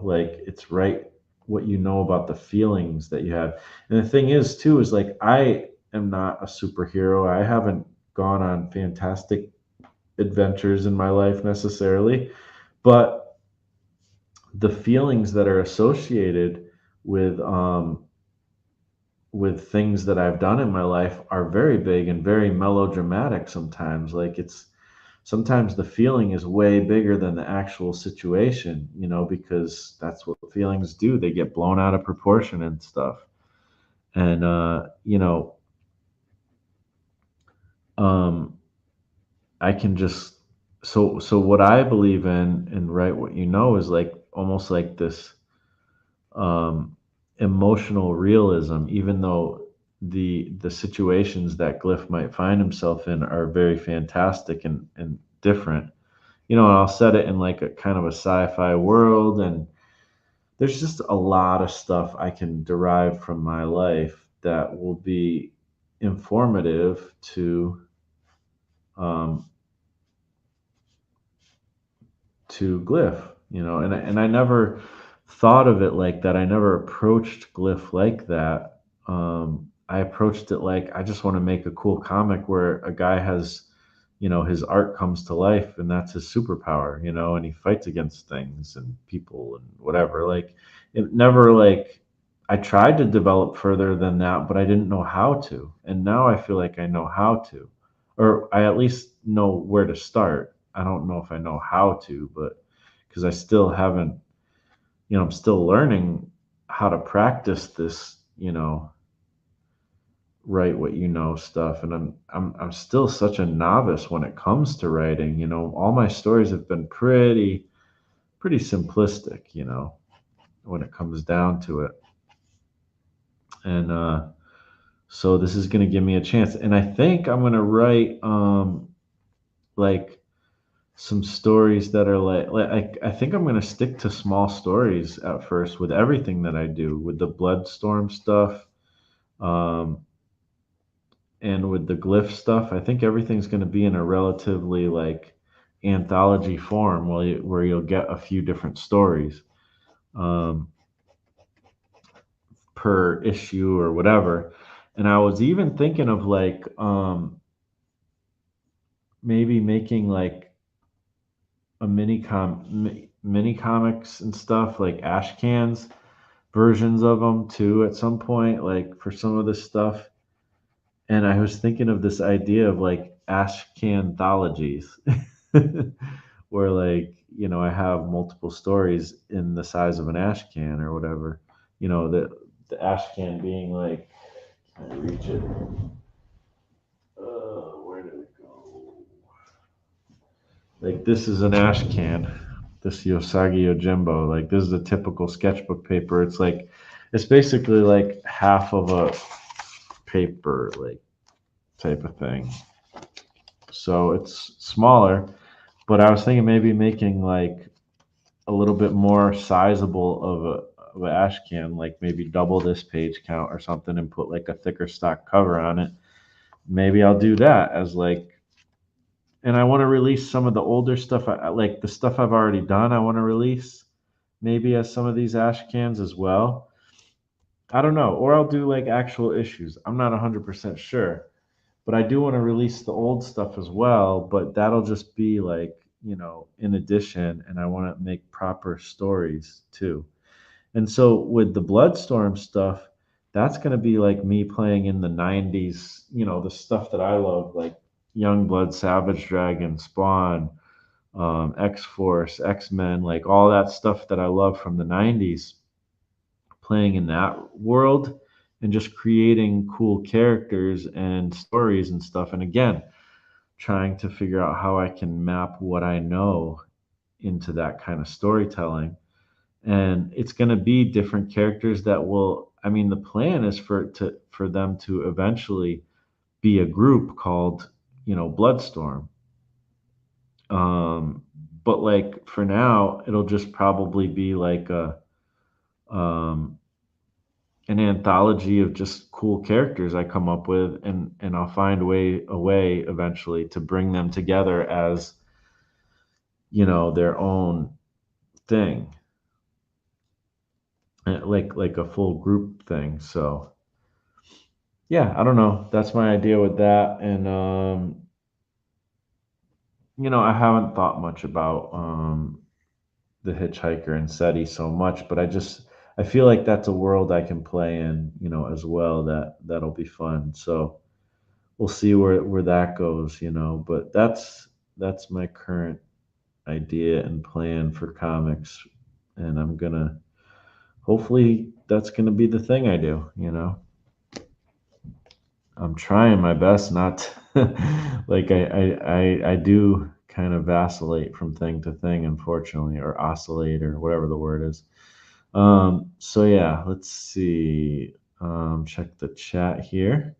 like it's right what about the feelings that you have. And the thing is too is like I am not a superhero. I haven't gone on fantastic adventures in my life necessarily, but the feelings that are associated with things that I've done in my life are very big and very melodramatic sometimes. Like, it's sometimes the feeling is way bigger than the actual situation, because that's what feelings do. They get blown out of proportion and stuff. And um I can just so what I believe in and write what you know is like almost like this um emotional realism, even though the situations that Glyph might find himself in are very fantastic and different. And I'll set it in like a kind of a sci-fi world, and there's just a lot of stuff I can derive from my life that will be informative um, to Glyph, and I never thought of it like that. I never approached Glyph like that. I approached it like I just want to make a cool comic where a guy has, his art comes to life and that's his superpower, and he fights against things and people and whatever. Like it never like I tried to develop further than that, but I didn't know how to. And now I feel like I know how to, or I at least know where to start. I don't know if I know how to, but because I still haven't, I'm still learning how to practice this, write what you know stuff, and I'm still such a novice when it comes to writing. All my stories have been pretty simplistic, when it comes down to it. And so this is going to give me a chance, and I think I'm going to write like some stories that are like I think I'm gonna stick to small stories at first with everything that I do with the Bloodstorm stuff, um, and with the Glyph stuff. I think everything's gonna be in a relatively like anthology form where you'll get a few different stories um, per issue or whatever. And I was even thinking of like maybe making like a mini comics and stuff like ash cans versions of them too at some point, like for some of this stuff. And I was thinking of this idea of like ash can anthologies, where like I have multiple stories in the size of an ash can or whatever. The ash can being like, can I reach it? Where did it go? Like this is an ash can. This Yosagi Yojimbo. Like this is a typical sketchbook paper. It's basically like half of a paper like type of thing. So it's smaller, but I was thinking maybe making like a little bit more sizable of an ash can, like maybe double this page count or something, and put like a thicker stock cover on it. Maybe I'll do that as like, and I want to release some of the older stuff, like the stuff I've already done. I want to release maybe as some of these ash cans as well. I don't know, or I'll do like actual issues. I'm not 100% sure, but I do want to release the old stuff as well. But that'll just be like, in addition, and I want to make proper stories too. And so with the Bloodstorm stuff, that's going to be like me playing in the 90s, the stuff that I love, like Youngblood, Savage Dragon, Spawn, X Force, X Men, like all that stuff that I love from the 90s, playing in that world and just creating cool characters and stories and stuff. And again, trying to figure out how I can map what I know into that kind of storytelling. And it's going to be different characters that will, I mean, the plan is for them to eventually be a group called, Bloodstorm. Um, but like for now, it'll just probably be like um, an anthology of just cool characters I come up with, and I'll find a way eventually to bring them together as their own thing, like a full group thing. So yeah, I don't know. That's my idea with that, and I haven't thought much about the Hitchhiker and SETI so much, but I feel like that's a world I can play in, as well. That'll be fun. So we'll see where that goes. But that's my current idea and plan for comics, and I'm gonna hopefully that's gonna be the thing I do. I'm trying my best not to, like I do kind of vacillate from thing to thing, unfortunately, or oscillate or whatever the word is. So yeah, let's see. Check the chat here.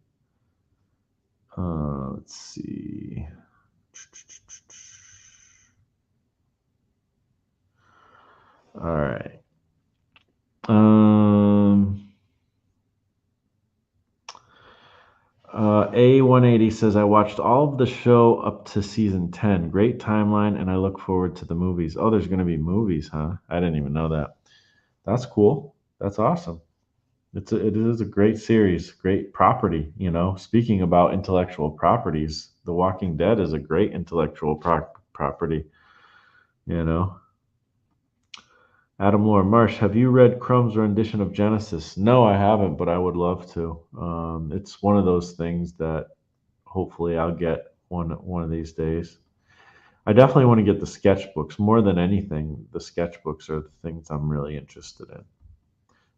Let's see. All right. Um, A180 says, I watched all of the show up to season 10. Great timeline, and I look forward to the movies. Oh, there's going to be movies, huh? I didn't even know that. That's cool. That's awesome. It is a great series, great property. Speaking about intellectual properties, The Walking Dead is a great intellectual property. You know, Adam Lore Marsh, have you read Crumb's rendition of Genesis? No, I haven't, but I would love to. It's one of those things that hopefully I'll get one of these days. I definitely want to get the sketchbooks more than anything. The sketchbooks are the things I'm really interested in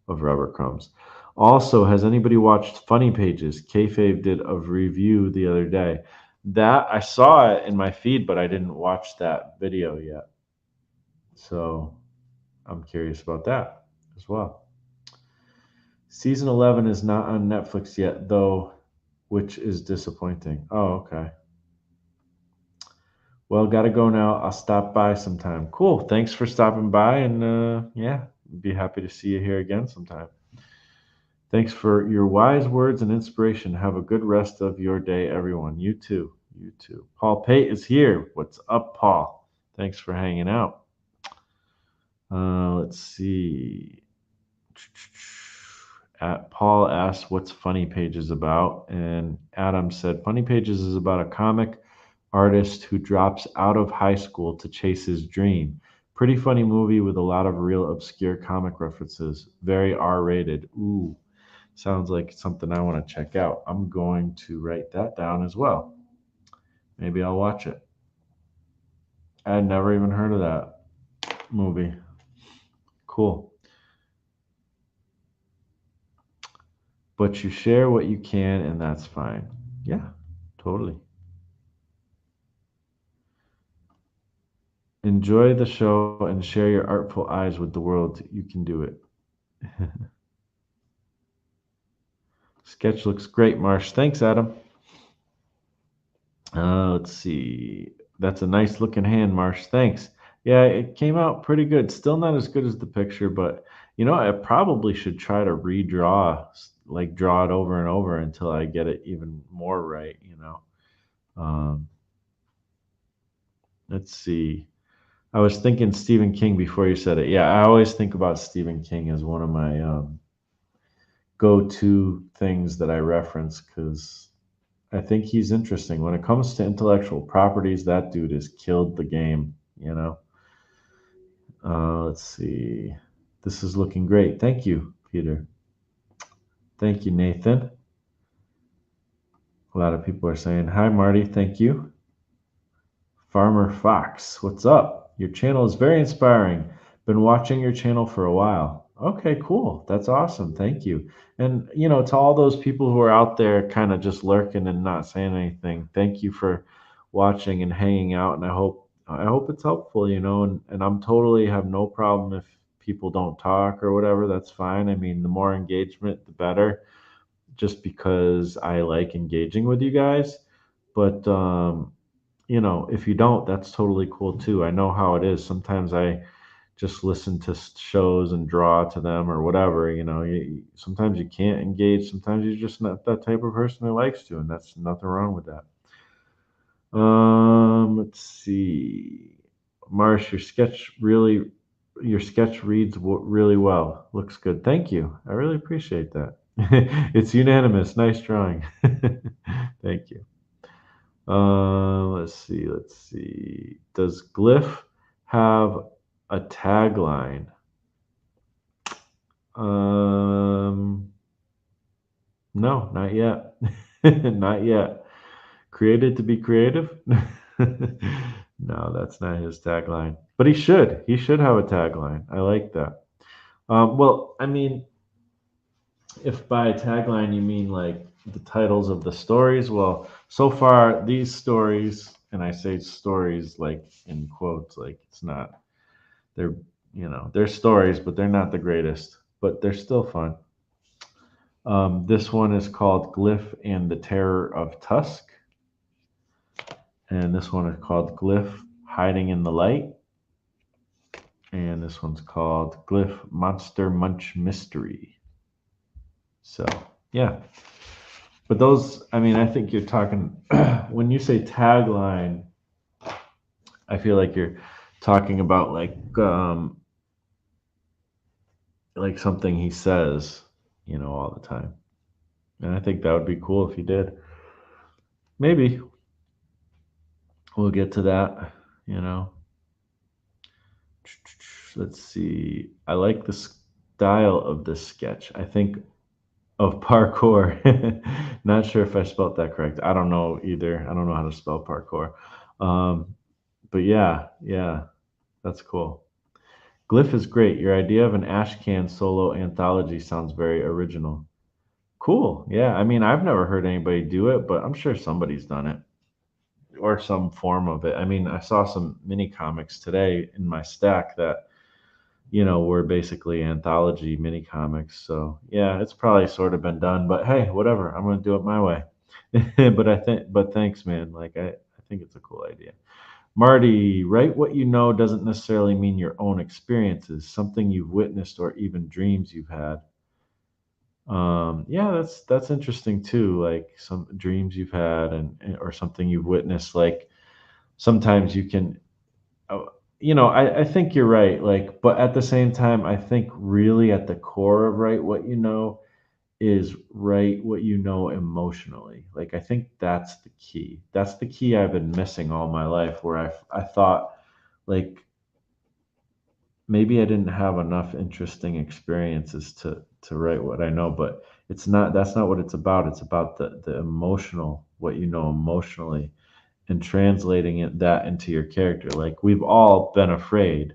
of Robert Crumbs. Also, has anybody watched Funny Pages? Kayfabe did a review the other day. That I saw it in my feed, but I didn't watch that video yet. So I'm curious about that as well. Season 11 is not on Netflix yet, though, which is disappointing. Oh, okay. Well, gotta go now. I'll stop by sometime. Cool. Thanks for stopping by, and yeah, be happy to see you here again sometime. Thanks for your wise words and inspiration. Have a good rest of your day, everyone. You too. You too. Paul Pate is here. What's up, Paul? Thanks for hanging out. Let's see. Paul asked, "What's Funny Pages about?" And Adam said, "Funny Pages is about a comic artist who drops out of high school to chase his dream. Pretty funny movie with a lot of real obscure comic references. Very R-rated. Ooh, sounds like something I want to check out. I'm going to write that down as well. Maybe I'll watch it. I had never even heard of that movie. Cool. But you share what you can, and that's fine. Yeah, totally. Enjoy the show and share your artful eyes with the world. You can do it. Sketch looks great, Marsh. Thanks, Adam. Let's see. That's a nice looking hand, Marsh. Thanks. Yeah, it came out pretty good. Still not as good as the picture, but I probably should try to redraw, like draw it over and over until I get it even more right. Um, let's see. I was thinking Stephen King before you said it. Yeah, I always think about Stephen King as one of my go-to things that I reference because I think he's interesting. When it comes to intellectual properties, that dude has killed the game. Let's see. This is looking great. Thank you, Peter. Thank you, Nathan. A lot of people are saying, hi, Marty. Thank you. Farmer Fox, what's up? Your channel is very inspiring. Been watching your channel for a while. Okay, cool. That's awesome. Thank you. And, to all those people who are out there kind of just lurking and not saying anything, thank you for watching and hanging out. And I hope it's helpful, and I'm totally have no problem if people don't talk or whatever. That's fine. I mean, the more engagement, the better, just because I like engaging with you guys. But, if you don't, that's totally cool too. I know how it is. Sometimes I just listen to shows and draw to them or whatever. Sometimes you can't engage. Sometimes you're just not that type of person who likes to, and that's nothing wrong with that. Let's see. Marsh, your sketch reads really well. Looks good. Thank you. I really appreciate that. It's unanimous. Nice drawing. Thank you. Let's see. Let's see. Does Glyph have a tagline? No, not yet. Not yet. Created to be creative? No, that's not his tagline. But he should. He should have a tagline. I like that. Well, I mean, if by tagline you mean like the titles of the stories, well, so far these stories, and I say stories like in quotes, like it's not, they're, they're stories, but they're not the greatest, but they're still fun. This one is called Glyph and the Terror of Tusk, and this one is called Glyph Hiding in the Light, and this one's called Glyph Monster Munch Mystery. So, yeah. But those, I mean, I think you're talking, when you say tagline, I feel like you're talking about like something he says, all the time. And I think that would be cool if he did. Maybe we'll get to that, you know. Let's see. I like the style of this sketch. I think of parkour. Not sure if I spelled that correct. I don't know either. I don't know how to spell parkour. Um, but yeah, yeah, that's cool. Glyph is great. Your idea of an Ashcan solo anthology sounds very original. Cool. Yeah. I mean, I've never heard anybody do it, but I'm sure somebody's done it or some form of it. I mean, I saw some mini comics today in my stack that, were basically anthology mini comics. So yeah, it's probably sort of been done, but hey, whatever. I'm going to do it my way. But thanks, man. Like, I think it's a cool idea. Marty, write what you know doesn't necessarily mean your own experiences, something you've witnessed or even dreams you've had. Yeah, that's interesting too. Like some dreams you've had or something you've witnessed. Like sometimes you can, uh, I think you're right. Like, but at the same time, I think really at the core of write what you know is write what you know emotionally. Like I think that's the key. That's the key I've been missing all my life. Where I thought like maybe I didn't have enough interesting experiences to write what I know, but it's not that's not what it's about. It's about the emotional, what you know emotionally and translating that into your character. Like we've all been afraid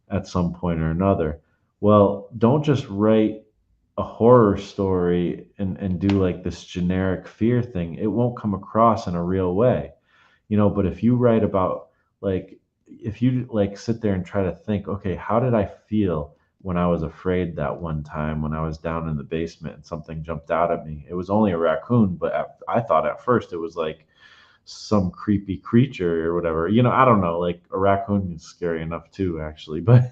at some point or another. Well, don't just write a horror story and do like this generic fear thing. It won't come across in a real way, but if you write about like if you like sit there and try to think, okay, how did I feel when I was afraid that one time when I was down in the basement and something jumped out at me? It was only a raccoon, but I thought at first it was like some creepy creature or whatever. I don't know. Like a raccoon is scary enough too, actually, but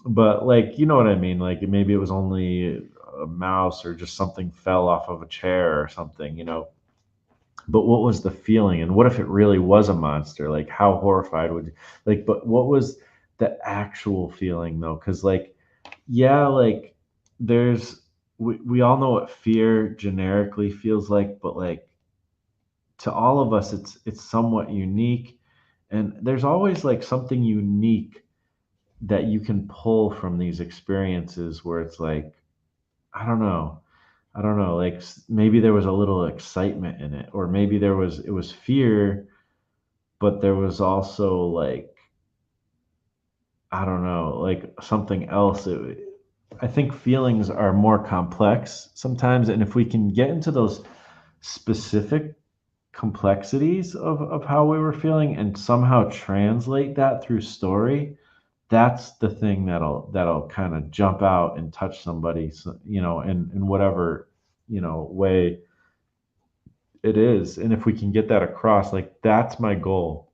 but like you know what I mean. Like maybe it was only a mouse or just something fell off of a chair or something. But what was the feeling, and what if it really was a monster? Like how horrified would you like? But what was the actual feeling though? Because like yeah, like there's we all know what fear generically feels like, but like to all of us it's somewhat unique, and there's always like something unique that you can pull from these experiences where it's like I don't know like maybe there was a little excitement in it, or maybe it was fear, but there was also like I don't know like something else. I think feelings are more complex sometimes, and if we can get into those specific complexities of how we were feeling and somehow translate that through story, that's the thing that'll kind of jump out and touch somebody, in whatever, way it is. And if we can get that across, like that's my goal,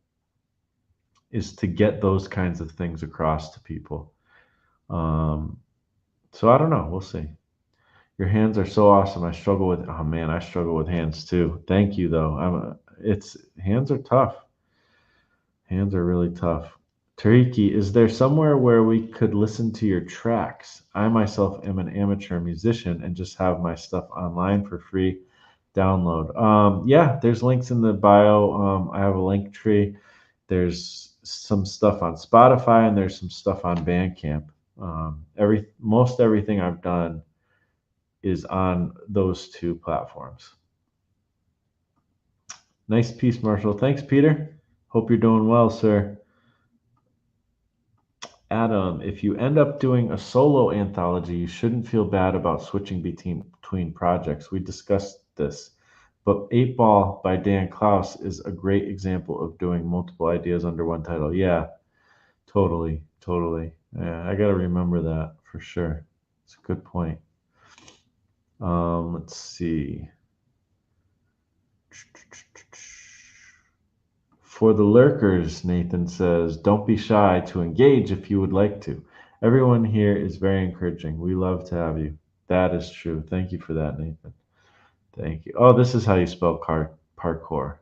is to get those kinds of things across to people. Um, so I don't know. We'll see. Your hands are so awesome. Oh man, I struggle with hands too. Thank you though. It's hands are tough. Hands are really tough. Tariki, is there somewhere where we could listen to your tracks? I myself am an amateur musician and just have my stuff online for free download. Yeah, there's links in the bio. I have a link tree. There's some stuff on Spotify and there's some stuff on Bandcamp. Most everything I've done is on those two platforms. Nice piece, Marshall. Thanks, Peter. Hope you're doing well, sir. Adam, if you end up doing a solo anthology, you shouldn't feel bad about switching between projects. We discussed this. But Eight Ball by Dan Klaus is a great example of doing multiple ideas under one title. Yeah, totally, totally. Yeah, I got to remember that for sure. It's a good point. Let's see. For the lurkers, Nathan says, don't be shy to engage if you would like to. Everyone here is very encouraging. We love to have you. That is true. Thank you for that, Nathan. Thank you. Oh, this is how you spell parkour.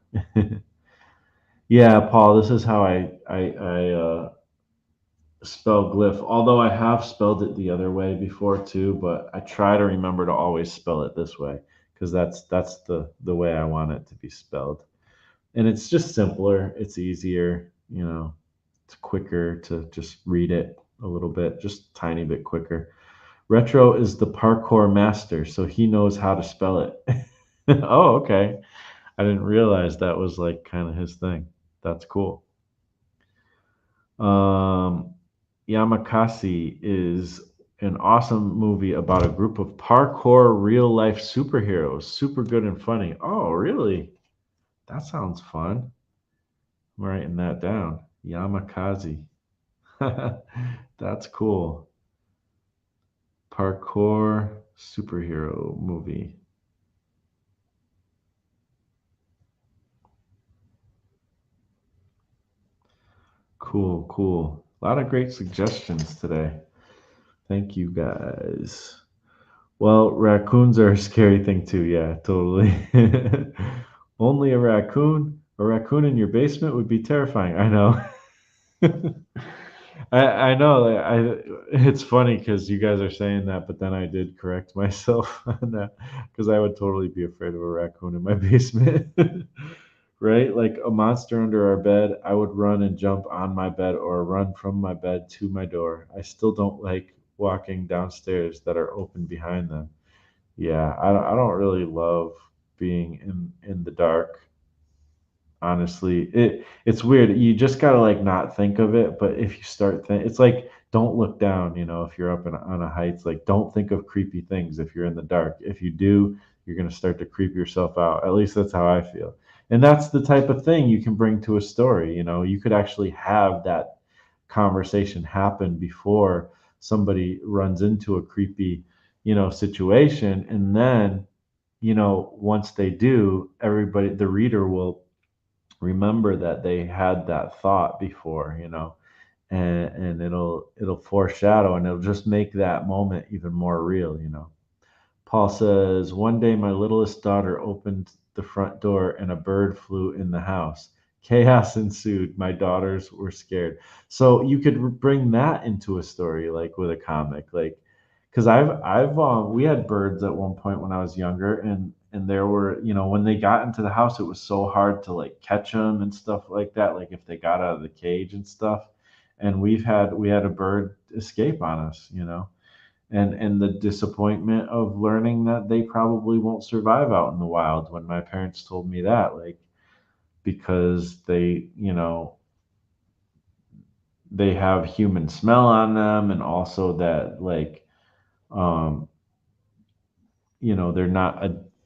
Yeah, Paul, this is how I spell glyph. Although I have spelled it the other way before too, but I try to remember to always spell it this way because that's the way I want it to be spelled. And it's just simpler. It's easier. It's quicker to just read it a little bit, just a tiny bit quicker. Retro is the parkour master, so he knows how to spell it. Oh, okay. I didn't realize that was like kind of his thing. That's cool. Um, Yamakasi is an awesome movie about a group of parkour real life superheroes. Super good and funny. Oh, really? That sounds fun. I'm writing that down. Yamakaze. That's cool. Parkour superhero movie. Cool, cool. A lot of great suggestions today. Thank you guys. Well, raccoons are a scary thing too. Yeah, totally. Only a raccoon? A raccoon in your basement would be terrifying. I know. I know. It's funny because you guys are saying that, but then I did correct myself on that because I would totally be afraid of a raccoon in my basement. Right? Like a monster under our bed, I would run and jump on my bed or run from my bed to my door. I still don't like walking downstairs that are open behind them. Yeah, I don't really love being in the dark. Honestly, it's weird. You just gotta like not think of it, but if you start think, it's like don't look down. If you're up on a heights, like don't think of creepy things if you're in the dark. If you do, you're gonna start to creep yourself out. At least that's how I feel. And that's the type of thing you can bring to a story. You could actually have that conversation happen before somebody runs into a creepy, situation, and then once they do, everybody, the reader will remember that they had that thought before, and it'll foreshadow and it'll just make that moment even more real. Paul says, one day my littlest daughter opened the front door and a bird flew in the house. Chaos ensued. My daughters were scared. So you could bring that into a story, like with a comic, like because we had birds at one point when I was younger, and there were, when they got into the house, it was so hard to like catch them and stuff like that, like if they got out of the cage and stuff. And we had a bird escape on us, and the disappointment of learning that they probably won't survive out in the wild when my parents told me that, like because they have human smell on them, and also that like um they're not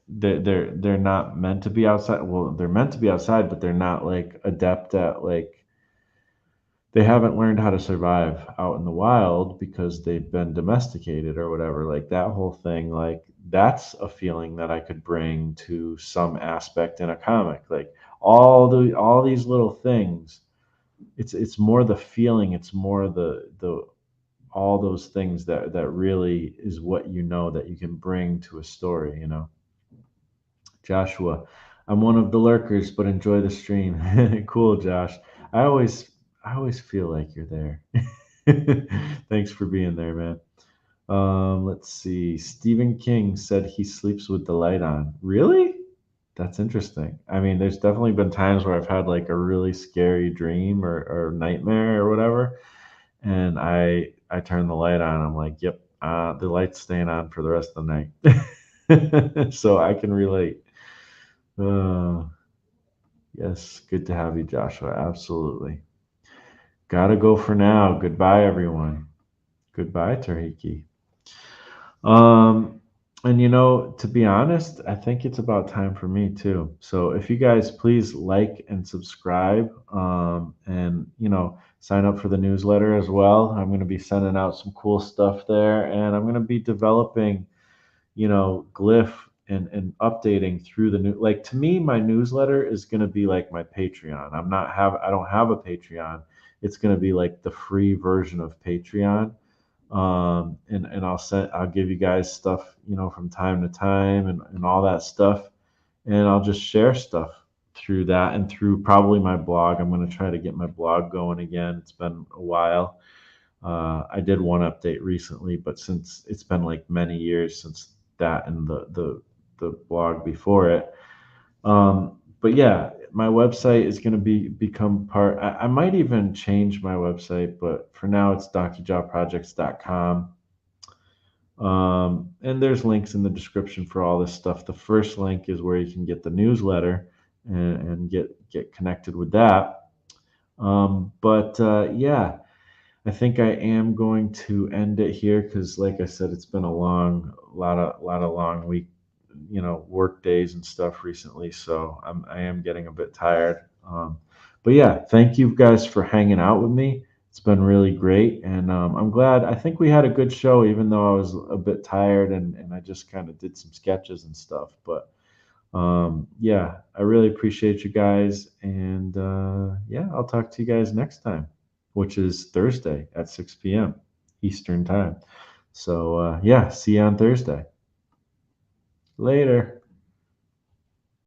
they're not meant to be outside. Well, they're meant to be outside, but they're not like adept at like they haven't learned how to survive out in the wild because they've been domesticated or whatever, like that whole thing. Like that's a feeling that I could bring to some aspect in a comic, like all these little things. It's more the feeling, it's more the all those things that really is what that you can bring to a story. Joshua, I'm one of the lurkers, but enjoy the stream. Cool, Josh. I always I always feel like you're there. Thanks for being there, man. Let's see. Stephen King said he sleeps with the light on. Really? That's interesting. I mean, there's definitely been times where I've had like a really scary dream or nightmare or whatever, and I turn the light on. I'm like, yep, the light's staying on for the rest of the night. So I can relate. Uh, Yes, good to have you, Joshua. Absolutely. Gotta go for now. Goodbye, everyone. Goodbye, Tahiki. Um, and to be honest, I think it's about time for me too. So if you guys please like and subscribe, and sign up for the newsletter as well. I'm going to be sending out some cool stuff there, and I'm going to be developing, glyph and updating through the new. Like, to me, my newsletter is going to be like my Patreon. I don't have a Patreon. It's going to be like the free version of Patreon. And I'll give you guys stuff, from time to time, and all that stuff, and I'll just share stuff through that and through probably my blog. I'm going to try to get my blog going again. It's been a while. I did one update recently, but since it's been like many years since that and the blog before it. But yeah, my website is going to become part. I might even change my website, but for now it's docujawprojects.com. And there's links in the description for all this stuff. The first link is where you can get the newsletter and get connected with that. But yeah, I think I am going to end it here because, like I said, it's been a lot of long week, work days and stuff recently. So I am getting a bit tired. But yeah, thank you guys for hanging out with me. It's been really great, and I'm glad. I think we had a good show, even though I was a bit tired and I just kind of did some sketches and stuff. But yeah, I really appreciate you guys, and yeah, I'll talk to you guys next time, which is Thursday at 6 p.m. Eastern time. So yeah, see you on Thursday. Later.